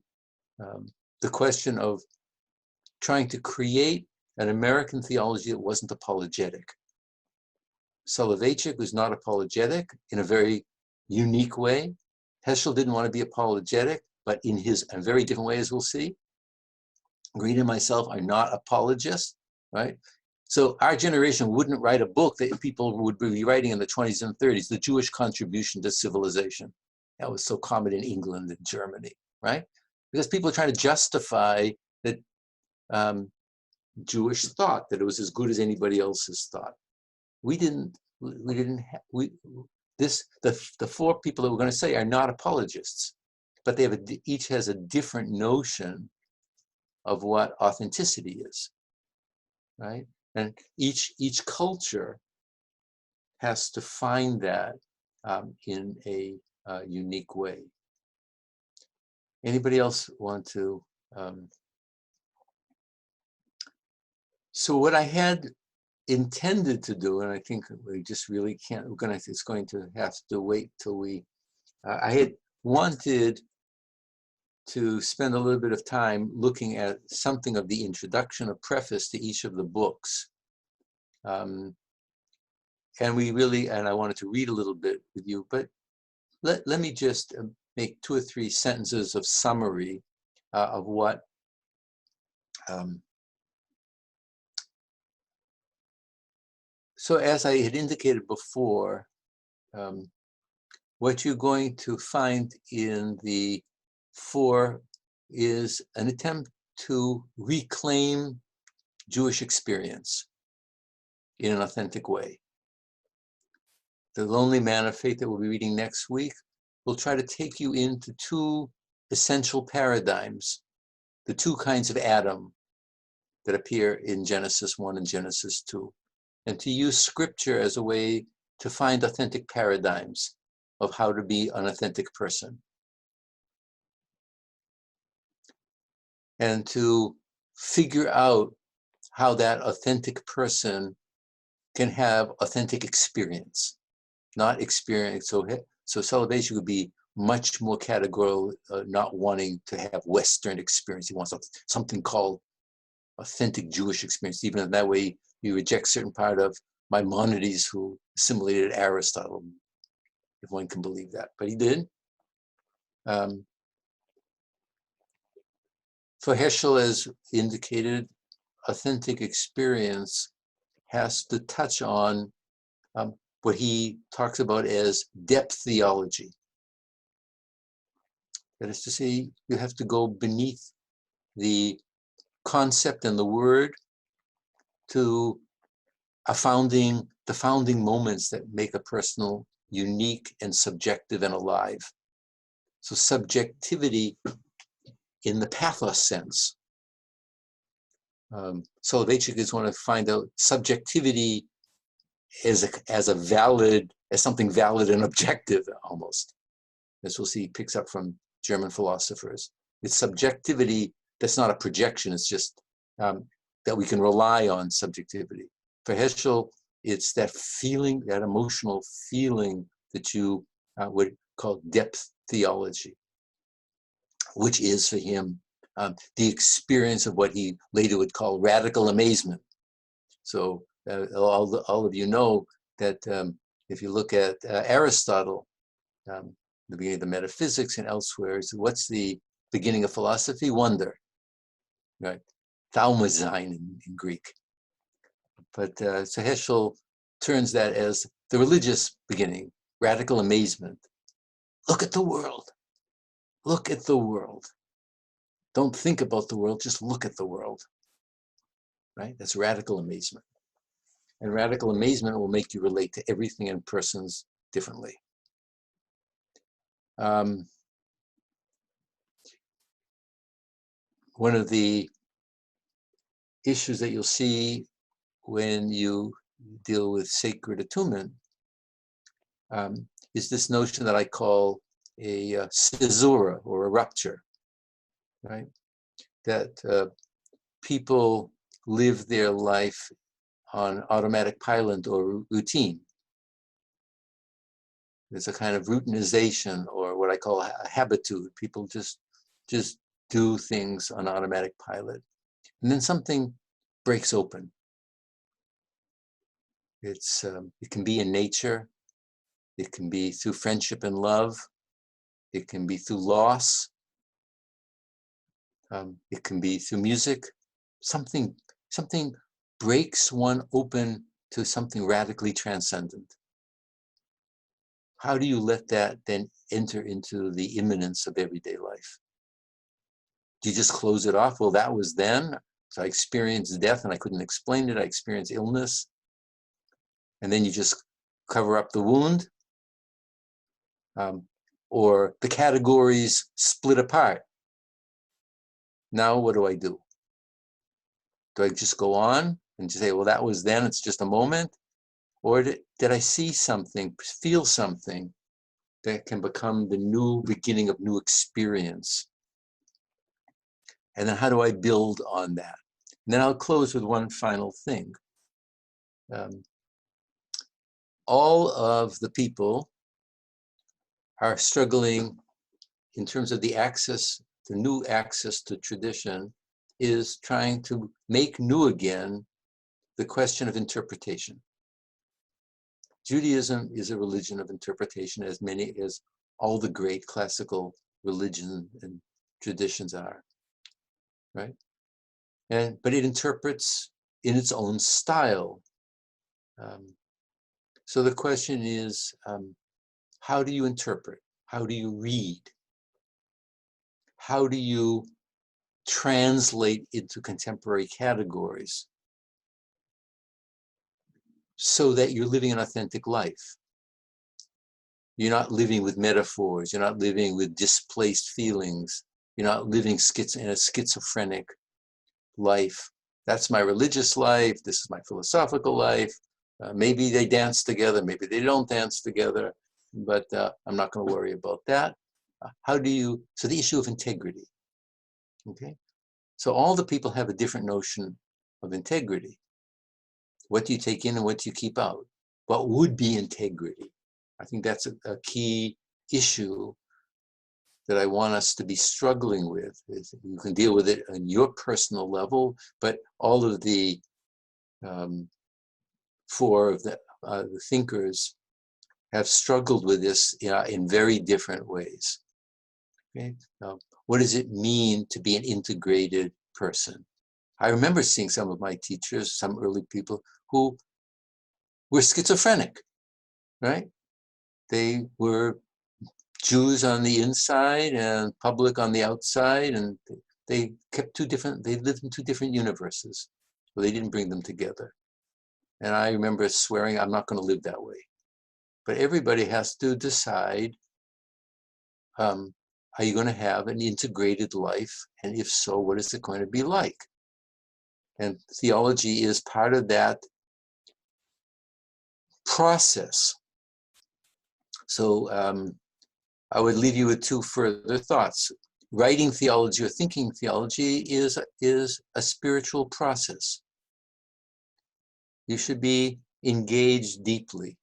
question of trying to create an American theology that wasn't apologetic. Soloveitchik was not apologetic in a very unique way. Heschel didn't want to be apologetic, but in a very different way, as we'll see. Green and myself are not apologists, right? So our generation wouldn't write a book that people would be writing in the 20s and 30s, The Jewish Contribution to Civilization. That was so common in England and Germany, right? Because people are trying to justify that Jewish thought, that it was as good as anybody else's thought. The four people that we're going to say are not apologists, but they each has a different notion of what authenticity is, right? And each culture has to find that in a unique way. Anybody else want to? So what I had intended to do, and I think we just really can't, it's going to have to wait till I had wanted to spend a little bit of time looking at something of the introduction, a preface to each of the books. And I wanted to read a little bit with you, but let me just make 2 or 3 sentences of summary of what so as I had indicated before, what you're going to find in the 4 is an attempt to reclaim Jewish experience in an authentic way. The Lonely Man of Faith that we'll be reading next week will try to take you into 2 essential paradigms, the 2 kinds of Adam that appear in Genesis 1 and Genesis 2, and to use scripture as a way to find authentic paradigms of how to be an authentic person. And to figure out how that authentic person can have authentic experience, not experience. So Soloveitchik would be much more categorical, not wanting to have Western experience. He wants something called authentic Jewish experience. Even in that way, he rejects certain part of Maimonides, who assimilated Aristotle, if one can believe that. But he did. For Heschel, as indicated, authentic experience has to touch on what he talks about as depth theology. That is to say, you have to go beneath the concept and the word to the founding moments that make a person unique and subjective and alive. So subjectivity in the pathos sense. Soloveitchik is want to find out subjectivity as something valid and objective almost. As we'll see, he picks up from German philosophers. It's subjectivity that's not a projection, it's just that we can rely on subjectivity. For Heschel, It's that feeling, that emotional feeling that you would call depth theology, which is for him the experience of what he later would call radical amazement. So all of you know that if you look at Aristotle, the beginning of the metaphysics and elsewhere, is what's the beginning of philosophy? Wonder, right? Thaumazein in Greek. But so Heschel turns that as the religious beginning, radical amazement. Look at the world. Look at the world. Don't think about the world, just look at the world. Right? That's radical amazement. And radical amazement will make you relate to everything and persons differently. One of the issues that you'll see when you deal with sacred attunement is this notion that I call a caesura or a rupture, right? That people live their life on automatic pilot or routine. There's a kind of routinization, or what I call a habitude. People just do things on automatic pilot. And then something breaks open. It can be in nature. It can be through friendship and love. It can be through loss. It can be through music. Something breaks one open to something radically transcendent. How do you let that then enter into the immanence of everyday life? Do you just close it off? Well, that was then. So I experienced death and I couldn't explain it. I experienced illness. And then you just cover up the wound. Or the categories split apart. Now what do I do? Do I just go on and just say, well, that was then, it's just a moment? Or did I see something, feel something that can become the new beginning of new experience? And then how do I build on that? And then I'll close with one final thing. All of the people are struggling in terms of the access, the new access to tradition is trying to make new again the question of interpretation. Judaism is a religion of interpretation, as all the great classical religions and traditions are, right? But it interprets in its own style. So the question is, how do you interpret? How do you read? How do you translate into contemporary categories so that you're living an authentic life? You're not living with metaphors. You're not living with displaced feelings. You're not living in a schizophrenic life. That's my religious life. This is my philosophical life. Maybe they dance together. Maybe they don't dance together. But I'm not going to worry about that. So the issue of integrity. Okay. So all the people have a different notion of integrity. What do you take in and what do you keep out? What would be integrity? I think that's a key issue that I want us to be struggling with. You can deal with it on your personal level, but all of the four of the thinkers have struggled with this in very different ways. Okay? What does it mean to be an integrated person? I remember seeing some of my teachers, some early people who were schizophrenic, right? They were Jews on the inside and public on the outside, and they lived in two different universes. So they didn't bring them together. And I remember swearing, I'm not going to live that way. But everybody has to decide, are you going to have an integrated life? And if so, what is it going to be like? And theology is part of that process. So I would leave you with two further thoughts. Writing theology or thinking theology is a spiritual process. You should be engage deeply.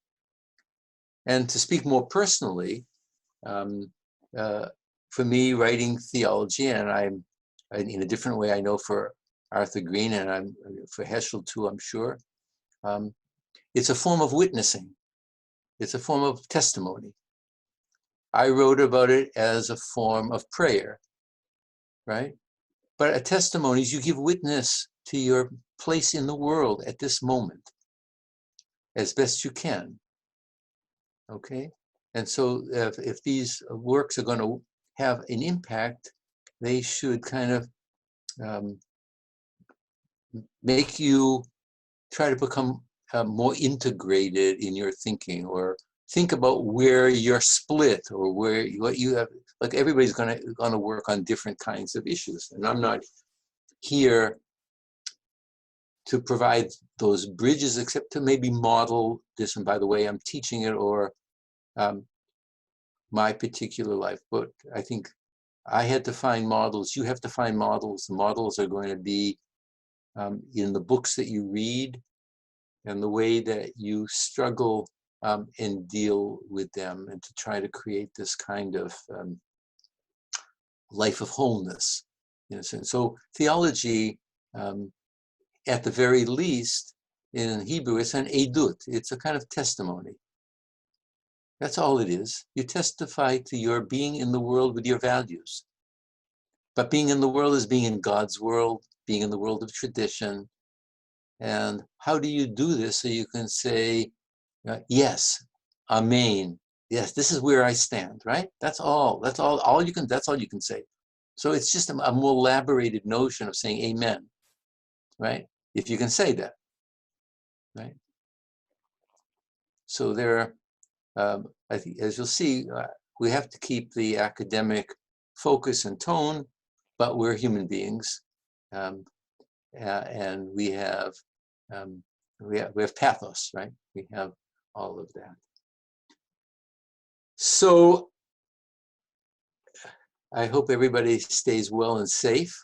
And to speak more personally, for me, writing theology, and I'm in a different way, I know for Arthur Green, and I'm for Heschel too, I'm sure. It's a form of witnessing. It's a form of testimony. I wrote about it as a form of prayer, right? But a testimony is you give witness to your place in the world at this moment as best you can, okay? And so if these works are going to have an impact, they should kind of make you try to become more integrated in your thinking, or think about where you're split, or what you have. Like everybody's gonna work on different kinds of issues, and I'm not here to provide those bridges, except to maybe model this. And by the way, I'm teaching it, or my particular life. But I think I had to find models. You have to find models. The models are going to be in the books that you read, and the way that you struggle and deal with them, and to try to create this kind of life of wholeness, in a sense. So theology, at the very least, in Hebrew, it's an edut. It's a kind of testimony. That's all it is. You testify to your being in the world with your values. But being in the world is being in God's world, being in the world of tradition. And how do you do this so you can say, yes, amen. Yes, this is where I stand, right? That's all you can say. So it's just a more elaborated notion of saying amen, right? If you can say that, right? So there, I think, as you'll see, we have to keep the academic focus and tone, but we're human beings, and we have pathos, right? We have all of that. So I hope everybody stays well and safe.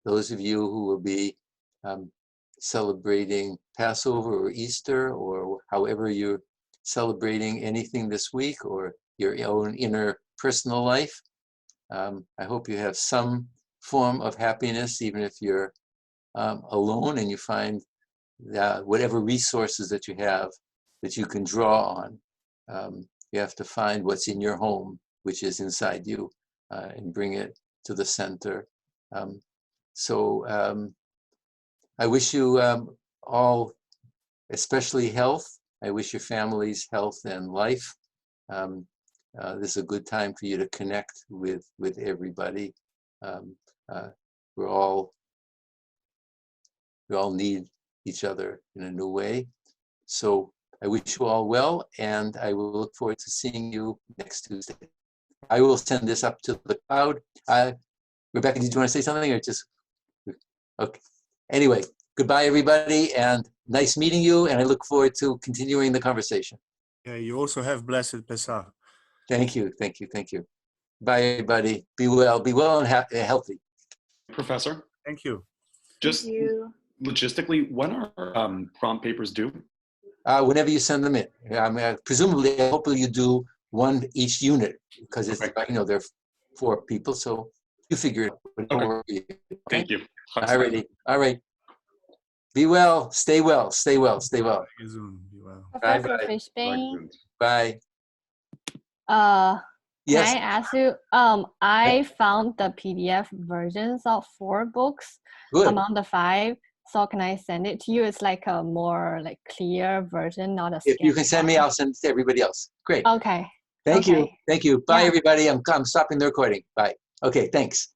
Those of you who will be celebrating Passover or Easter, or however you're celebrating anything this week, or your own inner personal life, I hope you have some form of happiness, even if you're alone, and you find that whatever resources that you have that you can draw on. You have to find what's in your home, which is inside you, and bring it to the center. I wish you all, especially health. I wish your families health and life. This is a good time for you to connect with everybody. We all need each other in a new way. So I wish you all well, and I will look forward to seeing you next Tuesday. I will send this up to the cloud. Rebecca, did you want to say something, or just? Okay. Anyway, goodbye, everybody, and nice meeting you, and I look forward to continuing the conversation. Yeah, you also have blessed Pesach. Thank you, thank you, thank you. Bye, everybody. Be well and healthy. Professor? Thank you. Just logistically, when are prompt papers due? Whenever you send them in. Presumably, hopefully you do one each unit, because it's there are 4 people, so you figure it out. Okay. Thank you. All right. Be well. Stay well. Stay well. Stay well. Professor Fishbane. Bye. Yes. Can I ask you? I found the PDF versions of 4 books among the 5. So can I send it to you? It's like a more clear version, not a. If you can send me, I'll send it to everybody else. Great. Okay. Thank you. Thank you. Bye, everybody. I'm stopping the recording. Bye. Okay. Thanks.